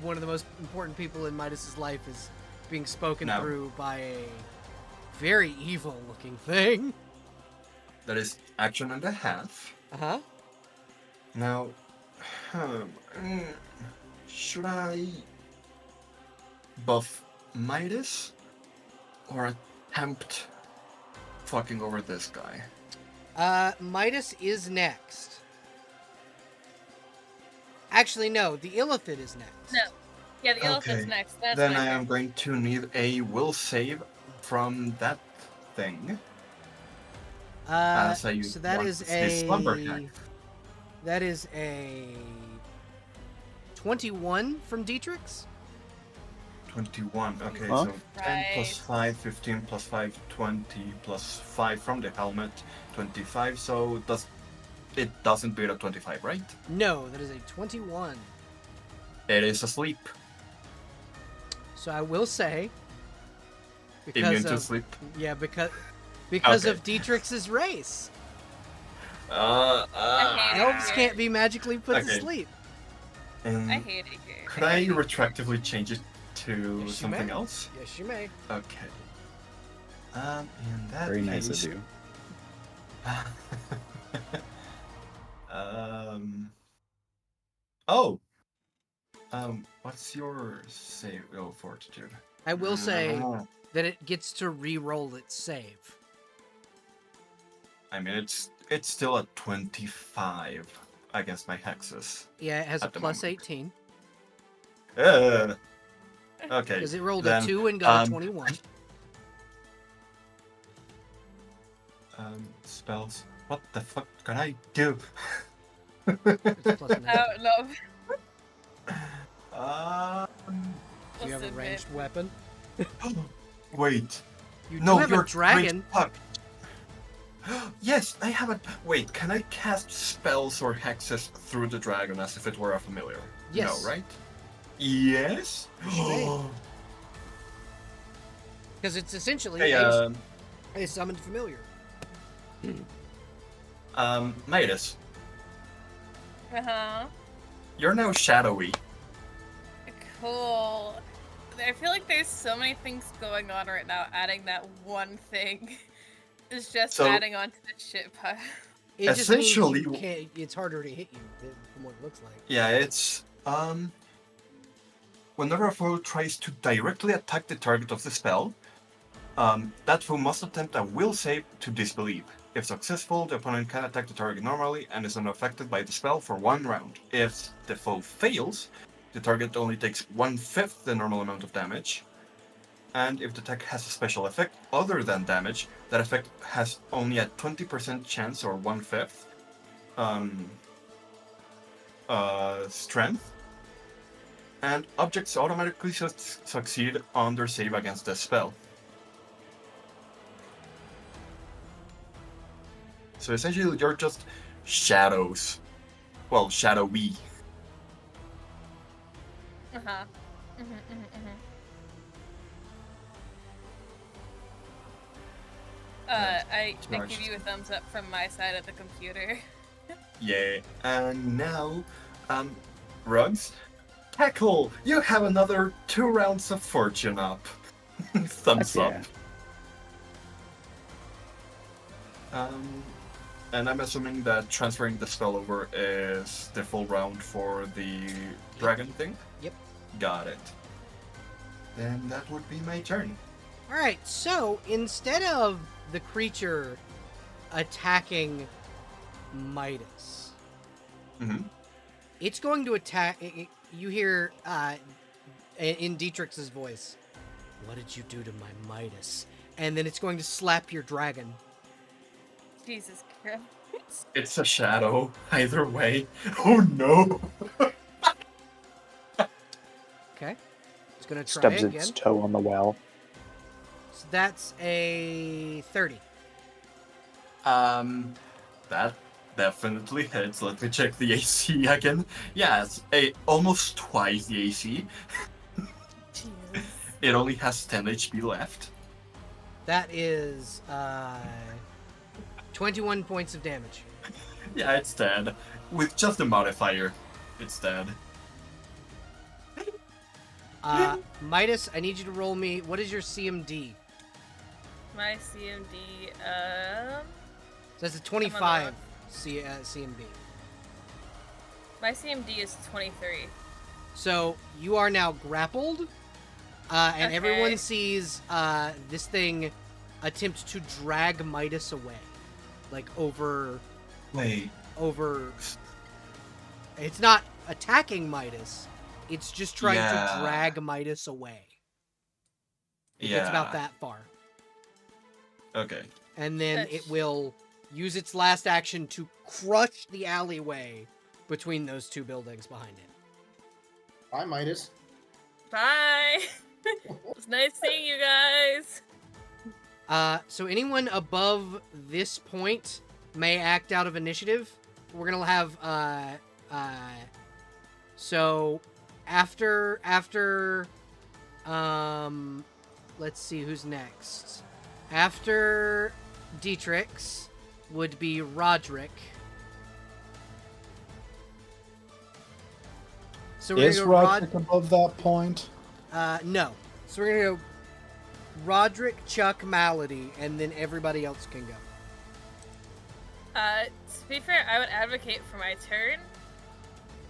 one of the most important people in Midas's life is being spoken No. through by a very evil-looking thing. That is action and a half. Uh-huh. Now, should I buff Midas or attempt fucking over this guy? Midas is next. Actually, no. The Illithid is next. No. Yeah, the elephant's Okay. next. That's Then my I turn. am going to need a will save from that thing. As I So that want is to stay slumber hack. That is a 21 from Dietrich's. 21. Okay, Huh? so 10 plus Right. 5, 15 plus 5, 20 plus 5 from the helmet, 25. So it doesn't beat a 25, right? No, that is a 21. It is asleep. So I will say, Immune because to of sleep. because Okay. of Dietrich's race, I hate elves it. can't be magically put to Okay. sleep. And I hate it here. could I retroactively change it to Yes, you something may. else? Yes, you may. Okay. In that Very nice case, of you. Oh. What's your save? Oh, fortitude. I will say Ah. that it gets to re-roll its save. I mean, it's still at 25 against my hexes. Yeah, it has a At the plus moment. 18 Okay. because it rolled then, a 2 and got a um, 21. Spells. What the fuck can I do? It's plus 9. I don't know. Do you have a ranged weapon? Wait. You No, do have you're a dragon. Fuck. Yes, I have a. Wait, can I cast spells or hexes through the dragon as if it were a familiar? Yes. No, right? Yes. Because it's essentially Hey, a summoned familiar. Midas, Uh-huh. you're now shadowy. Cool. I feel like there's so many things going on right now. Adding that one thing is just So- adding on to the shit pile. It just means Essentially- you can't, it's harder to hit you from what it looks like. Yeah, it's whenever a foe tries to directly attack the target of the spell, that foe must attempt a will save to disbelieve. If successful, the opponent can attack the target normally and is unaffected by the spell for 1 round. If the foe fails, the target only takes 1/5 the normal amount of damage. And if the attack has a special effect other than damage, that effect has only a 20% chance or 1/5 strength. And objects automatically succeed on their save against the spell. So essentially, you're just shadows. Well, shadowy. Uh-huh. I give you a thumbs up from my side of the computer. Yeah. And now, Rugs, tackle! You have another 2 rounds of fortune up. Thumbs Heck up. yeah. And I'm assuming that transferring the spell over is the full round for the dragon thing? Yep. Got it. Then that would be my turn. Alright, so instead of the creature attacking Midas, it's going to attack. You hear in Dietrich's voice, "What did you do to my Midas?" And then it's going to slap your dragon. Jesus Christ. It's a shadow, either way. Oh no! Okay. It's going to try Stubs again. its toe on the well. So that's a 30. That definitely hits. Let me check the AC again. Yeah, it's almost twice the AC. Jesus. It only has 10 HP left. That is 21 points of damage. Yeah, it's dead. With just the modifier, it's dead. Midas, I need you to roll me. What is your CMD? My CMD, So that's a 25 CMD. my CMD is 23. So you are now grappled, and Okay. everyone sees this thing attempt to drag Midas away, like over. Wait. It's not attacking Midas; it's just trying Yeah. to drag Midas away. It Yeah. gets about that far, Okay. and then That's- it will use its last action to crush the alleyway between those two buildings behind it. Bye, Midas. Bye! It was nice seeing you guys! So anyone above this point may act out of initiative. We're gonna have so after let's see who's next. After Dietrich's would be Roderick. So we're Is gonna go Roderick above that point? no. So we're gonna go Roderick, Chuck, Malady, and then everybody else can go. To be fair, I would advocate for my turn,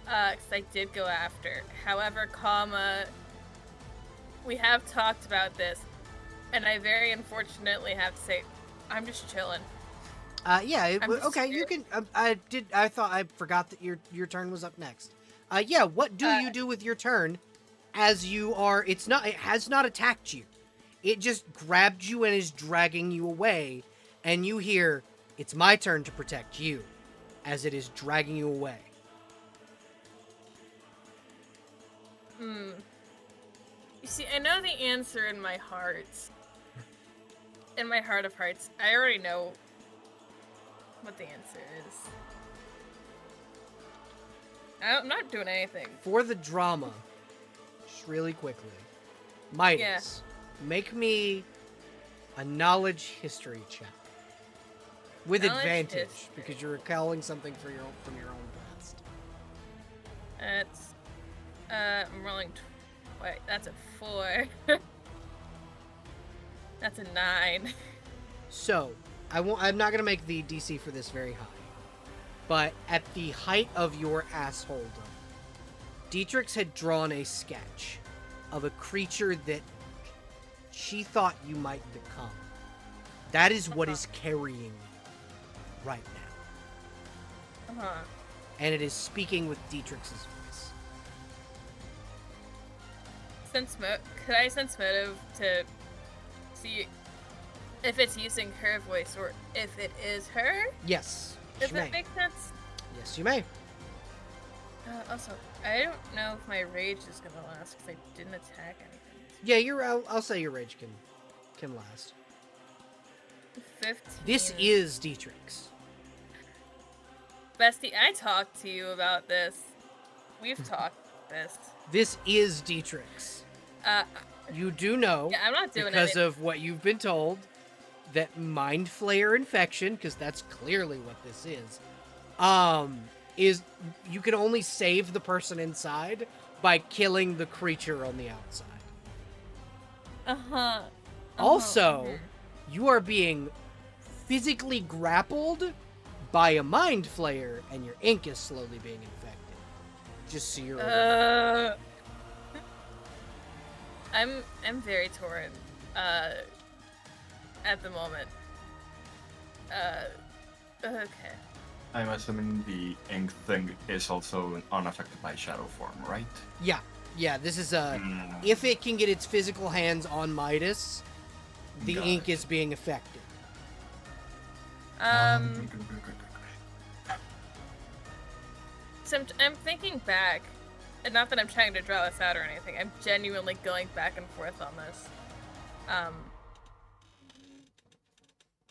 because I did go after. However, we have talked about this, and I very unfortunately have to say, I'm just chilling. Yeah. I'm just Okay. You scared. can. I thought I forgot that your turn was up next. Yeah. What do you do with your turn? As you are, it has not attacked you. It just grabbed you and is dragging you away, and you hear, "It's my turn to protect you," as it is dragging you away. You see, I know the answer in my heart. In my heart of hearts, I already know what the answer is. I'm not doing anything. For the drama, just really quickly, Midas, make me a knowledge history check. With Knowledge advantage, history. because you're recalling something from your own past. It's, I'm rolling, wait, that's a 4. That's a 9. So, I'm not going to make the DC for this very high. But at the height of your assholedom, Dietrich had drawn a sketch of a creature that she thought you might become. That is what is carrying you right now. Uh-huh. And it is speaking with Dietrich's voice. Could I sense motive to see if it's using her voice or if it is her? Yes, Does you that may. make sense? Yes, you may. Also, I don't know if my rage is gonna last because I didn't attack anything. Yeah, I'll say your rage can last. 15. This is Dietrich's. Bestie, I talked to you about this. We've talked this. This is Dietrich's. You do know, Yeah, I'm not doing because it. of what you've been told, that Mind Flayer infection, because that's clearly what this is you can only save the person by killing the creature on the outside. Uh-huh. Also, you are being physically grappled by a Mind Flayer, and your ink is slowly being infected. Just so you're aware. I'm very torn at the moment. Okay. I'm assuming the ink thing is also unaffected by shadow form, right? Yeah, this is if it can get its physical hands on Midas, the Got ink it. is being affected. So I'm thinking back, and not that I'm trying to draw this out or anything. I'm genuinely going back and forth on this.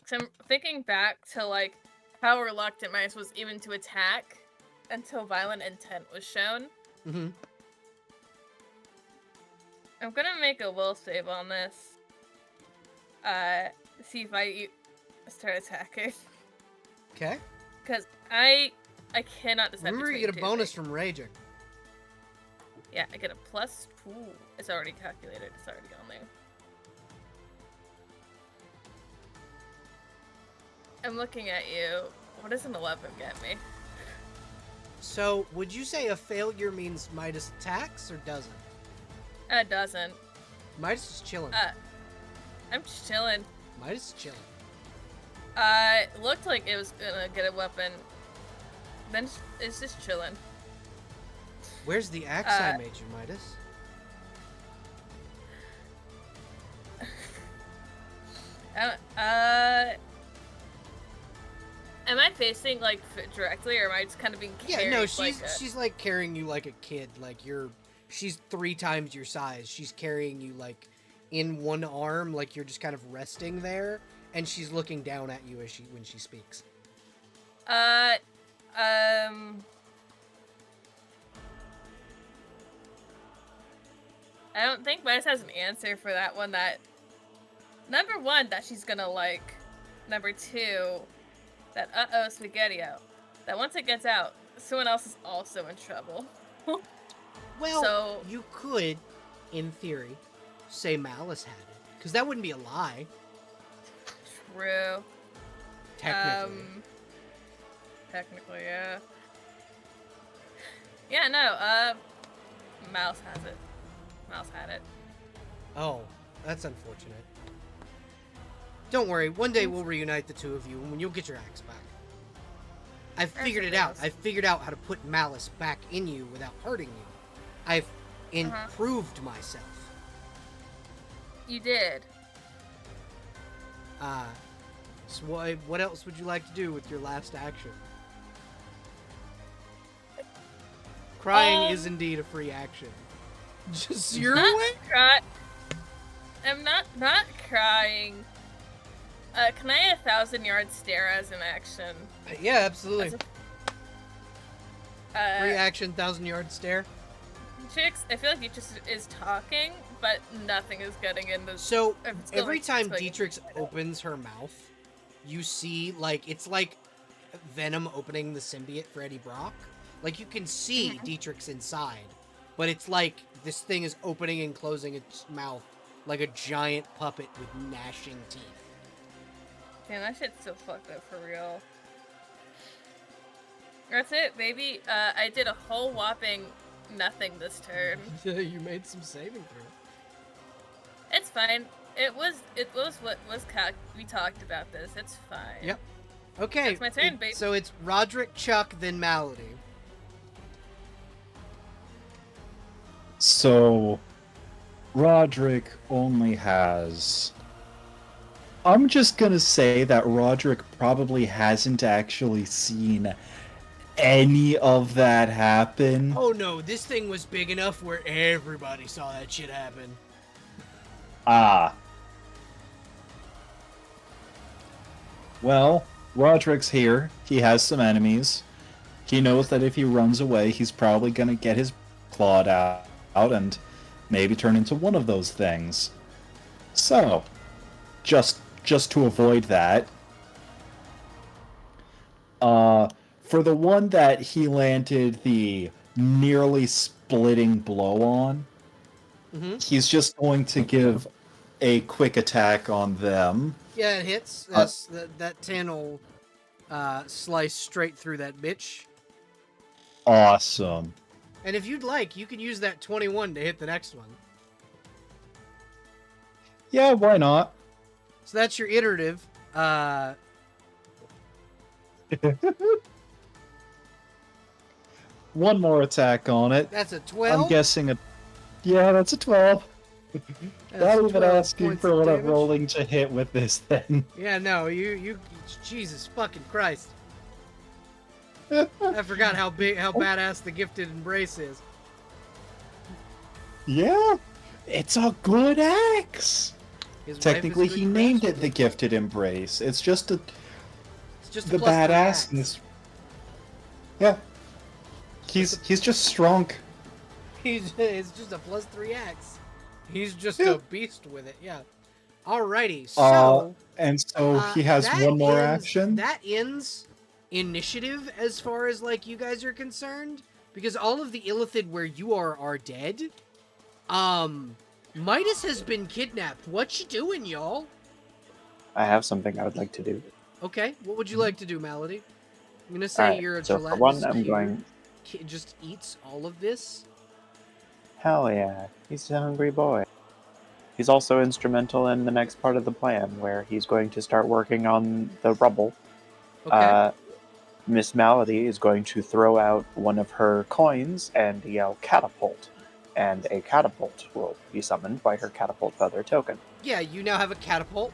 So I'm thinking back to like how reluctant Midas was even to attack until violent intent was shown. Mm-hmm. I'm gonna make a will save on this. See if I start attacking. Okay. Because I cannot decide. Remember, you between get a two bonus things. from raging. Yeah, I get a plus. Ooh, it's already calculated. It's already on there. I'm looking at you. What does an 11 get me? So, would you say a failure means Midas attacks or doesn't? It doesn't. Midas is chilling. I'm just chilling. Midas is chilling. It looked like it was gonna get a weapon. Then it's just chilling. Where's the axe I made you, Midas? Am I facing like directly, or am I just kind of being carried? Yeah, no, like she's like carrying you like a kid. Like she's 3 times your size. She's carrying you like in one arm, like you're just kind of resting there, and she's looking down at you when she speaks. I don't think Midas has an answer for that one. That number 1, that she's gonna like. Number 2, that spaghetti-o. That once it gets out, someone else is also in trouble. Well, So- you could, in theory, say Malice had it, because that wouldn't be a lie, True. technically. Technically, yeah. Yeah, no, Mouse has it. Mouse had it. Oh, that's unfortunate. Don't worry, one day we'll reunite the two of you, and you'll get your axe back. I've figured it out. I've figured out how to put Malice back in you without hurting you. I've improved myself. You did. So what else would you like to do with your last action? Crying is indeed a free action. Just you're Not away? I'm not crying. Can I 1,000-yard stare as an action? Yeah, absolutely. As Free action, 1,000-yard stare. Chicks, I feel like Dietrich is talking, but nothing is getting into. So it's still, every like, time twigging. Dietrich opens her mouth, you see like it's like Venom opening the symbiote for Eddie Brock. Like you can see Dietrich's inside, but it's like this thing is opening and closing its mouth like a giant puppet with gnashing teeth. Damn, that shit's so fucked up for real. That's it, baby. I did a whole whopping nothing this turn. You made some saving throw. It's fine. It was what was we talked about this. It's fine. Yep. Okay. It's my turn, baby. So it's Roderick, Chuck, then Malady. So, Roderick only has... I'm just gonna say that Roderick probably hasn't actually seen any of that happen. Oh no, this thing was big enough where everybody saw that shit happen. Ah. Well, Roderick's here. He has some enemies. He knows that if he runs away, he's probably gonna get his clawed out and maybe turn into one of those things. So, just to avoid that, for the one that he landed the nearly splitting blow on, he's just going to give a quick attack on them. Yeah, it hits. That 10 will slice straight through that bitch. Awesome. And if you'd like, you can use that 21 to hit the next one. Yeah, why not? So that's your iterative. One more attack on it. That's a 12. I'm guessing a... Yeah, that's a 12. Not even 12 asking points for of what I'm damage. rolling to hit with this thing. Yeah, no, you Jesus fucking Christ. I forgot how badass the gifted embrace is. Yeah, it's a good axe. His wife Technically, is a he good named craftsman. it the Gifted Embrace. It's just It's just a the plus 3 axe. badassness. Yeah, he's just strong. It's just a plus 3 axe. He's just Yeah. a beast with it. Yeah. Alrighty. So And so he has that one more ends- action. That ends initiative as far as like you guys are concerned, because all of the Illithid where you are dead. Midas has been kidnapped. What you doing, y'all? I have something I would like to do. Okay, what would you like to do, Malady? I'm gonna say Alright, you're a so for one, gelatinous I'm cube. going. Just eats all of this. Hell yeah, he's a hungry boy. He's also instrumental in the next part of the plan, where he's going to start working on the rubble. Okay. Miss Malady is going to throw out one of her coins and yell catapult, and a catapult will be summoned by her catapult feather token. Yeah, you now have a catapult.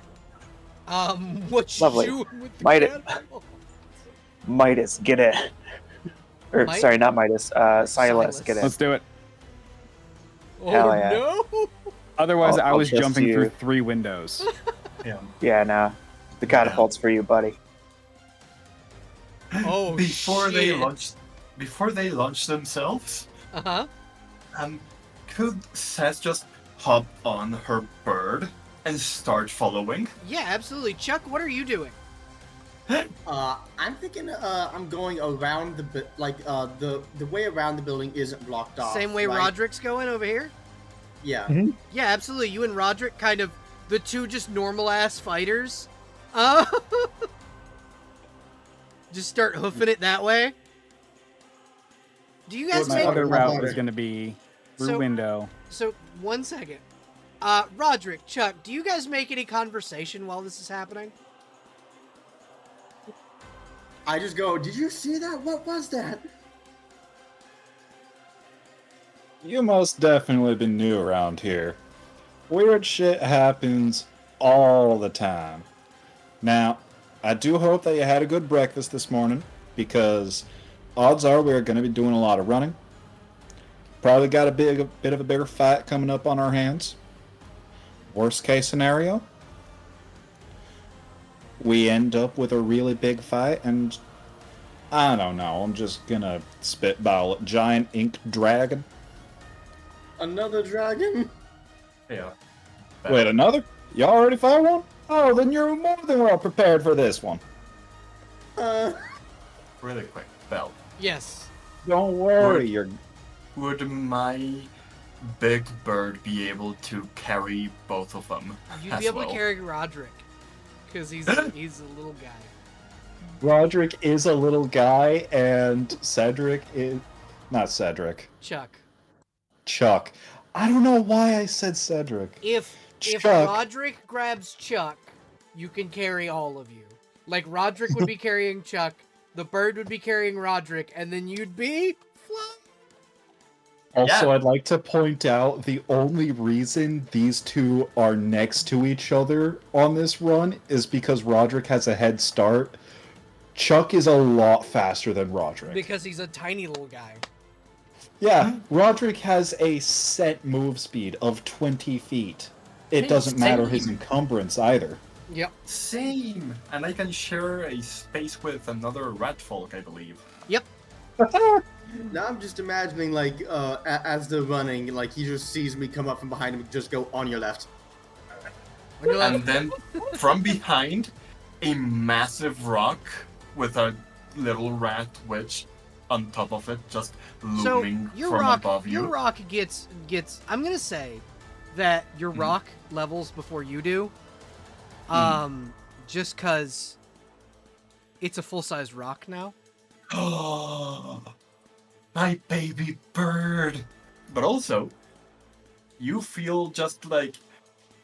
What you Lovely. doing with the Might it- catapult? Midas, get it. Or, Mike? sorry, not Midas, Silas, get Let's it. do it. Oh Hell yeah. no! Otherwise, I I'll was trust jumping you. through 3 windows. Yeah. Yeah, nah. The catapult's for you, buddy. Oh Before shit! they launch themselves, Uh huh. could Seth just hop on her bird and start following? Yeah, absolutely. Chuck, what are you doing? I'm thinking I'm going around the way around the building isn't blocked off. Same way right? Roderick's going over here? Yeah. Yeah, absolutely. You and Roderick, kind of the two just normal ass fighters. Just start hoofing it that way. Do you guys Well, My make other my route daughter. was going to be through So- window. So, 1 second. Roderick, Chuck, do you guys make any conversation while this is happening? I just go, did you see that? What was that? You most definitely been new around here. Weird shit happens all the time. Now, I do hope that you had a good breakfast this morning, because odds are we're going to be doing a lot of running. probably got a bit of a bigger fight coming up on our hands. Worst case scenario, we end up with a really big fight, and I don't know. I'm just gonna spitball it. Giant ink dragon. Another dragon? Yeah. Wait, another? You already fought one? Oh, then you're more than well prepared for this one. Really quick, Belle. Yes. Don't worry, Good. you're. Would my big bird be able to carry both of them? You'd as be able well? to carry Roderick. Because he's a little guy. Roderick is a little guy, and Cedric is. Not Cedric. Chuck. Chuck. I don't know why I said Cedric. If Chuck. Roderick grabs Chuck, you can carry all of you. Like, Roderick would be carrying Chuck, the bird would be carrying Roderick, and then you'd be flying. Also, Yeah. I'd like to point out the only reason these two are next to each other on this run is because Roderick has a head start. Chuck is a lot faster than Roderick. Because he's a tiny little guy. Yeah, Roderick has a set move speed of 20 feet. It doesn't matter his encumbrance either. Yep. Same! And I can share a space with another rat folk, I believe. Yep. Now I'm just imagining, like, as they're running, like, he just sees me come up from behind him and just go, on your left. On your left. And then from behind, a massive rock with a little rat witch on top of it, just So looming your from rock, above you. your rock gets. I'm gonna say that your rock levels before you do. Just cause it's a full-size rock now. Oh, my baby bird. But also, you feel just like,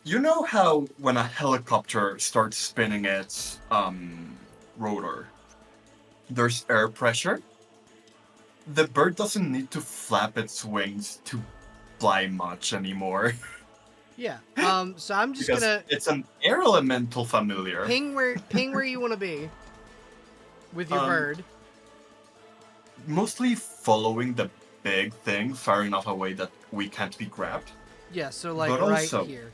you know how when a helicopter starts spinning its rotor, there's air pressure? The bird doesn't need to flap its wings to fly much anymore. Yeah. So I'm just Because gonna it's an air elemental familiar. ping where you want to be with your bird. Mostly following the big thing far enough away that we can't be grabbed. Yeah. So like But right also- here.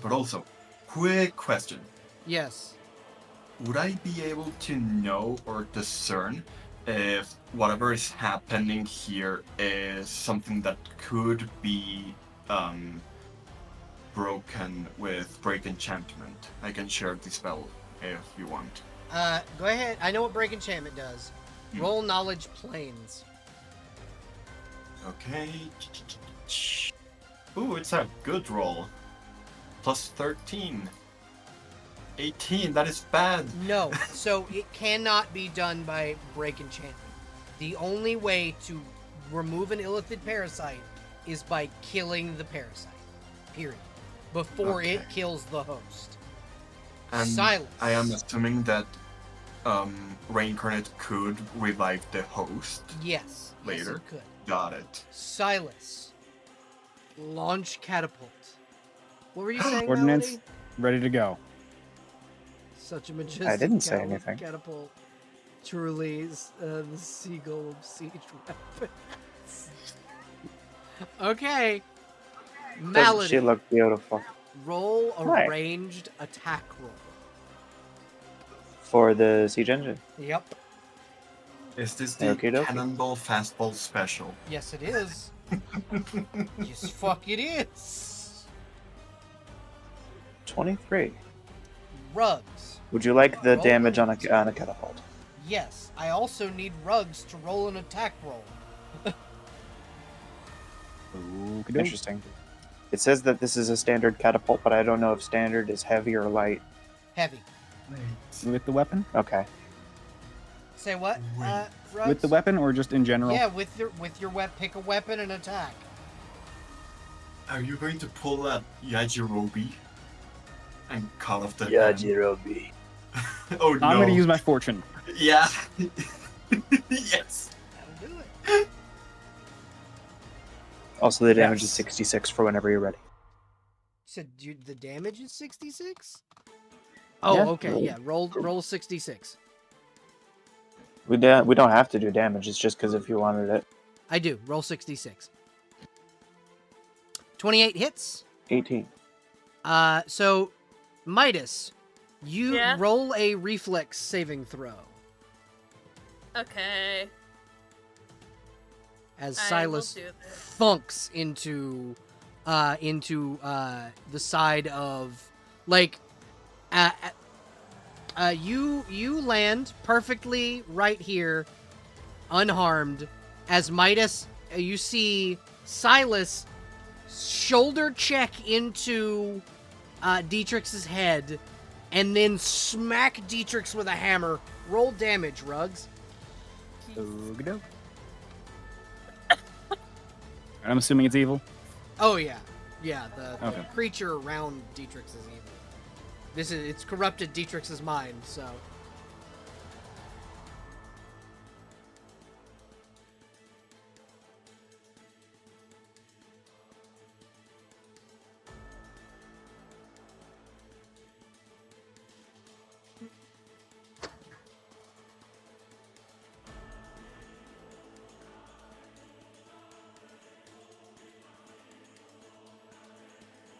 But also, quick question. Yes. Would I be able to know or discern if whatever is happening here is something that could be broken with break enchantment? I can share the spell if you want. Go ahead. I know what break enchantment does. Roll knowledge planes. Okay. Ooh, it's a good roll. Plus 13. 18, that is bad. No. So it cannot be done by break enchantment. The only way to remove an illithid parasite is by killing the parasite. Period. Before it Okay. kills the host. And Silence. I am assuming that Reincarnate could revive the host. Yes. Later. Yes, it could. Got it. Silas. Launch catapult. What were you saying, Ordnance Melody? ready to go. Such a majestic didn't say anything. catapult. Truly, the seagull of siege weapons. Okay. Doesn't Malady. she look beautiful? Roll a Right. ranged attack roll. For the siege engine. Yep. Is this the Okie dokie. Cannonball Fastball Special? Yes, it is. Yes, fuck it is. 23. Rugs. Would you like the Roll damage on a it. catapult? Yes, I also need rugs to roll an attack roll. Okey-doke. Interesting. It says that this is a standard catapult, but I don't know if standard is heavy or light. Heavy. With the weapon? Okay. Say what? Wait. Rugs? With the weapon or just in general? Yeah, with your weapon. Pick a weapon and attack. Are you going to pull that Yajirobe and cut off the Yajirobe. Oh no. I'm going to use my fortune. Yeah. Yes. That'll do it. Also, the damage is Yes. 66 for whenever you're ready. You said the damage is 66? Oh, Yeah. okay, yeah. Roll 66. We don't have to do damage. It's just because if you wanted it. I do. Roll 66. 28 hits. 18. So, Midas, you Yeah? roll a reflex saving throw Okay. as I will Silas do this. thunks into the side of, like, you land perfectly right here, unharmed, as Midas, you see Silas shoulder check into Dietrich's head, and then smack Dietrich's with a hammer. Roll damage, Ruggs. Okey-doke. I'm assuming it's evil. Oh yeah, the Okay. creature around Dietrich's is evil. It's corrupted Dietrich's mind, so.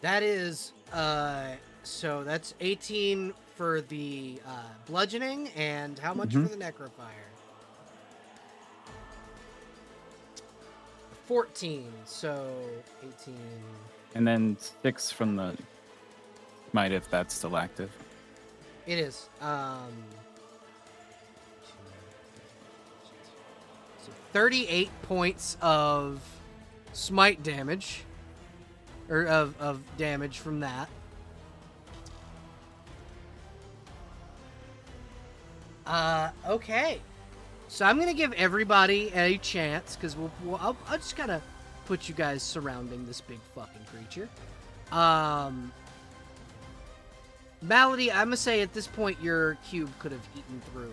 That is, so that's 18 for the bludgeoning, and how much for the necrophire? 14, so 18. And then 6 from the might if that's still active. It is. So 38 points of smite damage. Or of damage from that. Okay. So I'm gonna give everybody a chance, because I'll just kind of put you guys surrounding this big fucking creature. Malady, I'm gonna say at this point your cube could have eaten through.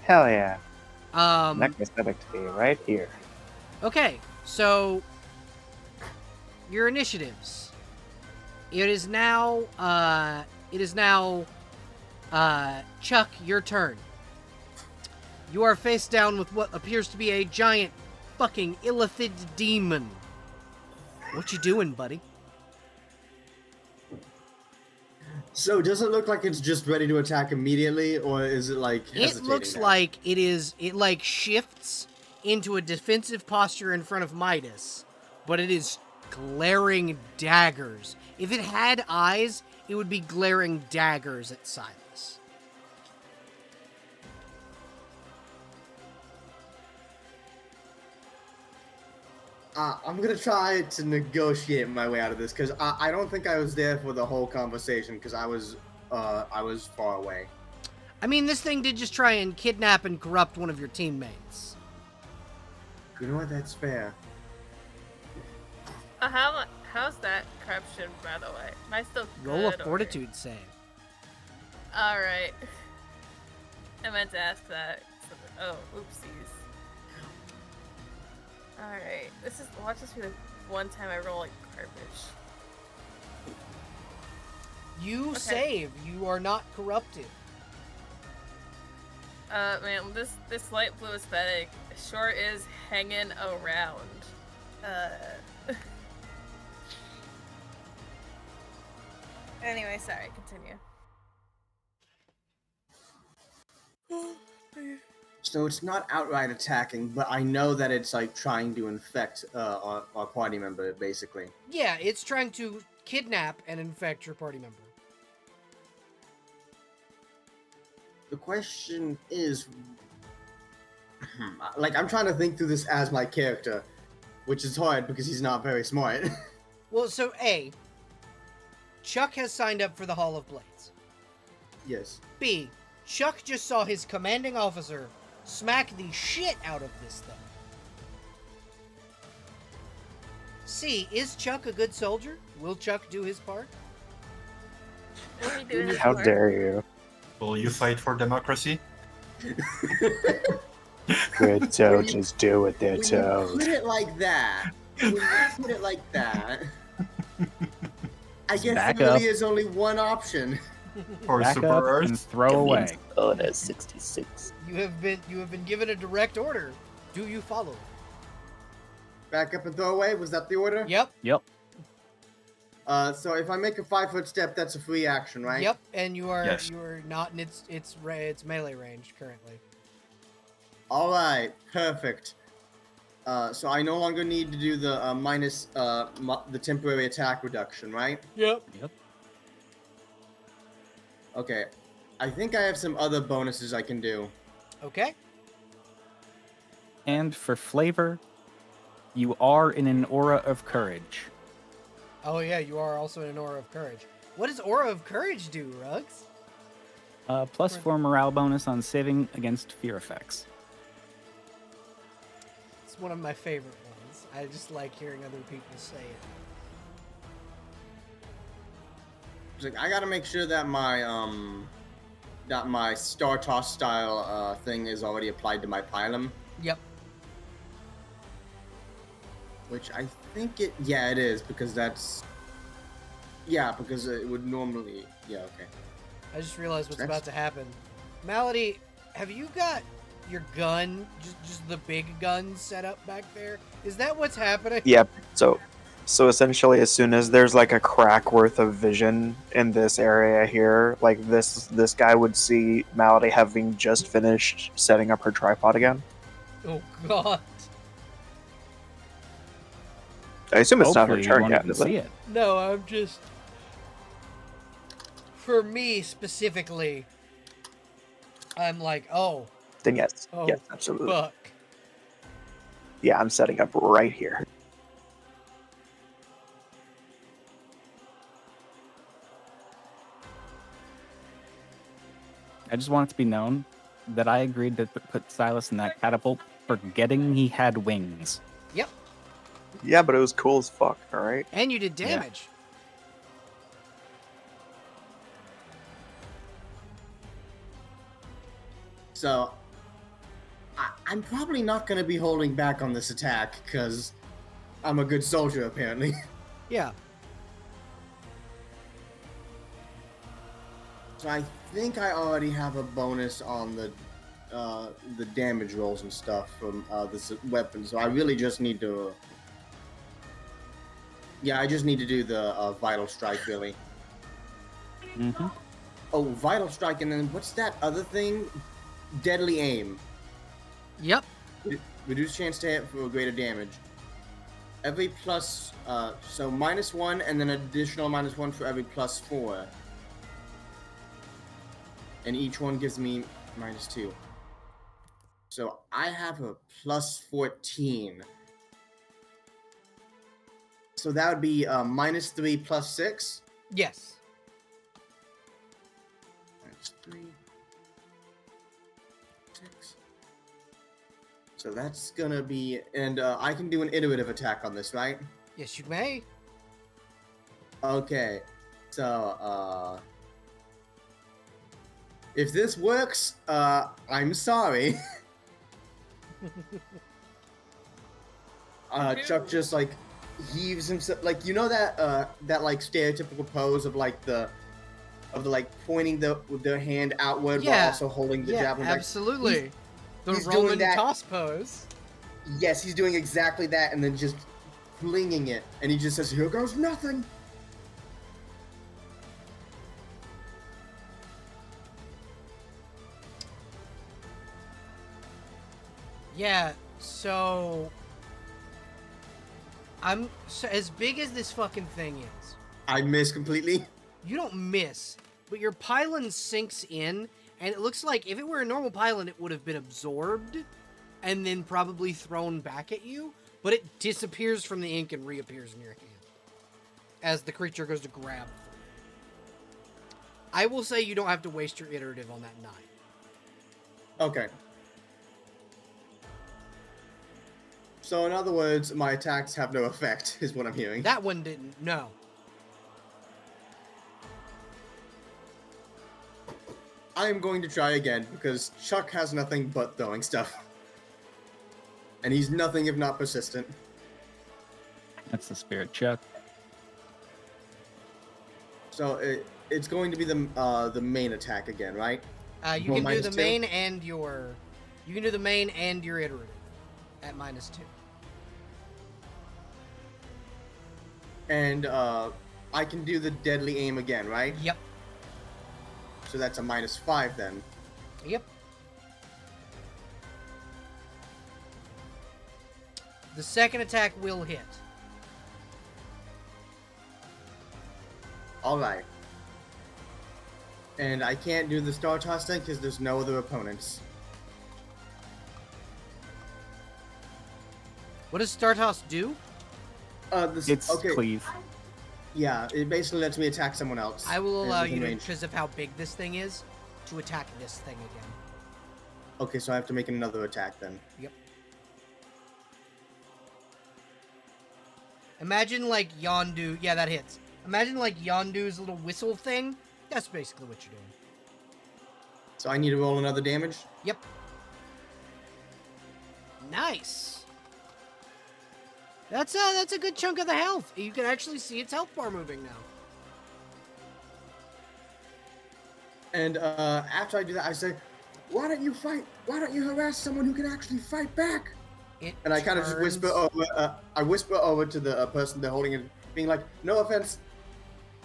Hell yeah. Um, Necrostatic to be right here. Okay, so your initiatives. It is now Chuck, your turn. You are face down with what appears to be a giant fucking illithid demon. What you doing, buddy? So does it look like it's just ready to attack immediately, or is it like It hesitating looks now? like it like shifts into a defensive posture in front of Midas, but it is glaring daggers. If it had eyes, it would be glaring daggers at Silas. I'm gonna try to negotiate my way out of this, because I don't think I was there for the whole conversation, because I was far away. I mean, this thing did just try and kidnap and corrupt one of your teammates. You know what? That's fair. How's that corruption, by the way? Am I still Roll a good, or- fortitude save. Alright. I meant to ask that. Oh, oopsies. Alright. Watch this be the one time I roll like garbage. You Okay. save. You are not corrupted. Man, this light blue aesthetic sure is hanging around. Anyway, sorry, continue. So it's not outright attacking, but I know that it's like trying to infect our party member, basically. Yeah, it's trying to kidnap and infect your party member. The question is, like, I'm trying to think through this as my character, which is hard because he's not very smart. Well, so A, Chuck has signed up for the Hall of Blades. Yes. B, Chuck just saw his commanding officer smack the shit out of this thing. C, is Chuck a good soldier? Will Chuck do his part? Will he do his How part? dare you? Will you fight for democracy? Good soldiers do what they're When you told. put it like that, I guess Back there up. really is only one option. Or Back Super up and Earth? throw away. Oh, that's 66. You have been given a direct order. Do you follow? Back up and throw away. Was that the order? Yep. Yep. So if I make a 5-foot step, that's a free action, right? Yep. And you are Yes. not in its melee range currently. All right. Perfect. So I no longer need to do the minus the temporary attack reduction, right? Yep. Yep. Okay. I think I have some other bonuses I can do. Okay. And for flavor, you are in an aura of courage. Oh yeah, you are also in an aura of courage. What does aura of courage do, Rugs? +4 morale bonus on saving against fear effects. It's one of my favorite ones. I just like hearing other people say it. It's like, I gotta make sure that my Star Toss style thing is already applied to my pylon. Yep. Which I think it is, because that's because it would normally okay. I just realized what's That's- about to happen. Malady, have you got your gun, just the big gun set up back there? Is that what's happening? Yep. So essentially, as soon as there's like a crack worth of vision in this area here, like this guy would see Malady having just finished setting up her tripod again. Oh god. I assume it's not her Hopefully you turn won't yet, even is see it? it. No, I'm just... For me, specifically, I'm like, oh, Then yes. oh, Yes, absolutely. fuck. Yeah, I'm setting up right here. I just want it to be known that I agreed to put Silas in that catapult, forgetting he had wings. Yep. Yeah, but it was cool as fuck, alright? And you did Yeah. damage. So I'm probably not gonna be holding back on this attack because I'm a good soldier apparently. Yeah. So I think I already have a bonus on the damage rolls and stuff from this weapon. So I really just need to. Yeah, I just need to do the vital strike really. Mm-hmm. Oh, vital strike, and then what's that other thing? Deadly aim. Yep. Reduce chance to hit for greater damage. Every plus, so -1 and then additional -1 for every +4. And each one gives me -2. So I have a +14. So that would be -3 +6. Yes. -3. 6. So that's gonna be, and I can do an iterative attack on this, right? Yes, you may. Okay, so if this works, I'm sorry. Chuck just like heaves himself, like, you know that that like stereotypical pose of like the like pointing their hand outward while Yeah. also holding the Yeah, javelin back. absolutely. The he's doing Roman that- toss pose. Yes, he's doing exactly that, and then just flinging it, and he just says, "Here goes nothing." Yeah, so as big as this fucking thing is, I miss completely. you don't miss, but your pylon sinks in, and it looks like if it were a normal pylon, it would have been absorbed and then probably thrown back at you, but it disappears from the ink and reappears in your hand as the creature goes to grab. I will say you don't have to waste your iterative on that 9. Okay. So in other words, my attacks have no effect, is what I'm hearing. That one didn't, no. I am going to try again, because Chuck has nothing but throwing stuff. And he's nothing if not persistent. That's the spirit check. So it's going to be the main attack again, right? You Roll can do the -2? main and your... You can do the main and your iterative. at -2. And I can do the deadly aim again, right? Yep. So that's a -5 then. Yep. The second attack will hit. All right. And I can't do the Star Toss then because there's no other opponents. What does Star Toss do? It's cleave. Yeah, it basically lets me attack someone else. I will allow you to, range. because of how big this thing is, to attack this thing again. Okay, so I have to make another attack then. Yep. Imagine like Yondu. Yeah, that hits. Imagine like Yondu's little whistle thing. That's basically what you're doing. So I need to roll another damage? Yep. Nice. That's a good chunk of the health. You can actually see its health bar moving now. And after I do that, I say, "Why don't you fight? Why don't you harass someone who can actually fight back?" And I kind of just whisper over. I whisper over to the person they're holding it, being like, "No offense."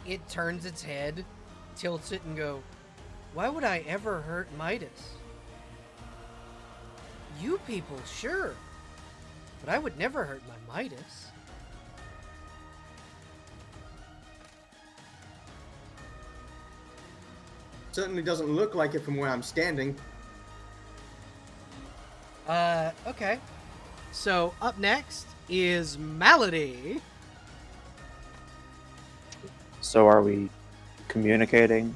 It turns its head, tilts it, and go, "Why would I ever hurt Midas? You people, sure. But I would never hurt my Midas." Certainly doesn't look like it from where I'm standing. Okay. So, up next is Malady. So are we communicating?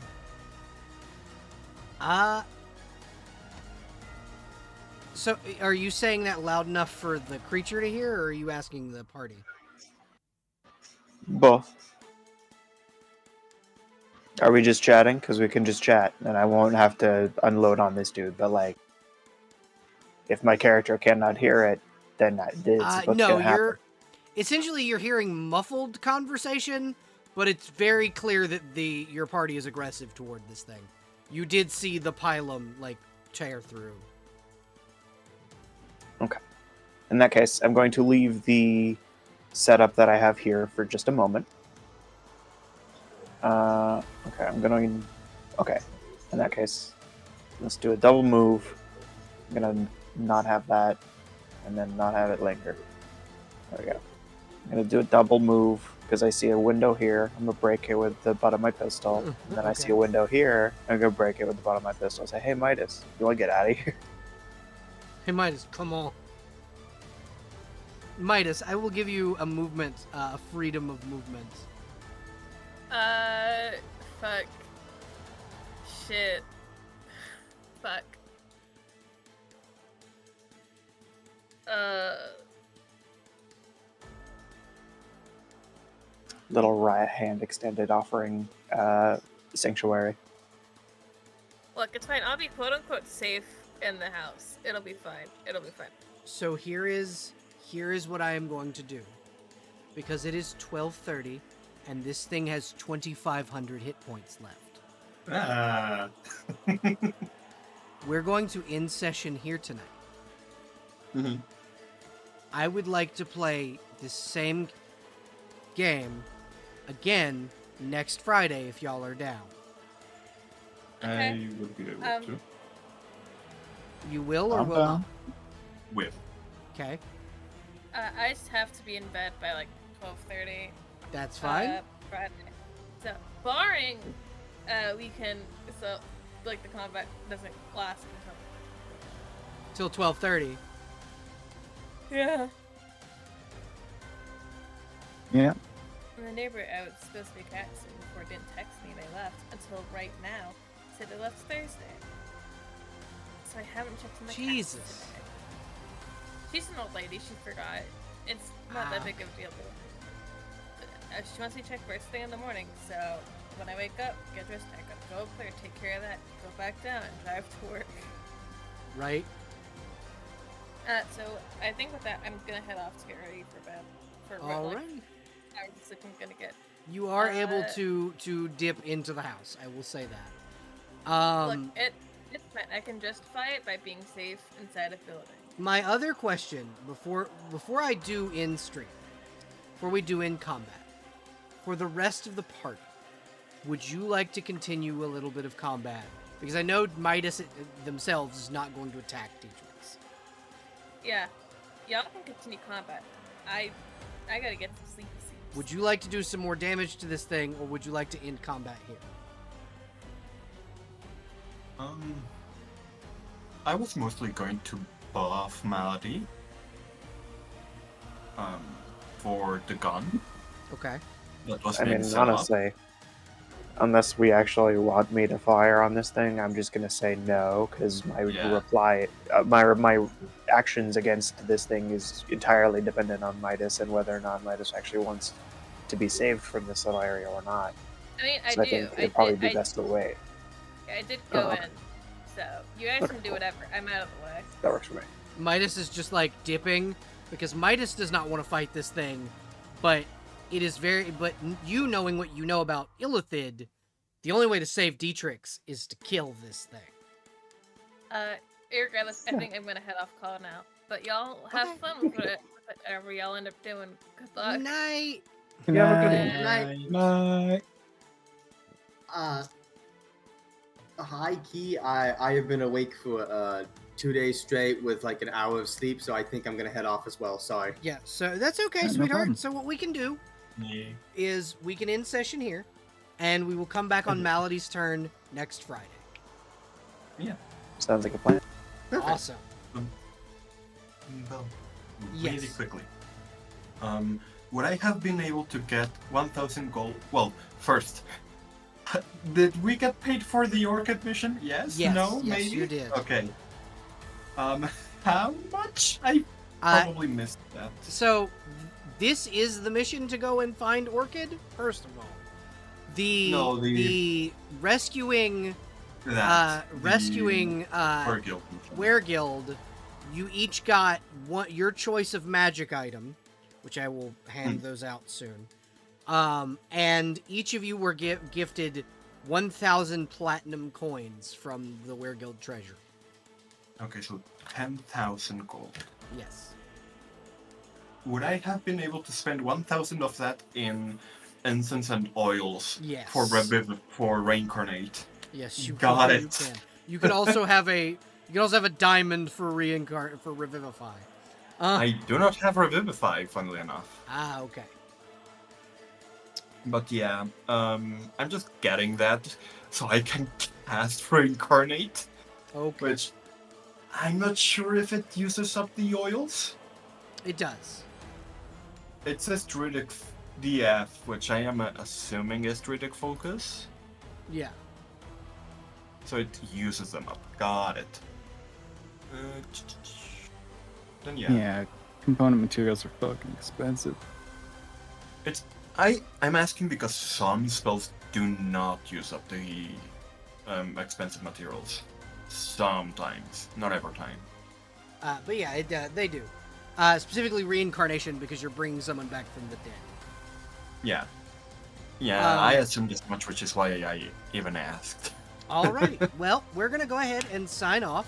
So, are you saying that loud enough for the creature to hear, or are you asking the party? Both. Are we just chatting? Because we can just chat, and I won't have to unload on this dude. But like, if my character cannot hear it, then it's what's no, gonna happen. You're hearing muffled conversation, but it's very clear that your party is aggressive toward this thing. You did see the pylum like tear through. Okay. In that case, I'm going to leave the setup that I have here for just a moment. Okay, I'm going... Okay, in that case, let's do a double move. I'm going to not have that, and then not have it linger. There we go. I'm going to do a double move, because I see a window here. I'm going to break it with the butt of my pistol. And then I see a window here. I'm going to break it with the butt of my pistol. Say, hey, Midas, you want to get out of here? Hey, Midas, come on. Midas, I will give you a movement, a freedom of movement. Fuck. Shit. Fuck. Little riot hand extended offering sanctuary. Look, it's fine. I'll be quote-unquote safe in the house. It'll be fine. It'll be fine. So here is what I am going to do. Because it is 12:30, and this thing has 2,500 hit points left. We're going to end session here tonight. Mm-hmm. I would like to play this same game again next Friday if y'all are down. Okay. I would be able to. You will or I'm will down. not? With. Okay, I just have to be in bed by like 12:30. that's fine. Friday. So, barring we can, so like the combat doesn't last Till 12:30. Yeah. Yeah. The neighbor I was supposed to be texting before didn't text me. They left until right now. Said they left Thursday. So I haven't checked in the Jesus. text today. She's an old lady. She forgot. It's not that big of a deal. She wants me to check first thing in the morning. So when I wake up, get dressed, I gotta go up there, take care of that, go back down, and drive to work. Right? So I think with that, I'm gonna head off to get ready for bed. For All like, right. hours I'm gonna get. You are able to dip into the house. I will say that. Look, it's fine. I can justify it by being safe inside a building. my other question before I do in stream, before we do in combat, for the rest of the party, would you like to continue a little bit of combat? Because I know Midas themselves is not going to attack Dietrich's. Yeah. Y'all can continue combat. I gotta get some sleepy seats. Would you like to do some more damage to this thing, or would you like to end combat here? I was mostly going to buff Malady. For the gun. Okay. That was I being mean, set up. honestly, unless we actually want me to fire on this thing, I'm just gonna say no, because my Yeah. reply, my actions against this thing is entirely dependent on Midas and whether or not Midas actually wants to be saved from this little area or not. I mean, So I think it'd probably be best to wait. I did go Uh-huh. in. So, you guys Okay, can do cool. whatever. I'm out of the way. That works for me. Midas is just like dipping because Midas does not want to fight this thing, but it is but you knowing what you know about Illithid, the only way to save Dietrich's is to kill this thing. Regardless, I think I'm gonna head off call now. But y'all have Okay. fun with whatever y'all end up doing. Good luck. Night. Good Yeah, have a night. good night. Night. High key, I have been awake for 2 days straight with like an hour of sleep, so I think I'm gonna head off as well. Sorry. Yeah, so that's okay, Yeah, no sweetheart. problem. So what we can do Yeah. is we can end session here, and we will come back on Malady's turn next Friday. Sounds like a plan. Awesome. Well, really Yes. quickly. Would I have been able to get 1,000 gold? Well, first, did we get paid for the Orchid mission? Yes? Yes, No? yes, Maybe? you did. Okay. How much? I probably missed that. So this is the mission to go and find Orchid. First of all, the rescuing That. Weregild. Guild. You each got your choice of magic item, which I will hand Hmm. those out soon. And each of you were gifted 1,000 platinum coins from the Weregild treasure. Okay, so 10,000 gold. Yes. Would I have been able to spend 1,000 of that in incense and oils Yes. for reincarnate? Yes, you Got can. it. You can. You can also have a diamond for revivify. I do not have Revivify, funnily enough. Okay. But yeah, I'm just getting that so I can cast Reincarnate, Okay. which I'm not sure if it uses up the oils. It does. It says Druidic DF, which I am assuming is Druidic Focus, Yeah. so it uses them up. Got it. Then yeah. Yeah, component materials are fucking expensive. I'm asking because some spells do not use up the expensive materials. Sometimes, not every time. But yeah, they do. Specifically reincarnation because you're bringing someone back from the dead. Yeah. Yeah, I assumed as much, which is why I even asked. Alrighty. Well, we're gonna go ahead and sign off.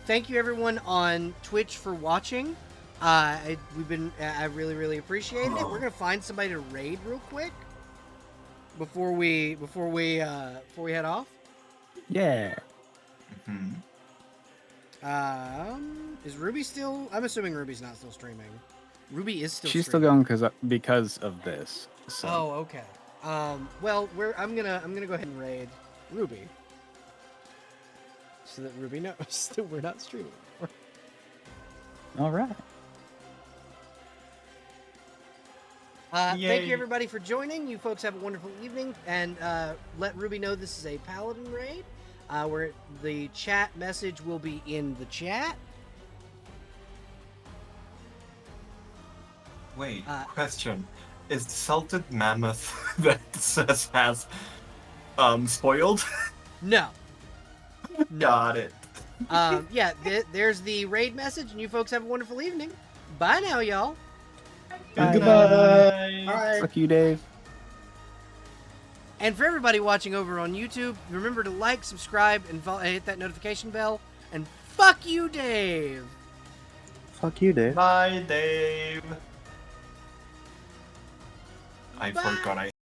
Thank you everyone on Twitch for watching. I really, really appreciate it. We're gonna find somebody to raid real quick before we head off. Yeah. Hmm. Is Ruby still? I'm assuming Ruby's not still streaming. Ruby is still. She's still streaming. going because of this. So. Oh, okay. Well, I'm gonna go ahead and raid Ruby so that Ruby knows that we're not streaming. All right. Thank Yay. you everybody for joining. You folks have a wonderful evening, and let Ruby know this is a Paladin raid. Where the chat message will be in the chat. Wait, question. Is the salted mammoth that says has spoiled? No. Got it. Yeah, there's the raid message, and you folks have a wonderful evening. Bye now, y'all. Goodbye. Bye. Fuck you, Dave. And for everybody watching over on YouTube, remember to like, subscribe, and hit that notification bell. And fuck you, Dave. Fuck you, Dave. Bye, Dave. I Bye. forgot I